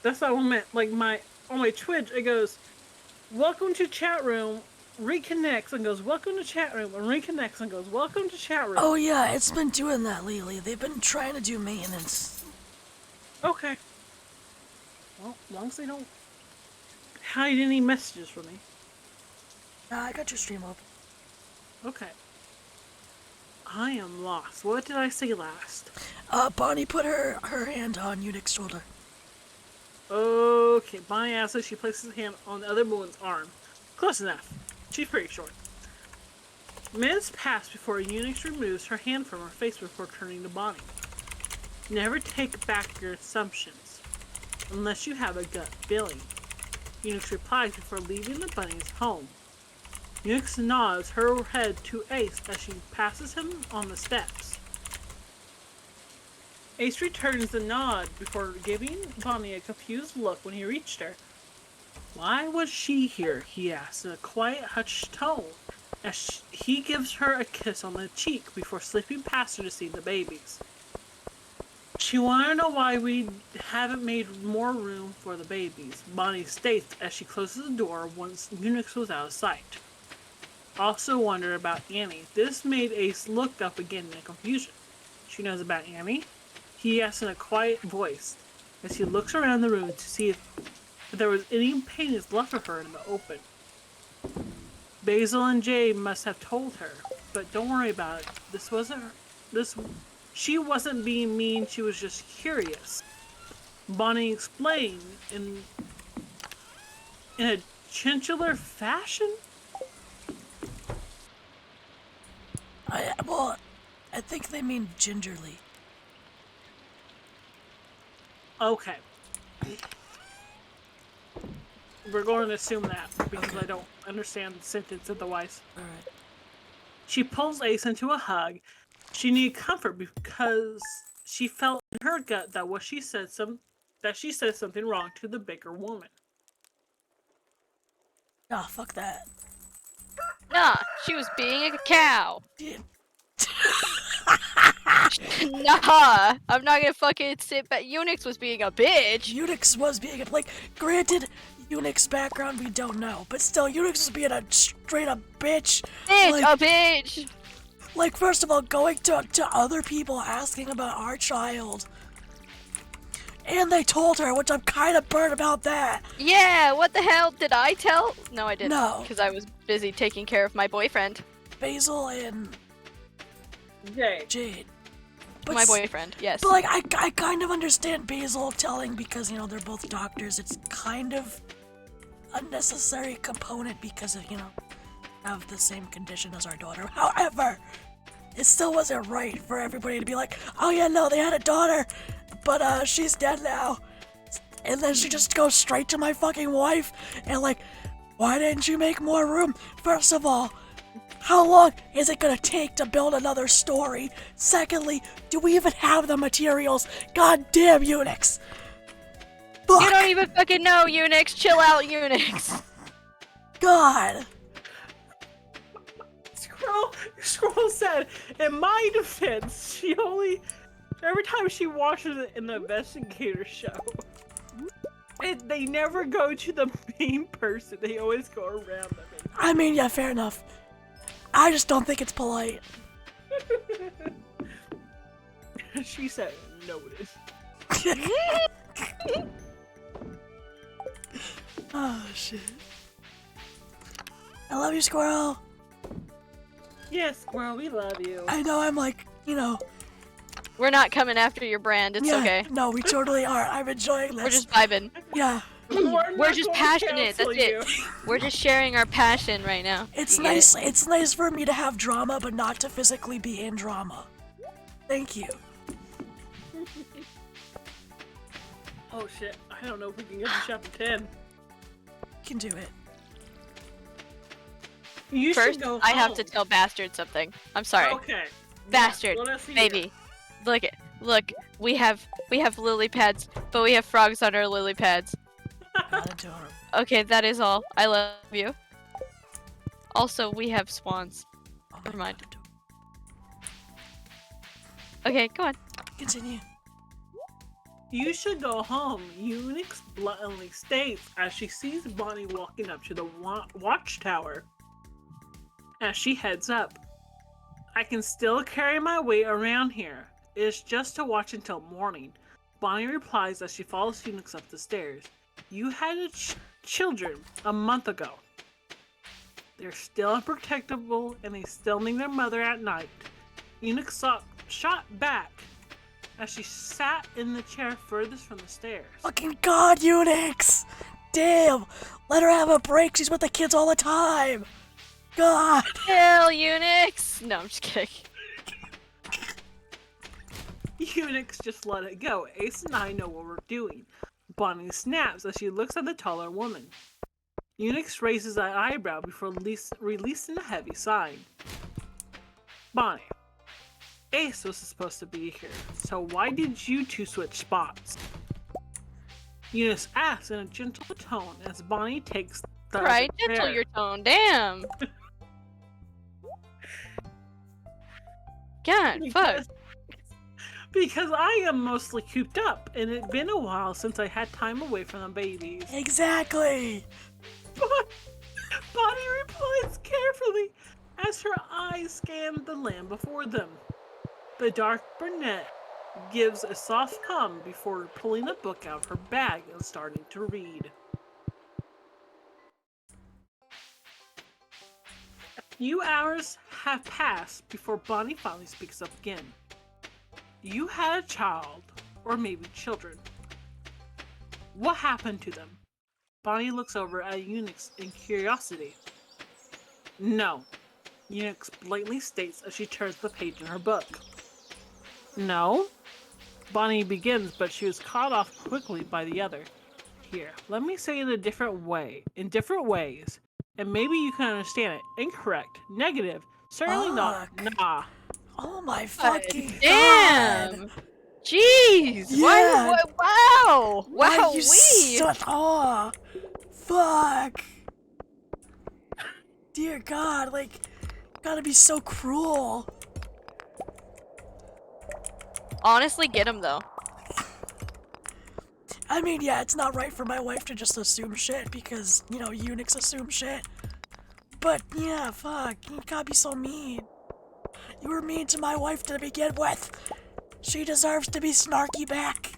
that's not what I meant. Like on my Twitch, it goes, "Welcome to chat room." Reconnects and goes, "Welcome to chat room," and reconnects and goes, "Welcome to chat room." Oh yeah, it's been doing that lately. They've been trying to do maintenance. Okay. Well, as long as they don't hide any messages from me. I got your stream up. Okay. I am lost. What did I say last? Bonnie put her hand on Unix's shoulder. Okay, Bonnie asks as she places a hand on the other woman's arm. Close enough. She's pretty short. Minutes pass before Eunice removes her hand from her face before turning to Bonnie. Never take back your assumptions, unless you have a gut feeling. Eunice replies before leaving the bunny's home. Eunice nods her head to Ace as she passes him on the steps. Ace returns the nod before giving Bonnie a confused look when he reached her. Why was she here? He asks in a quiet, hushed tone as he gives her a kiss on the cheek before slipping past her to see the babies. She wanted to know why we haven't made more room for the babies, Bonnie states as she closes the door once Unix was out of sight. Also wondered about Annie. This made Ace look up again in confusion. She knows about Annie? He asks in a quiet voice as he looks around the room to see if there was any paintings left of her in the open. Basil and Jay must have told her, but don't worry about it. She wasn't being mean, she was just curious. Bonnie explained in a chinchillar fashion? I think they mean gingerly. Okay. We're going to assume that because I don't understand the sentence otherwise. Alright. She pulls Ace into a hug. She needed comfort because she felt in her gut that she said something wrong to the bigger woman. Ah, fuck that. Nah, she was being a cow. Yeah. Nah, I'm not gonna fucking sit back. Unix was being a bitch. Unix was being granted, Unix background we don't know, but still, Unix was being a straight up bitch. Bitch, a bitch. Like, first of all, going to other people asking about our child. And they told her, which I'm kind of burnt about that. Yeah, what the hell? Did I tell? No, I didn't. No. Because I was busy taking care of my boyfriend. Basil and Jade. But My boyfriend, yes. But, like, I kind of understand Basil telling because, you know, they're both doctors. It's kind of a necessary component because of, you know, have the same condition as our daughter. However, it still wasn't right for everybody to be like, oh yeah, no, they had a daughter, but she's dead now. And then she just goes straight to my fucking wife and like, why didn't you make more room? First of all, how long is it gonna take to build another story? Secondly, do we even have the materials? God damn, Unix! Fuck. You don't even fucking know, Unix. Chill out, Unix. God! Squirrel said, in my defense, every time she watches it in the investigator show, they never go to the main person, they always go around them. I mean, yeah, fair enough. I just don't think it's polite. She said, noted. Oh, shit. I love you, Squirrel. Yes, Squirrel, we love you. I know I'm like, you know. We're not coming after your brand. It's Yeah, okay. no, we totally are. I'm enjoying this. We're just vibing. Yeah. We're just passionate. That's it. We're just sharing our passion right now. It's You get nice. it? It's nice for me to have drama, but not to physically be in drama. Thank you. Oh shit, I don't know if we can get to chapter 10. You can do it. You First, should go I have home. to tell Bastard something. I'm sorry. Okay. Bastard, Yeah, let us hear. baby. Look, we have lily pads, but we have frogs on our lily pads. Not adorable. Okay, that is all. I love you. Also, we have swans. Oh my Never mind. God, Okay, go on. continue. You should go home, Unix bluntly states as she sees Bonnie walking up to the watchtower. As she heads up, I can still carry my weight around here. It's just to watch until morning. Bonnie replies as she follows Unix up the stairs. You had children a month ago. They're still unprotectable and they still need their mother at night. Unix shot back as she sat in the chair furthest from the stairs. Fucking God, Unix! Damn! Let her have a break. She's with the kids all the time. God! Kill Unix! No, I'm just kidding. Unix just let it go. Ace and I know what we're doing. Bonnie snaps as she looks at the taller woman. Unix raises an eyebrow before releasing a heavy sigh. Bonnie, Ace was supposed to be here, so why did you two switch spots? Unix asks in a gentle tone as Bonnie takes the Right, other gentle chair. your tone. Damn. God, fuck. Because I am mostly cooped up, and it's been a while since I had time away from the babies. Exactly. Bonnie replies carefully as her eyes scan the land before them. The dark brunette gives a soft hum before pulling a book out of her bag and starting to read. A few hours have passed before Bonnie finally speaks up again. You had a child, or maybe children. What happened to them? Bonnie looks over at Eunice in curiosity. No, Eunice blatantly states as she turns the page in her book. No? Bonnie begins, but she was caught off quickly by the other. Here, let me say it a different way, in different ways, and maybe you can understand it. Incorrect, negative, certainly not, Fuck. nah. Oh my fucking god. Damn! Jeez! Yeah. Wow! Why Wow! you We! oh, fuck. Dear God, like, gotta be so cruel. Honestly, get him though. I mean, yeah, it's not right for my wife to just assume shit because, you know, eunuchs assume shit. But, yeah, fuck, you gotta be so mean. You were mean to my wife to begin with. She deserves to be snarky back.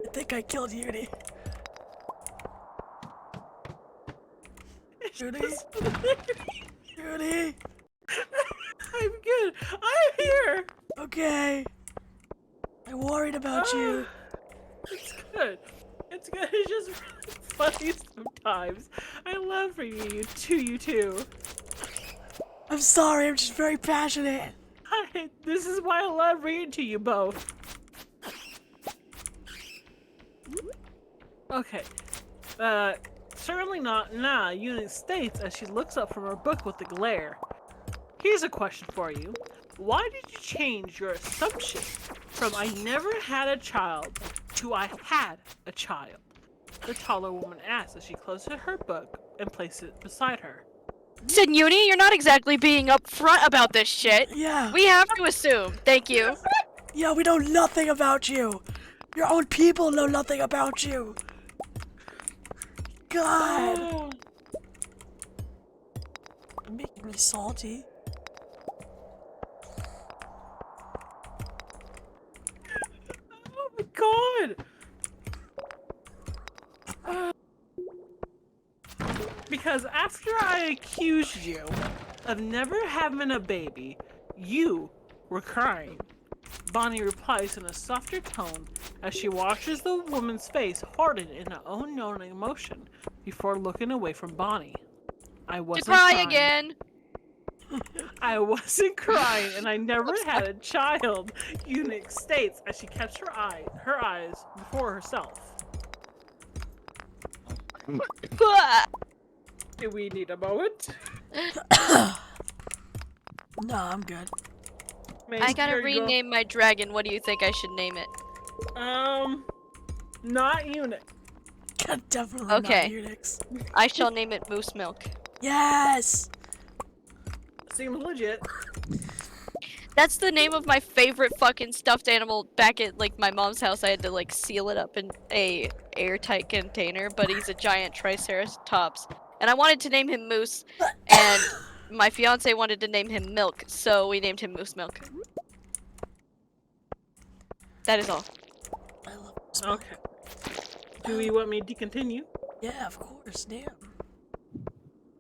I think I killed Uni. Uni? Uni? I'm good. I'm here. Okay. I worried about you. It's good. It's good. It's just really funny sometimes. I love for you too. I'm sorry, I'm just very passionate. This is why I love reading to you both. Okay. Certainly not. Nah, Eunice states as she looks up from her book with a glare. Here's a question for you. Why did you change your assumption from I never had a child to I had a child? The taller woman asks as she closes her book and places it beside her. Listen, Uni, you're not exactly being upfront about this shit. Yeah. We have to assume. Thank you. Yeah, we know nothing about you. Your own people know nothing about you. God. Oh, You're making me salty. oh my god! Because after I accused you of never having a baby, you were crying. Bonnie replies in a softer tone as she watches the woman's face harden in an unknown emotion before looking away from Bonnie. I To wasn't cry crying. again. I wasn't crying, and I never had a child. Eunice states as she kept her eyes before herself. Do we need a moment? No, I'm good. I gotta Here you go. rename my dragon. What do you think I should name it? Not Eunice. Definitely Okay. not eunuchs. I shall name it Moose Milk. Yes! Seems legit. That's the name of my favorite fucking stuffed animal. Back at like my mom's house, I had to like seal it up in a airtight container, but he's a giant triceratops. And I wanted to name him Moose, and my fiance wanted to name him Milk, so we named him Moose Milk. That is all. I love this. Okay. Do we want me to continue? Yeah, of course, damn.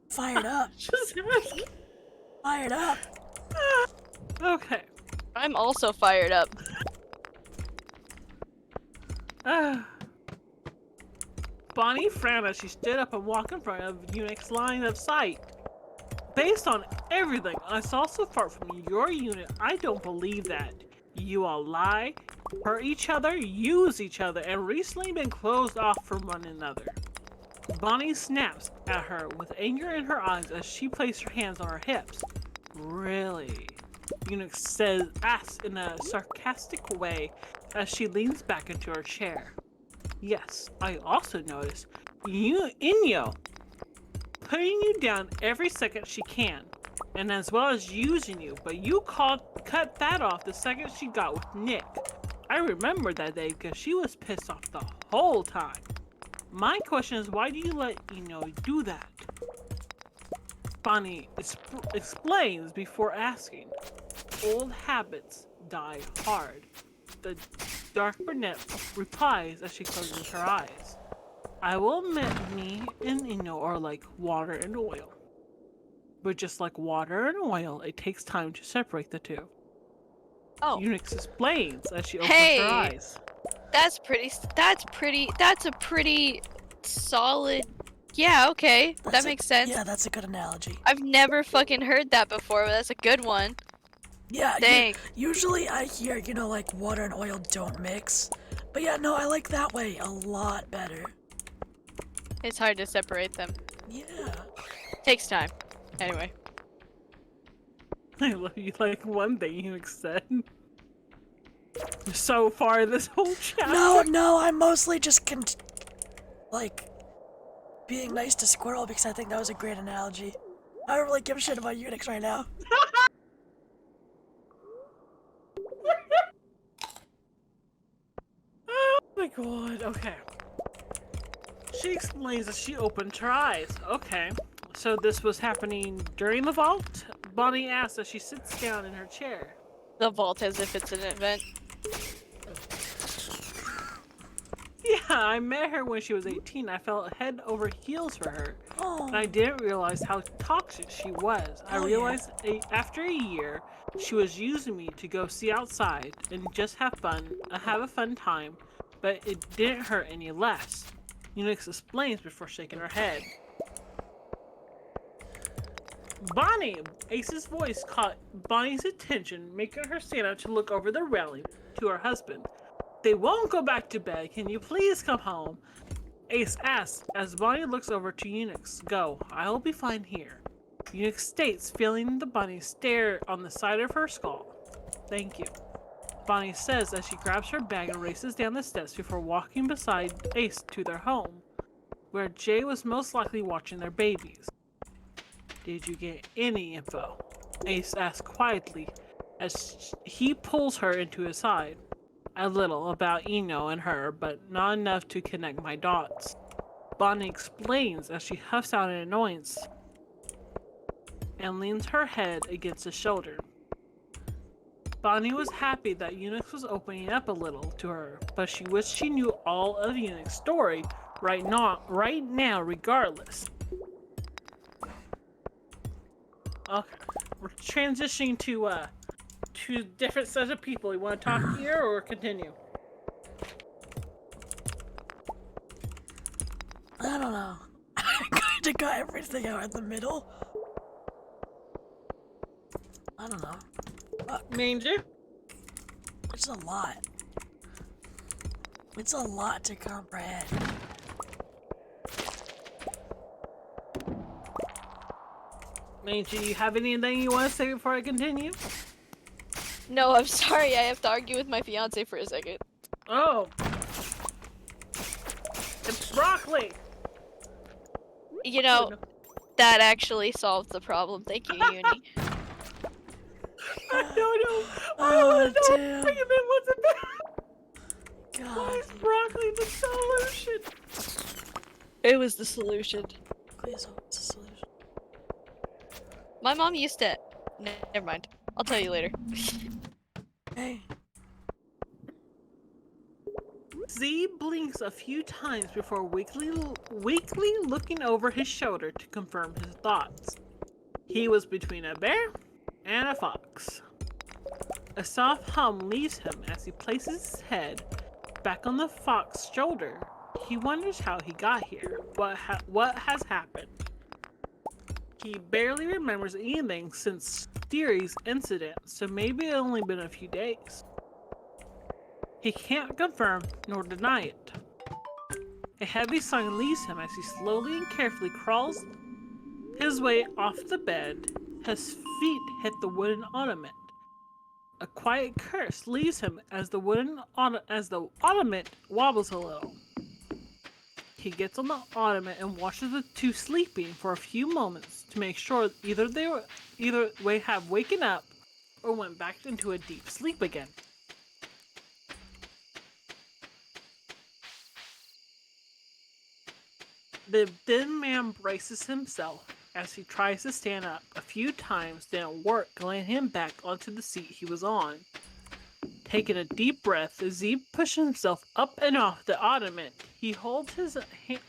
Fired up. Just ask. Fired up. Okay. I'm also fired up. Bonnie frowned as she stood up and walked in front of Eunuch's line of sight. Based on everything I saw so far from your unit, I don't believe that. You all lie, hurt each other, use each other, and recently been closed off from one another. Bonnie snaps at her with anger in her eyes as she placed her hands on her hips. Really? Unix asks in a sarcastic way as she leans back into her chair. Yes, I also notice Inyo putting you down every second she can, and as well as using you, but you cut that off the second she got with Nick. I remember that day because she was pissed off the whole time. My question is, why do you let Inyo do that? Bonnie explains before asking. Old habits die hard. The dark brunette replies as she closes her eyes. I will admit me and Inyo are like water and oil. But just like water and oil, it takes time to separate the two. Oh. Unix explains as she opens Hey. her eyes. That's a pretty solid. Yeah, okay. That makes sense. Yeah, that's a good analogy. I've never fucking heard that before, but that's a good one. Yeah, Dang. usually I hear, like water and oil don't mix. But yeah, no, I like that way a lot better. It's hard to separate them. Yeah. Takes time. Anyway. I love you like one thing Unix said. So far this whole chapter. No, I'm mostly just being nice to Squirrel because I think that was a great analogy. I don't really give a shit about Unix right now. Oh my god, okay. She explains as she opened her eyes. Okay, so this was happening during the vault? Bonnie asks as she sits down in her chair. The vault as if it's an event. Yeah, I met her when she was 18. I felt head over heels for her. Oh. And I didn't realize how toxic she was. I realized after a year, she was using me to go see outside and just have a fun time, but it didn't hurt any less. Unix explains before shaking her head. Bonnie! Ace's voice caught Bonnie's attention, making her stand up to look over the railing to her husband. They won't go back to bed. Can you please come home? Ace asks as Bonnie looks over to Unix. Go. I'll be fine here. Unix states, feeling the bunny stare on the side of her skull. Thank you. Bonnie says as she grabs her bag and races down the steps before walking beside Ace to their home, where Jay was most likely watching their babies. Did you get any info? Ace asks quietly as he pulls her into his side. A little about Inyo and her, but not enough to connect my dots. Bonnie explains as she huffs out in annoyance and leans her head against his shoulder. Bonnie was happy that Unix was opening up a little to her, but she wished she knew all of Unix's story right now regardless. Okay, we're transitioning to different sets of people. You want to talk here or continue? I don't know. I kinda got everything out in the middle. I don't know. Fuck. Mangie? It's a lot. It's a lot to comprehend. Mangie, you have anything you want to say before I continue? No, I'm sorry. I have to argue with my fiance for a second. Oh. It's broccoli! You know, that actually solved the problem. Thank you, Uni. I don't know. Oh, I damn. don't know what's about. Why God. is broccoli the solution? It was the solution. Please hope it's a solution. My mom used to. Never mind. I'll tell you later. Hey. Z blinks a few times before weakly looking over his shoulder to confirm his thoughts. He was between a bear and a fox. A soft hum leaves him as he places his head back on the fox's shoulder. He wonders how he got here, what has happened. He barely remembers anything since Theory's incident, so maybe it's only been a few days. He can't confirm nor deny it. A heavy sigh leaves him as he slowly and carefully crawls his way off the bed. His feet hit the wooden ottoman a quiet curse leaves him as the ottoman wobbles a little. He gets on the ottoman and watches the two sleeping for a few moments to make sure either they have waken up or went back into a deep sleep again. The thin man braces himself as he tries to stand up. A few times didn't work, laying him back onto the seat he was on. Taking a deep breath, Z pushes himself up and off the ottoman. He holds his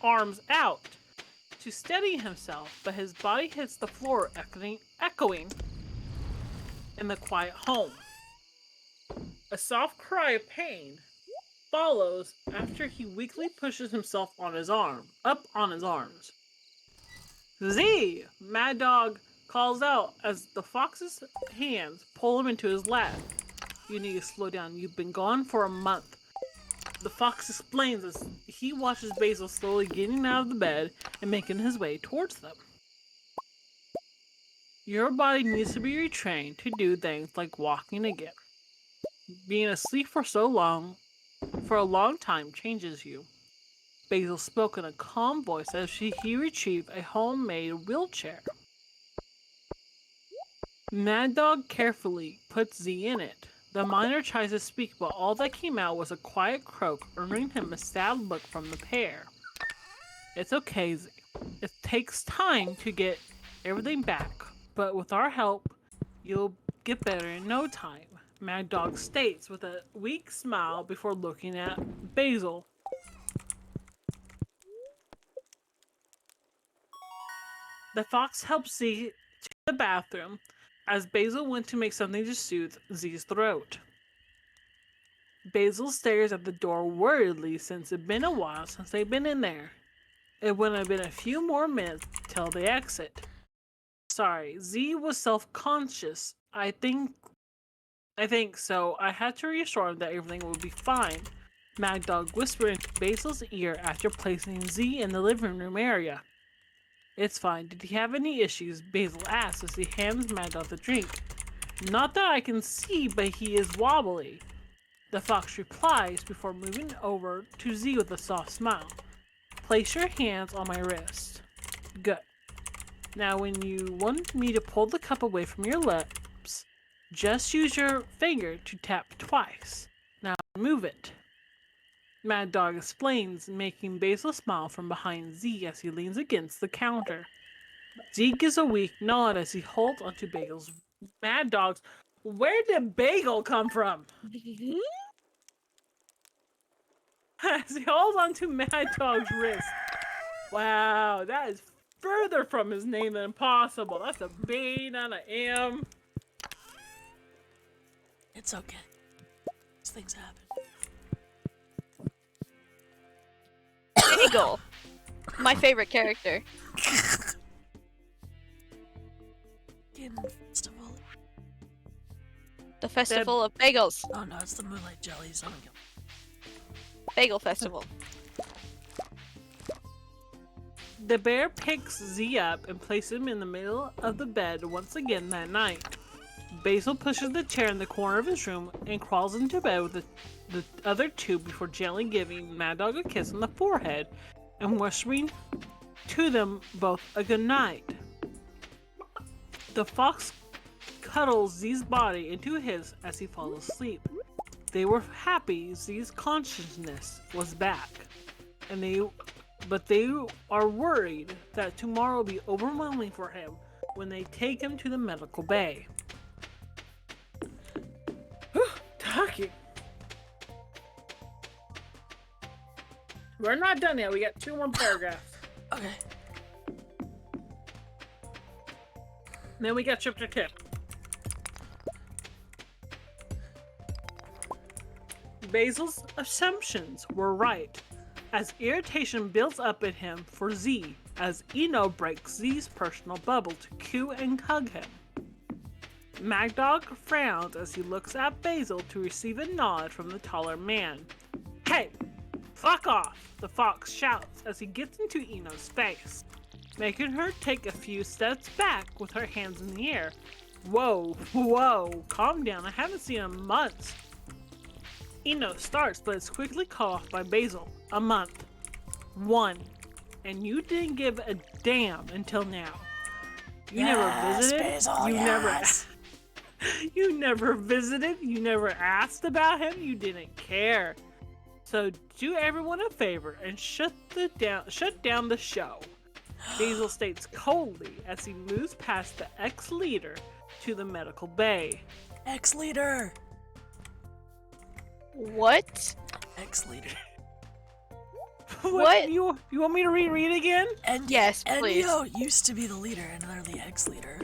arms out to steady himself, but his body hits the floor, echoing in the quiet home. A soft cry of pain follows after he weakly pushes himself up on his arms. Z! Mad Dog calls out as the fox's hands pull him into his lap. You need to slow down. You've been gone for a month. The fox explains as he watches Basil slowly getting out of the bed and making his way towards them. Your body needs to be retrained to do things like walking again. Being asleep for a long time changes you. Basil spoke in a calm voice as he retrieved a homemade wheelchair. Mad Dog carefully puts Z in it. The miner tries to speak, but all that came out was a quiet croak, earning him a sad look from the pair. It's okay, Z. It takes time to get everything back, but with our help, you'll get better in no time, Mad Dog states with a weak smile before looking at Basil. The fox helps Z to the bathroom as Basil went to make something to soothe Z's throat. Basil stares at the door worriedly since it's been a while since they've been in there. It would have been a few more minutes till they exit. Sorry, Z was self-conscious. I think so. I had to reassure him that everything would be fine. Mad Dog whispered into Basil's ear after placing Z in the living room area. It's fine. Did he have any issues? Basil asks as he hands Mad Dog the drink. Not that I can see, but he is wobbly. The fox replies before moving over to Z with a soft smile. Place your hands on my wrist. Good. Now when you want me to pull the cup away from your lips, just use your finger to tap twice. Now move it. Mad Dog explains, making Basil smile from behind Z as he leans against the counter. Z gives a weak nod as he holds onto Basil's. Mad Dog's. Where did Bagel come from? As he holds onto Mad Dog's wrist. Wow, that is further from his name than possible. That's a B, not an M. It's okay. These things happen. Bagel. My favorite character. Game Festival. The Festival of Bagels. Oh no, it's the Moonlight Jellies. I don't get Bagel Festival. The bear picks Z up and places him in the middle of the bed once again that night. Basil pushes the chair in the corner of his room and crawls into bed with the other two before gently giving Mad Dog a kiss on the forehead and whispering to them both a good night. The fox cuddles Z's body into his as he falls asleep. They were happy Z's consciousness was back, but they are worried that tomorrow will be overwhelming for him when they take him to the medical bay. Talking. We're not done yet. We got 2 more paragraphs. Okay. Then we got chapter 2. Basil's assumptions were right, as irritation builds up in him for Z, as Eno breaks Z's personal bubble to coo and hug him. Mad Dog frowns as he looks at Basil to receive a nod from the taller man. Hey! Fuck off! The fox shouts as he gets into Eno's face, making her take a few steps back with her hands in the air. Whoa, calm down. I haven't seen him in months. Eno starts, but it's quickly cut off by Basil. A month. 1. And you didn't give a damn until now. You never visited. Basil, you yes. You never visited. You never asked about him. You didn't care. So do everyone a favor and shut down the show. Basil states coldly as he moves past the ex-leader to the medical bay. Ex-leader. What? Ex-leader. What? You want me to reread again? And Yes, please. Enyo used to be the leader, and they're the ex-leader.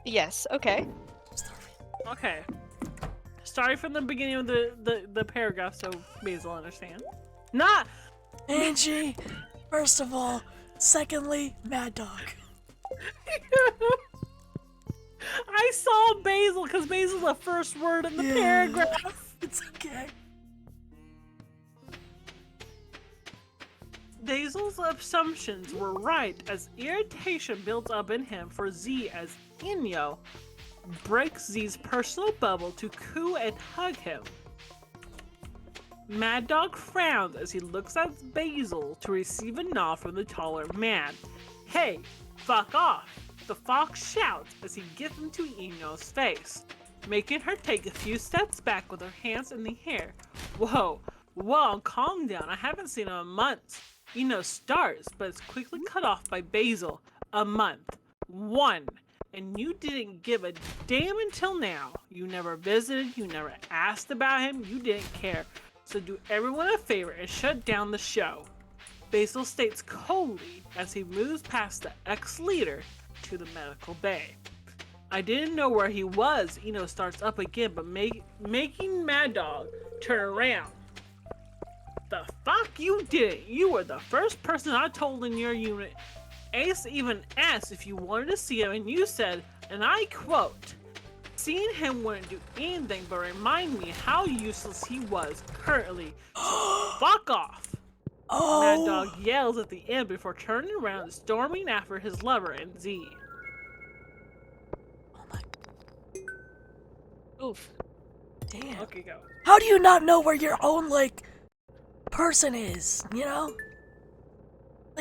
Yes, okay. Okay. Starting from the beginning of the paragraph so Basil understand. Not Mangie, first of all. Secondly, Mad Dog. I saw Basil because Basil's the first word in the paragraph. It's okay. Basil's assumptions were right as irritation builds up in him for Z as Inyo breaks Z's personal bubble to coo and hug him. Mad Dog frowns as he looks at Basil to receive a nod from the taller man. Hey, fuck off! The fox shouts as he gets into Inyo's face, making her take a few steps back with her hands in the air. Whoa, calm down. I haven't seen him in months. Eno starts, but it's quickly cut off by Basil. A month. 1. And you didn't give a damn until now. You never visited, you never asked about him, you didn't care. So do everyone a favor and shut down the show. Basil states coldly as he moves past the ex-leader to the medical bay. I didn't know where he was. Eno starts up again, but making Mad Dog turn around. The fuck you didn't. You were the first person I told in your unit. Ace even asked if you wanted to see him, and you said, and I quote, "Seeing him wouldn't do anything but remind me how useless he was currently. So fuck off." Oh. Mad Dog yells at the end before turning around and storming after his lover and Z. Oh my. Oof. Damn. Okay, go. How do you not know where your own, person is, you know?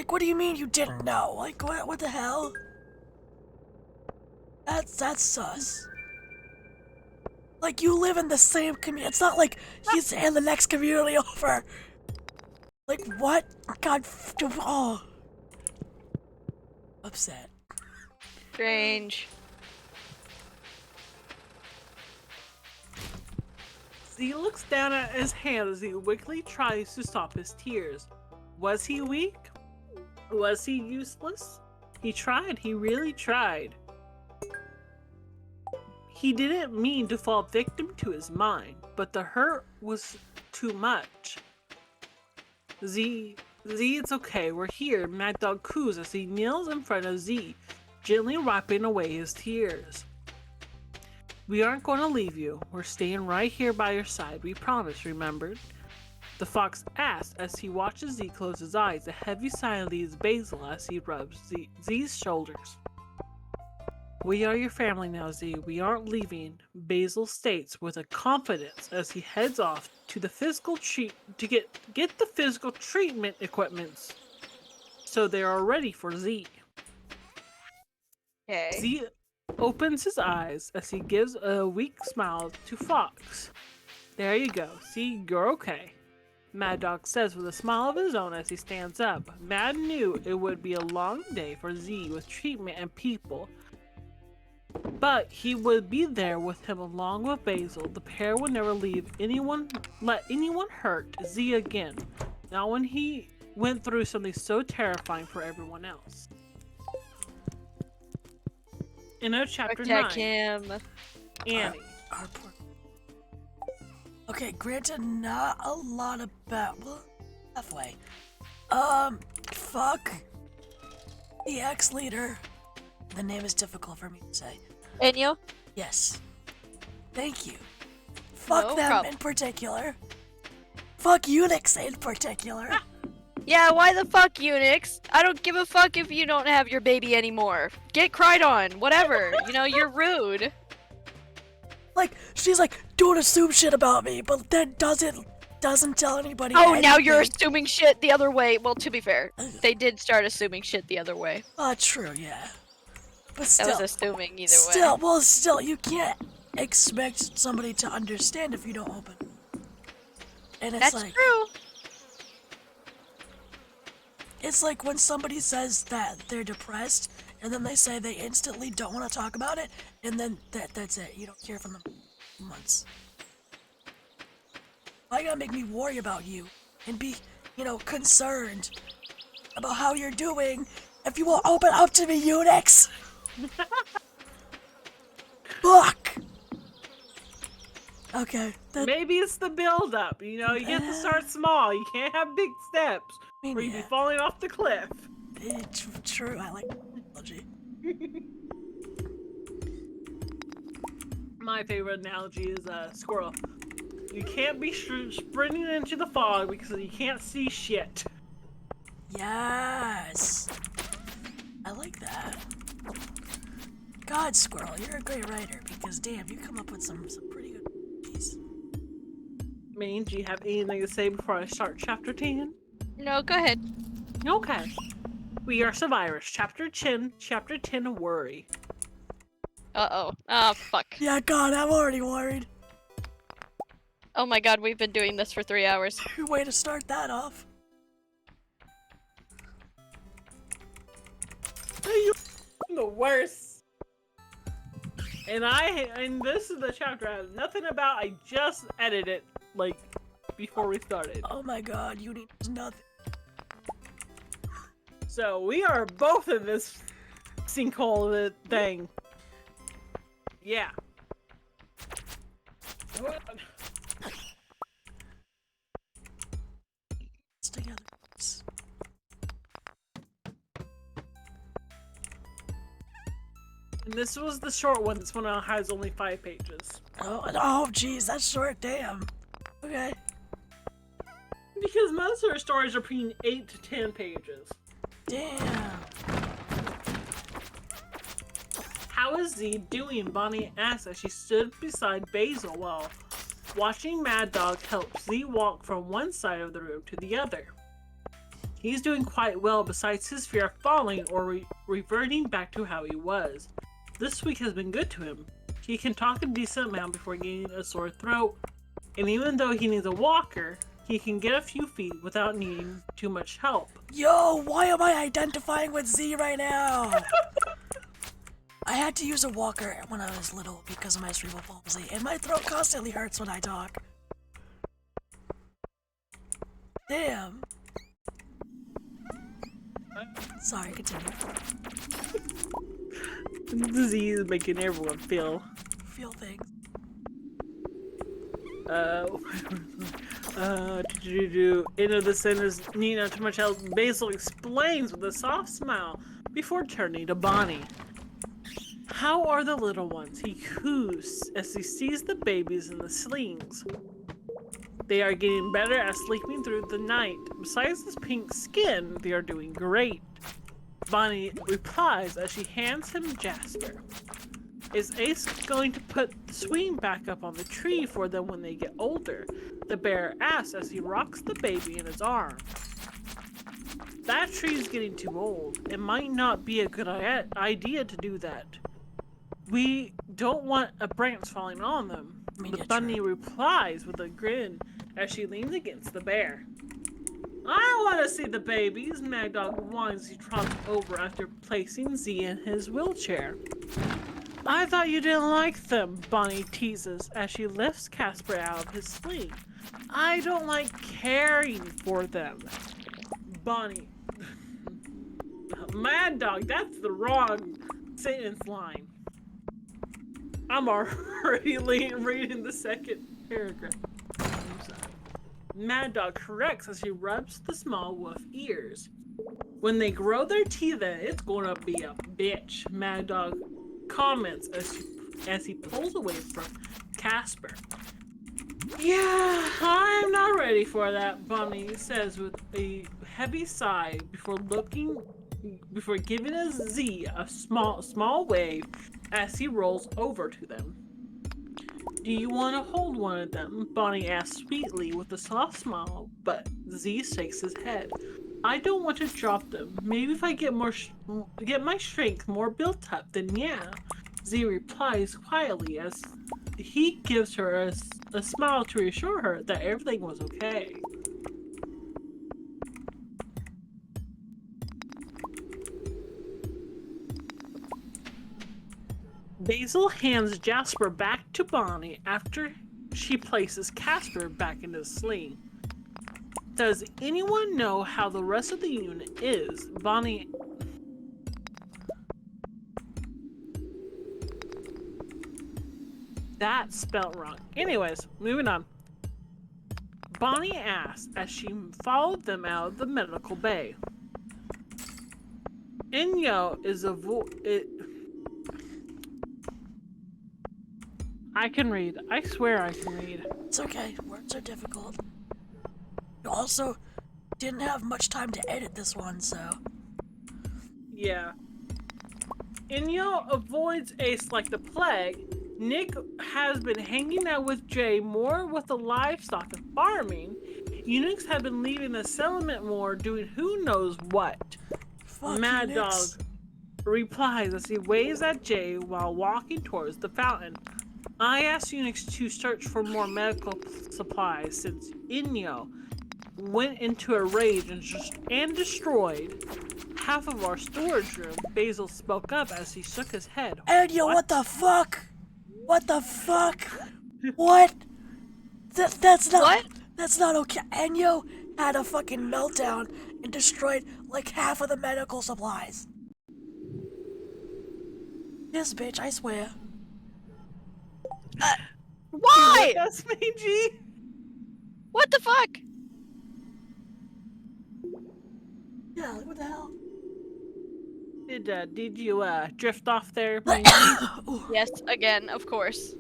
What do you mean you didn't know? What the hell? That's sus. You live in the same community. It's not like he's in the next community over. What? God, oh. Upset. Strange. Z looks down at his hand as he weakly tries to stop his tears. Was he weak? Was he useless? He tried. He really tried. He didn't mean to fall victim to his mind, but the hurt was too much. Z, it's okay. We're here. Mad Dog coos as he kneels in front of Z, gently wiping away his tears. We aren't going to leave you. We're staying right here by your side. We promise, remember? The fox asks as he watches Z close his eyes. A heavy sigh leaves Basil as he rubs Z's shoulders. We are your family now, Z. We aren't leaving, Basil states with a confidence as he heads off to the physical to get the physical treatment equipments so they are ready for Z. Okay. Z opens his eyes as he gives a weak smile to Fox. There you go. See, you're okay. Mad Dog says with a smile of his own as he stands up. Mad knew it would be a long day for Z with treatment and people, but he would be there with him along with Basil. The pair would never let anyone hurt Z again, not when he went through something so terrifying for everyone else. In chapter Protect 9, him. Annie. Our poor. Okay, granted, not a lot about. Well, halfway. Fuck. The ex-leader. The name is difficult for me to say. Enyo? Yes. Thank you. Fuck No them problem. in particular. Fuck Unix in particular. Yeah, why the fuck, Unix? I don't give a fuck if you don't have your baby anymore. Get cried on, whatever. You know, you're rude. Like, she's like, don't assume shit about me, but then doesn't tell anybody. Oh, now you're anything. assuming shit the other way. Well, to be fair, they did start assuming shit the other way. True, yeah. But That still, was assuming either way. Still, you can't expect somebody to understand if you don't open. And it's That's like, true. it's like when somebody says that they're depressed, and then they say they instantly don't want to talk about it, and then that's it. You don't hear from them for months. Why you gotta make me worry about you and be, concerned about how you're doing if you won't open up to me, Unix? Fuck! Okay. Maybe it's the build-up. You know, you get to start small. You can't have big steps, or you'd be falling off the cliff. True, I like analogy. My favorite analogy is a squirrel. You can't be sprinting into the fog because you can't see shit. Yes! I like that. God, Squirrel, you're a great writer, because damn, you come up with some pretty good movies. Mangie, do you have anything to say before I start chapter 10? No, go ahead. Okay. We are survivors. Chapter 10, worry. Uh-oh. Ah, fuck. Yeah, God, I'm already worried. Oh my god, we've been doing this for 3 hours. Way to start that off. You're the worst. And this is the chapter I have nothing about. I just edited it, like, before we started. Oh my God, you need nothing. So we are both in this sinkhole thing. Yeah. It's together. And this was the short one. This one has only 5 pages. Oh, geez, that's short. Damn. Okay. Because most of her stories are between 8 to 10 pages. Damn. How is Z doing? Bonnie asked as she stood beside Basil while watching Mad Dog help Z walk from one side of the room to the other. He's doing quite well besides his fear of falling or reverting back to how he was. This week has been good to him. He can talk a decent amount before getting a sore throat, and even though he needs a walker, he can get a few feet without needing too much help. Yo, why am I identifying with Z right now? I had to use a walker when I was little because of my cerebral palsy, and my throat constantly hurts when I talk. Damn. Sorry, continue. Z is making everyone feel things. End of the sentence, need not too much help. Basil explains with a soft smile before turning to Bonnie. How are the little ones? He coos as he sees the babies in the slings. They are getting better at sleeping through the night. Besides his pink skin, they are doing great. Bonnie replies as she hands him Jasper. Is Ace going to put the swing back up on the tree for them when they get older? The bear asks as he rocks the baby in his arm. That tree is getting too old. It might not be a good idea to do that. We don't want a branch falling on them. The bunny replies with a grin as she leans against the bear. I want to see the babies, Mad Dog whines as he trots over after placing Z in his wheelchair. I thought you didn't like them, Bonnie teases as she lifts Casper out of his sling. I don't like caring for them. Bonnie. Mad Dog, that's the wrong sentence line. I'm already reading the second paragraph. Mad Dog corrects as she rubs the small wolf ears. When they grow their teeth in, it's gonna be a bitch, Mad Dog comments as he pulls away from Casper. Yeah, I'm not ready for that, Bonnie says with a heavy sigh before giving a Z a small wave as he rolls over to them. Do you want to hold one of them? Bonnie asks sweetly with a soft smile, but Z shakes his head. I don't want to drop them. Maybe if I get my strength more built up, then yeah. Z replies quietly as he gives her a smile to reassure her that everything was okay. Basil hands Jasper back to Bonnie after she places Casper back in his sling. Does anyone know how the rest of the unit is? Bonnie. That's spelled wrong. Anyways, moving on. Bonnie asked as she followed them out of the medical bay. Inyo is I can read. I swear I can read. It's okay. Words are difficult. You also didn't have much time to edit this one, so. Yeah. Inyo avoids Ace like the plague. Nick has been hanging out with Jay more with the livestock and farming. Eunuchs have been leaving the settlement more doing who knows what. Fuck Mad Unix. Dog replies as he waves at Jay while walking towards the fountain. I asked Unix to search for more medical supplies since Inyo went into a rage and destroyed half of our storage room. Basil spoke up as he shook his head. Enyo, what the fuck? What the fuck? What? That's not. What? That's not okay. Enyo had a fucking meltdown and destroyed like half of the medical supplies. This bitch, I swear. Why? That's Mangie. What the fuck? Yeah, what the hell? Did you drift off there, Mangie? Yes, again, of course.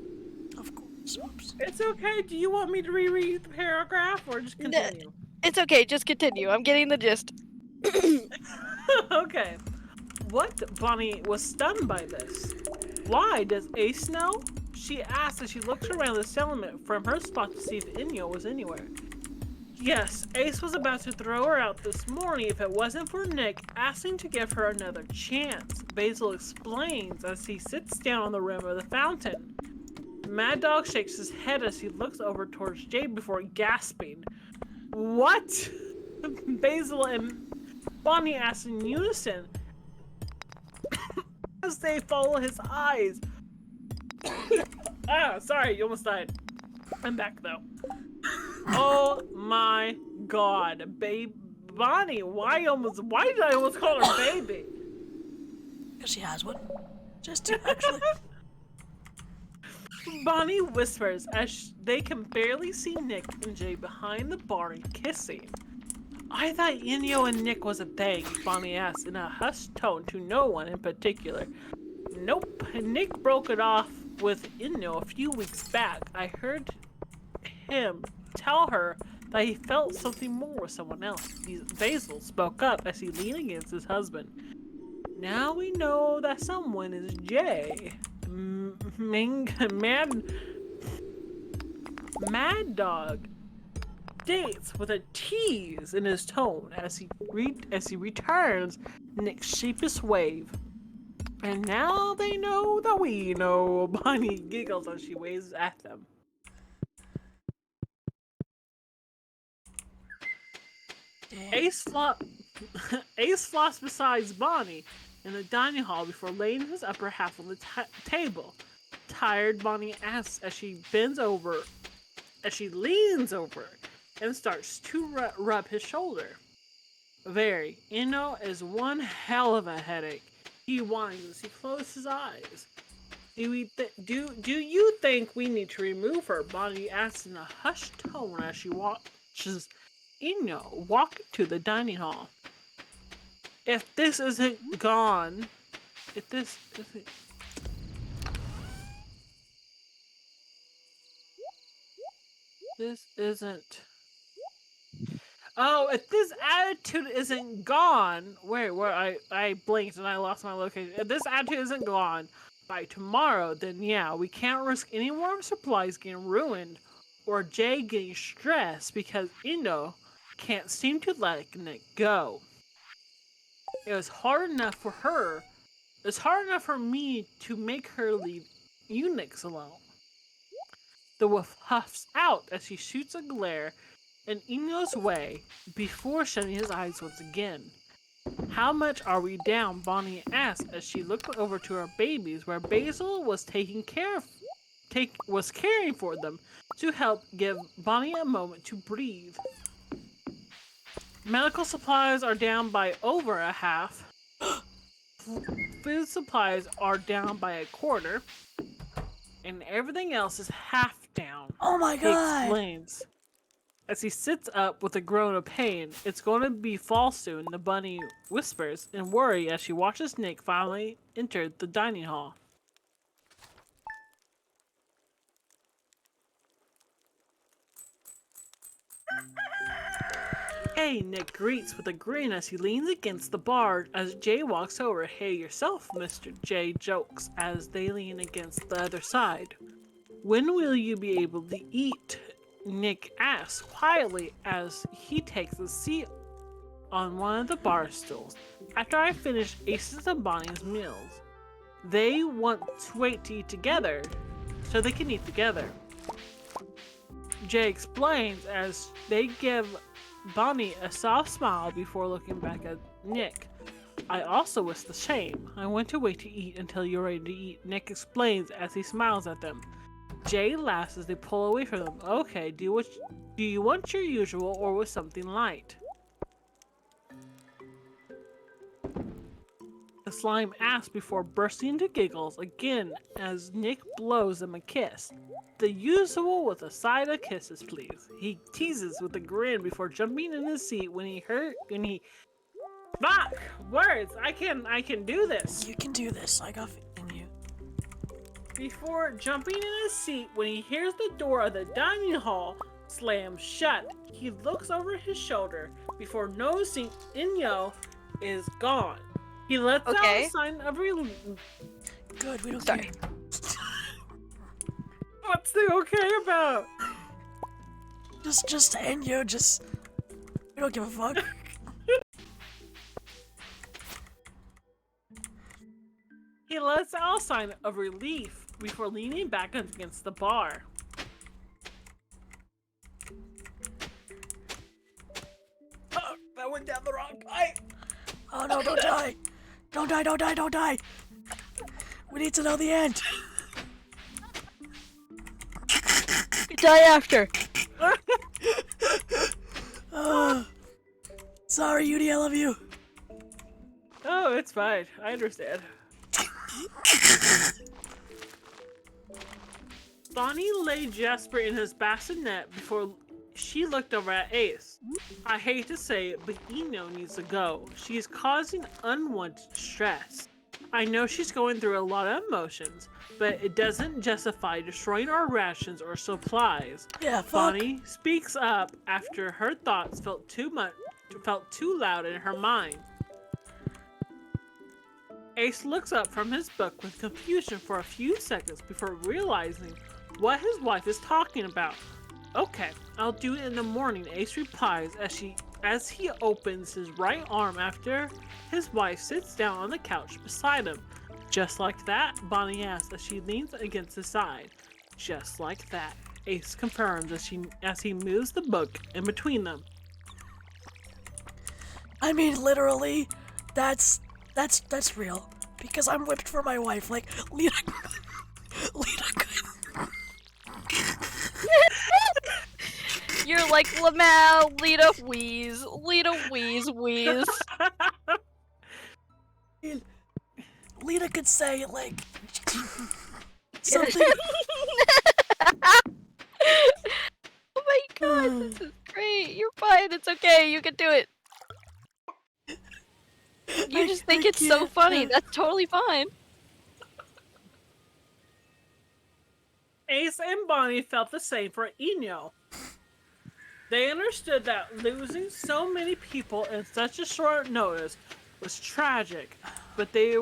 Of course. Oops. It's okay. Do you want me to reread the paragraph or just continue? It's okay, just continue. I'm getting the gist. Okay. What? Bonnie was stunned by this. Why? Does Ace know? She asked as she looked around the settlement from her spot to see if Inyo was anywhere. Yes, Ace was about to throw her out this morning if it wasn't for Nick asking to give her another chance. Basil explains as he sits down on the rim of the fountain. Mad Dog shakes his head as he looks over towards Jay before gasping. What? Basil and Bonnie ask in unison as they follow his eyes. Sorry, you almost died. I'm back though. Oh my god, Bonnie, why did I almost call her baby? Because she has one. Just two, actually. Bonnie whispers as they can barely see Nick and Jay behind the barn kissing. I thought Inyo and Nick was a thing, Bonnie asks in a hushed tone to no one in particular. Nope, Nick broke it off with Inyo a few weeks back. I heard him tell her that he felt something more with someone else. Basil spoke up as he leaned against his husband. Now we know that someone is Jay. Mad Dog states with a tease in his tone as he returns Nick's sheepish wave. And now they know that we know. Bonnie giggles as she waves at them. Ace flops beside Bonnie in the dining hall before laying his upper half on the table. Tired, Bonnie asks as she leans over and starts to rub his shoulder. Very. Inno is one hell of a headache. He whines as he closes his eyes. Do you think we need to remove her? Bonnie asks in a hushed tone as she watches Inyo walk to the dining hall. If this isn't gone, if this isn't... This isn't. Oh, if this attitude isn't gone, where I blinked and I lost my location. If this attitude isn't gone by tomorrow, then yeah, we can't risk any more supplies getting ruined or Jay getting stressed because Indo can't seem to let it go. It was hard enough for her. It's hard enough for me to make her leave Unix alone. The wolf huffs out as he shoots a glare in Eno's way before shutting his eyes once again. How much are we down? Bonnie asked as she looked over to her babies where Basil was was caring for them to help give Bonnie a moment to breathe. Medical supplies are down by over a half. Food supplies are down by a quarter. And everything else is half down. Oh my He god! explains. As he sits up with a groan of pain, it's going to be fall soon, the bunny whispers in worry as she watches Nick finally enter the dining hall. Hey, Nick greets with a grin as he leans against the bar as Jay walks over. Hey yourself, Mr. J jokes as they lean against the other side. When will you be able to eat? Nick asks quietly as he takes a seat on one of the bar stools. After I finish Ace's and Bonnie's meals, they want to wait to eat together so they can eat together. Jay explains as they give Bonnie a soft smile before looking back at Nick. I also was the same. I went to wait to eat until you're ready to eat, Nick explains as he smiles at them. Jay laughs as they pull away from them. Okay, do you want your usual or with something light? The slime asks before bursting into giggles again as Nick blows them a kiss. The usual with a side of kisses, please. He teases with a grin before jumping in his seat Fuck! Words! I can do this! You can do this. I got faith in you. Before jumping in his seat when he hears the door of the dining hall slam shut, he looks over his shoulder before noticing Inyo is gone. He lets out a sign of relief. Good, we don't Sorry. care. What's the okay about? Just end you, we don't give a fuck. He lets out a sign of relief before leaning back against the bar. Oh, that went down the wrong pipe. Oh no, don't die! Don't die, don't die, don't die! We need to know the end! You die after. Sorry, Yudi, I love you. Oh, it's fine. I understand. Bonnie laid Jasper in his bassinet before she looked over at Ace. I hate to say it, but Eno needs to go. She is causing unwanted stress. I know she's going through a lot of emotions, but it doesn't justify destroying our rations or supplies. Yeah, fuck. Bonnie speaks up after her thoughts felt too loud in her mind. Ace looks up from his book with confusion for a few seconds before realizing what his wife is talking about. Okay, I'll do it in the morning, Ace replies as he opens his right arm after his wife sits down on the couch beside him. Just like that? Bonnie asks as she leans against his side. Just like that, Ace confirms as he moves the book in between them. I mean, literally, that's real. Because I'm whipped for my wife, like, Lita. You're like Lamau, Lita wheeze, Lita wheeze wheeze. Lita could say, like, something. Oh my god, this is great. You're fine. It's okay. You can do it. You just think it's so funny. That's totally fine. Ace and Bonnie felt the same for Eno. They understood that losing so many people in such a short notice was tragic, but there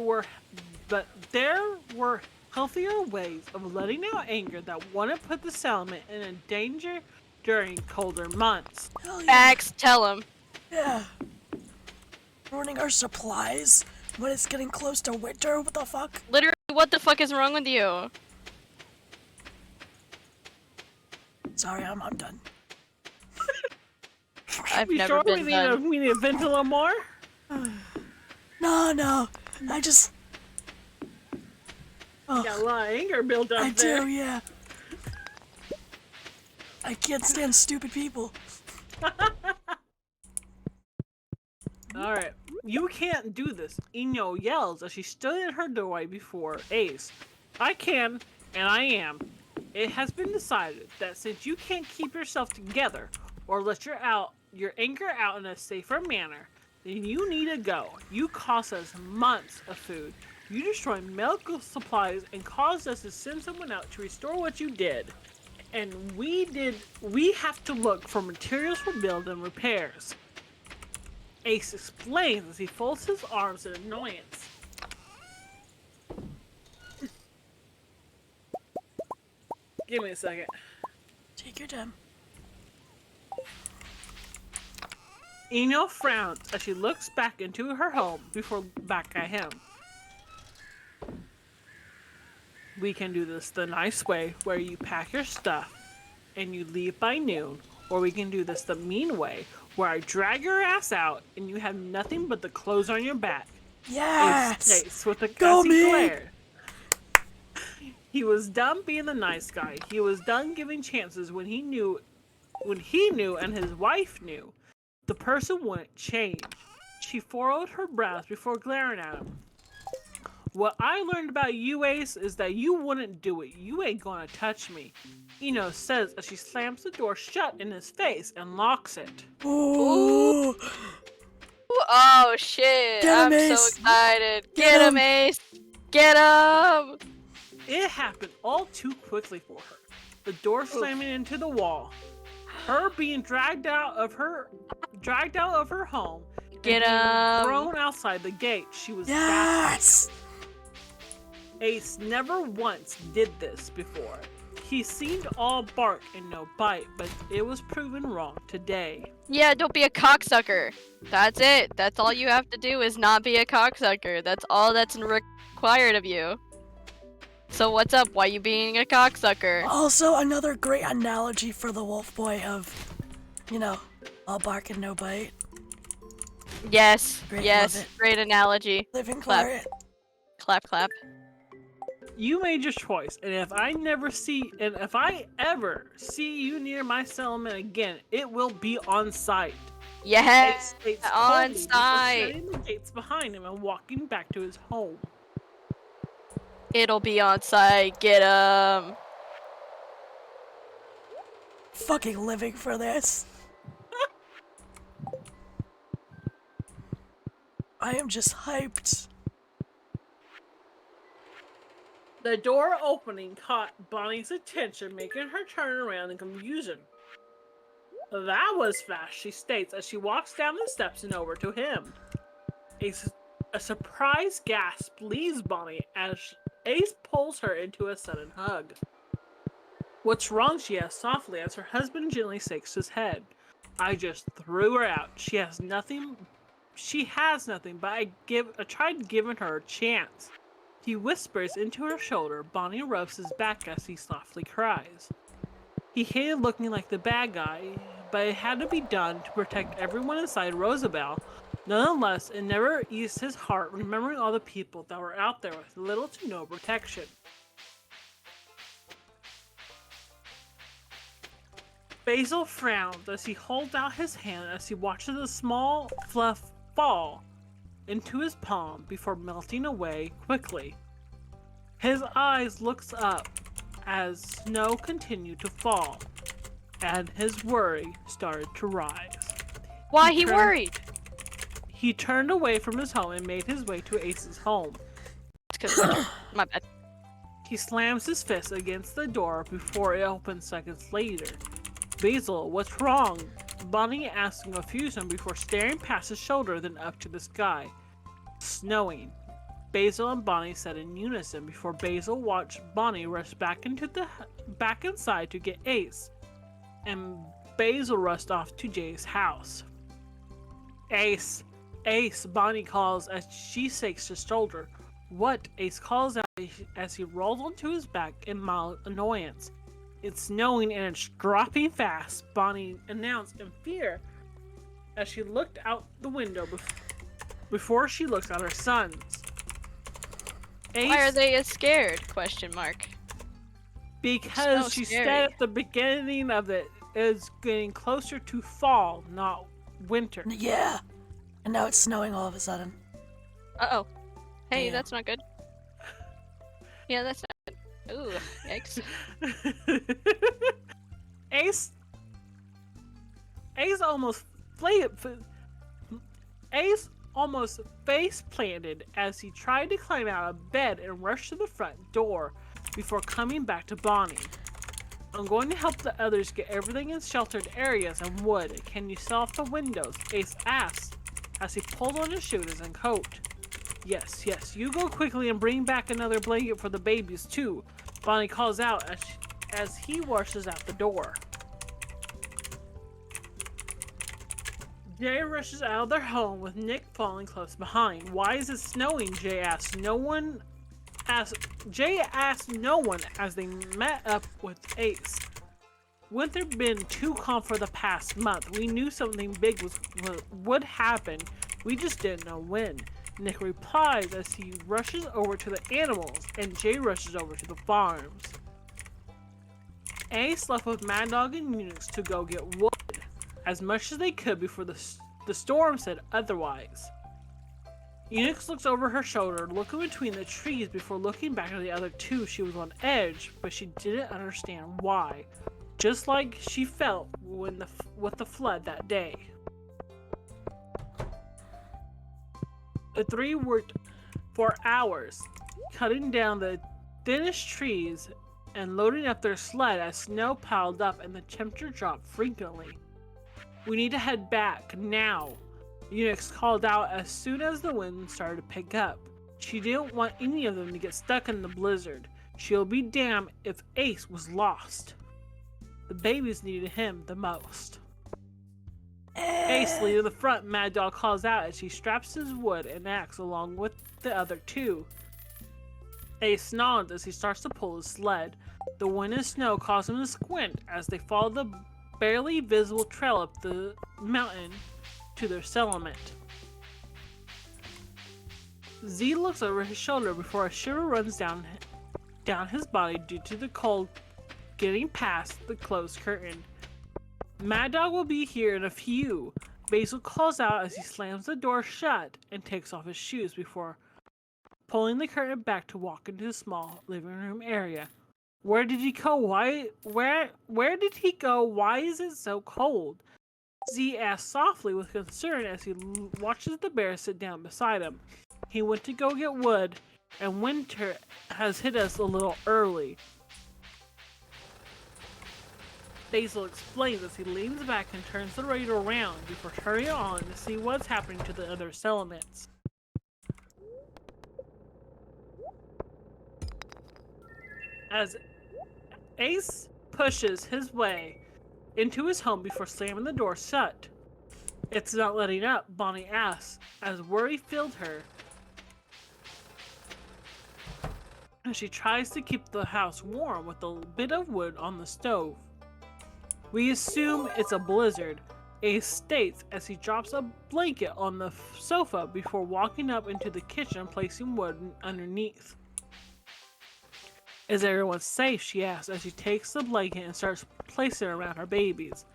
were healthier ways of letting out anger that wouldn't put the settlement in danger during colder months. Hell yeah. Max, tell him. Yeah. Ruining our supplies when it's getting close to winter? What the fuck? Literally, what the fuck is wrong with you? Sorry, I'm done. I've You never sure been done. we need to vent a little more? No. I just... Oh, Got a lot of anger built up I there. do, yeah. I can't stand stupid people. Alright, you can't do this. Eno yells as she stood in her doorway before Ace. I can, and I am. It has been decided that since you can't keep yourself together or let your anger out in a safer manner, then you need to go. You cost us months of food. You destroyed medical supplies and caused us to send someone out to restore what you did. And we have to look for materials for build and repairs. Ace explains as he folds his arms in annoyance. Give me a second. Take your time. Eno frowns as she looks back into her home before back at him. We can do this the nice way where you pack your stuff and you leave by noon, or we can do this the mean way where I drag your ass out and you have nothing but the clothes on your back. Yes! Ace states with a Go gussy me! glare. He was done being the nice guy. He was done giving chances when he knew and his wife knew the person wouldn't change. She furrowed her brows before glaring at him. What I learned about you, Ace, is that you wouldn't do it. You ain't gonna touch me. Eno says as she slams the door shut in his face and locks it. Ooh. Oh shit! Get him, I'm so Ace. excited. Get Get him, him. Ace. Get him. It happened all too quickly for her. The door slamming into the wall, her being dragged out of her home, and Get being him. thrown outside the gate. She was Yes! baffled. Ace never once did this before. He seemed all bark and no bite, but it was proven wrong today. Yeah, don't be a cocksucker. That's it. That's all you have to do is not be a cocksucker. That's all that's required of you. So what's up? Why you being a cocksucker? Also, another great analogy for the wolf boy of, all bark and no bite. Yes. Great, Yes. love it. Great analogy. Living Clap. quiet. Clap, clap. You made your choice, and if I ever see you near my settlement again, it will be on sight. Yes. Ace states On coldly before site. shutting the gates behind him and walking back to his home. It'll be on site. Get him. Fucking living for this. I am just hyped. The door opening caught Bonnie's attention, making her turn around in confusion. That was fast, she states as she walks down the steps and over to him. A surprised gasp leaves Bonnie as Ace pulls her into a sudden hug. What's wrong? She asks softly as her husband gently shakes his head. I just threw her out. She has nothing, but I tried giving her a chance. He whispers into her shoulder. Bonnie rubs his back as he softly cries. He hated looking like the bad guy, but it had to be done to protect everyone inside Rosabelle. Nonetheless, it never eased his heart remembering all the people that were out there with little to no protection. Basil frowns as he holds out his hand as he watches a small fluff fall into his palm before melting away quickly. His eyes looks up as snow continued to fall, and his worry started to rise. Why he worried? He turned away from his home and made his way to Ace's home. It's 'cause winter. My bad. He slams his fist against the door before it opens seconds later. Basil, what's wrong? Bonnie asked in confusion before staring past his shoulder, then up to the sky. Snowing. Basil and Bonnie said in unison before Basil watched Bonnie rush back inside to get Ace, and Basil rushed off to Jay's house. Ace, Ace, Bonnie calls as she shakes his shoulder. What? Ace calls out as he rolls onto his back in mild annoyance. It's snowing and it's dropping fast, Bonnie announced in fear as she looked out the window before she looked at her sons. Ace, Why are they scared? Question mark. Because So she scary. said at the beginning of it is getting closer to fall, not winter. Yeah. And now it's snowing all of a sudden. Uh-oh. Hey, Damn. that's not good. Yeah, that's not good. Ooh, yikes. Ace almost Ace almost face planted as he tried to climb out of bed and rush to the front door before coming back to Bonnie. I'm going to help the others get everything in sheltered areas and wood. Can you sell off the windows? Ace asked as he pulled on his shoes and coat. Yes, you go quickly and bring back another blanket for the babies too, Bonnie calls out as he rushes out the door. Jay rushes out of their home with Nick falling close behind. Why is it snowing? Jay asked no one as they met up with Ace. Winter been too calm for the past month. We knew something big would happen. We just didn't know when. Nick replies as he rushes over to the animals, and Jay rushes over to the farms. Ace left with Mad Dog and Unix to go get wood, as much as they could before the storm said otherwise. Unix looks over her shoulder, looking between the trees before looking back at the other two. She was on edge, but she didn't understand why, just like she felt with the flood that day. The three worked for hours, cutting down the thinnest trees and loading up their sled as snow piled up and the temperature dropped frequently. We need to head back, now, Unix called out as soon as the wind started to pick up. She didn't want any of them to get stuck in the blizzard. She'll be damned if Ace was lost. The babies needed him the most. Ace leads to the front, Mad Dog calls out as he straps his wood and axe along with the other two. Ace nods as he starts to pull his sled. The wind and snow cause him to squint as they follow the barely visible trail up the mountain to their settlement. Z looks over his shoulder before a shiver runs down his body due to the cold getting past the closed curtain. Mad Dog will be here in a few. Basil calls out as he slams the door shut and takes off his shoes before pulling the curtain back to walk into the small living room area. Where did he go? Where did he go? Why is it so cold? Z asks softly with concern as he watches the bear sit down beside him. He went to go get wood, and winter has hit us a little early. Basil explains as he leans back and turns the radio around before turning it on to see what's happening to the other settlements. As Ace pushes his way into his home before slamming the door shut. It's not letting up, Bonnie asks, as worry filled her. As she tries to keep the house warm with a bit of wood on the stove. We assume it's a blizzard, Ace states as he drops a blanket on the sofa before walking up into the kitchen and placing wood underneath. Is everyone safe? She asks as she takes the blanket and starts placing it around her babies.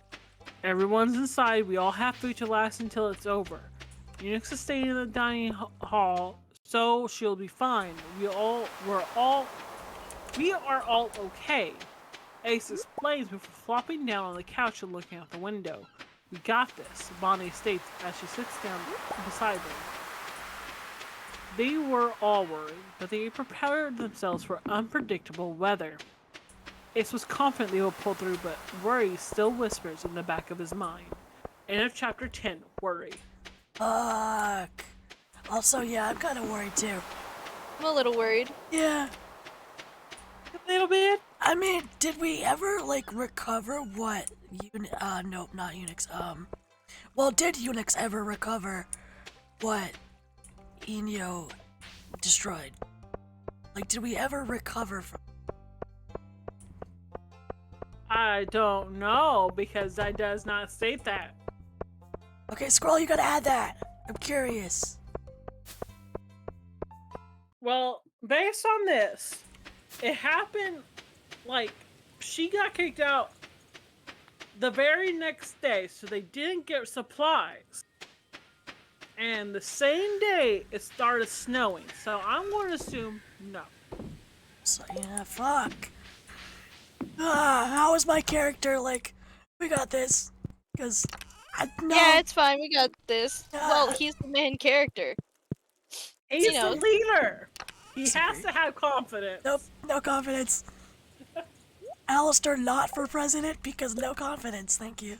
Everyone's inside. We all have food to last until it's over. Unix is staying in the dining hall, so she'll be fine. We are all okay. Ace explains before flopping down on the couch and looking out the window. We got this, Bonnie states as she sits down beside them. They were all worried, but they prepared themselves for unpredictable weather. Ace was confident they would pull through, but worry still whispers in the back of his mind. End of chapter 10, worry. Fuck. Also, yeah, I'm kind of worried too. I'm a little worried. Yeah. A little bit. I mean, did we ever like recover what? Nope, not Unix. Well, did Unix ever recover what Enyo destroyed? Like, did we ever recover from? I don't know, because that does not state that. Okay, Scroll, you gotta add that. I'm curious. Well, based on this, it happened like she got kicked out the very next day, so they didn't get supplies. And the same day it started snowing, so I'm going to assume no. So, yeah, fuck. How is my character like? We got this. Cause, no. Yeah, it's fine. We got this. Well, he's the main character. He's You know. the leader. He has Sorry. to have confidence. Nope, no confidence. Alistair not for president because no confidence, thank you.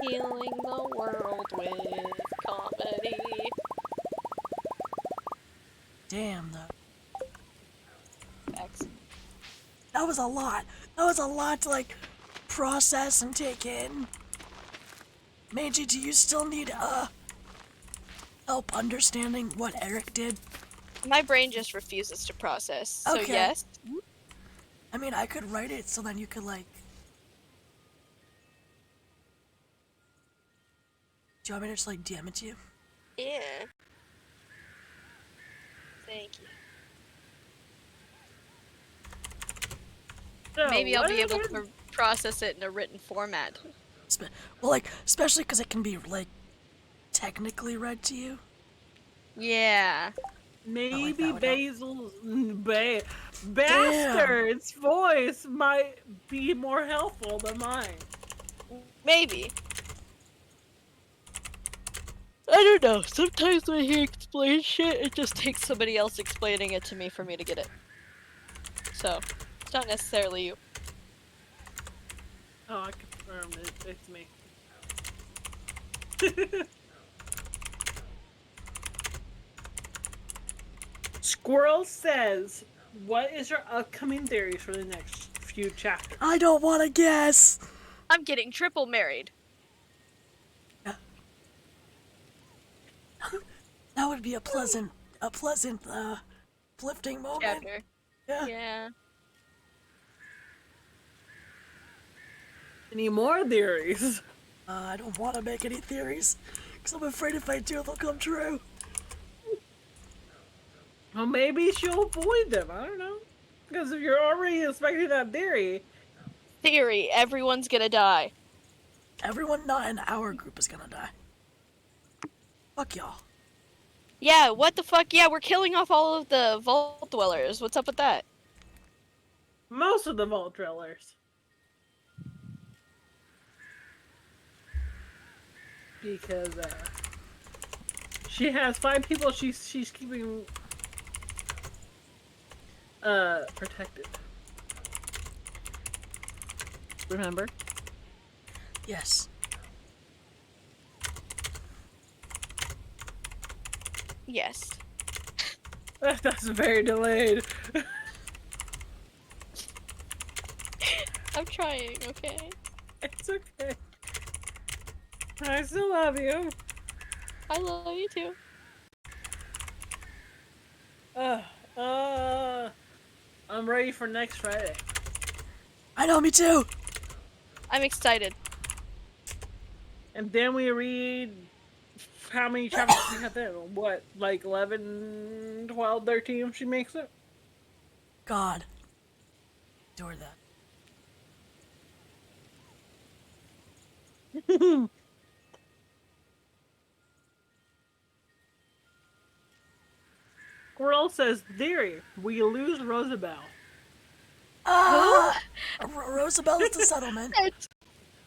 Healing the world with comedy. Damn, though. Facts. That was a lot. That was a lot to, like, process and take in. Mangie, do you still need, help understanding what Eric did? My brain just refuses to process. So Okay. yes. I mean, I could write it so then you could, like... Do you want me to just, like, DM it to you? Yeah. Thank you. So, Maybe I'll what be is able it? to process it in a written format. Well, like, especially because it can be, like, technically read to you. Yeah. Maybe that would help. Basil's bastard's voice might be more helpful than mine. Maybe. I don't know. Sometimes when he explains shit, it just takes somebody else explaining it to me for me to get it. So, it's not necessarily you. Oh, I confirmed it. It's me. Squirrel says, what is your upcoming theories for the next few chapters? I don't want to guess. I'm getting triple married. That would be a pleasant, uplifting moment. Chapter. Yeah. Yeah. Any more theories? I don't want to make any theories, because I'm afraid if I do, they'll come true. Well, maybe she'll avoid them. I don't know. Because if you're already expecting that theory, Theory, everyone's gonna die. Everyone not in our group is gonna die. Fuck y'all. Yeah, what the fuck? Yeah, we're killing off all of the vault dwellers. What's up with that? most of the vault drillers. Because she has 5 people she's keeping protected. Remember? Yes. Yes. That's very delayed. I'm trying, okay? It's okay. I still love you. I love you too. I'm ready for next Friday. I know, me too. I'm excited. And then we read how many chapters we have then? What, like 11, 12, 13 if she makes it? God. Adore that. Squirrel says, theory, we lose Rosabelle. Rosabelle is the settlement. It's-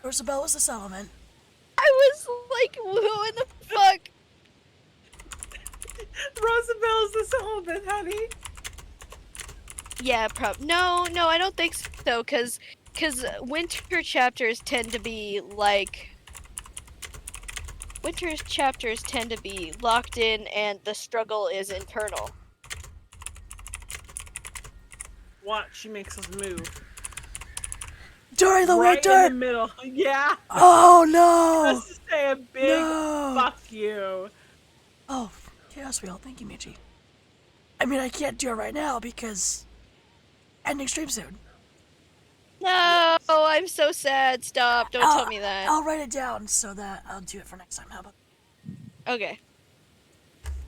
Rosabelle is the settlement. I was like, who in the fuck? Rosabelle's the settlement, honey. Yeah, no, I don't think so, cause winter chapters tend to be like winter chapters tend to be locked in, and the struggle is internal. Watch, she makes us move. During the Right in winter? the middle. Yeah. Oh no! Just to say a big No! fuck you. Oh, Chaos Wheel, thank you, Mangie. I mean, I can't do it right now because ending stream soon. No, I'm so sad. Stop! Don't tell me that. I'll write it down so that I'll do it for next time. How about? Okay.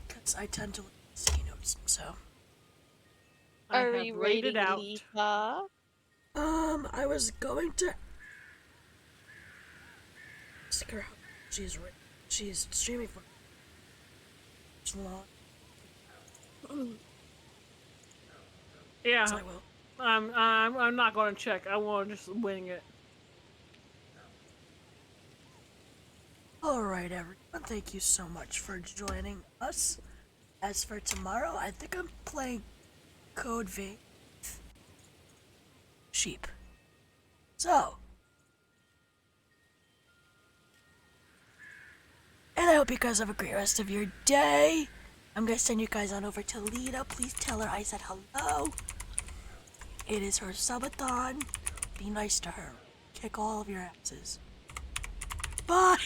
Because I tend to look at sticky notes, so. I Are have you laid it rating out. Lita? I was going to ask her how she's streaming for long. Yeah. So I will. I'm not going to check. I will just wing it. Alright, everyone. Thank you so much for joining us. As for tomorrow, I think I'm playing Code V. Sheep. So. And I hope you guys have a great rest of your day. I'm gonna send you guys on over to Lita. Please tell her I said hello. It is her subathon. Be nice to her. Kick all of your asses. Bye!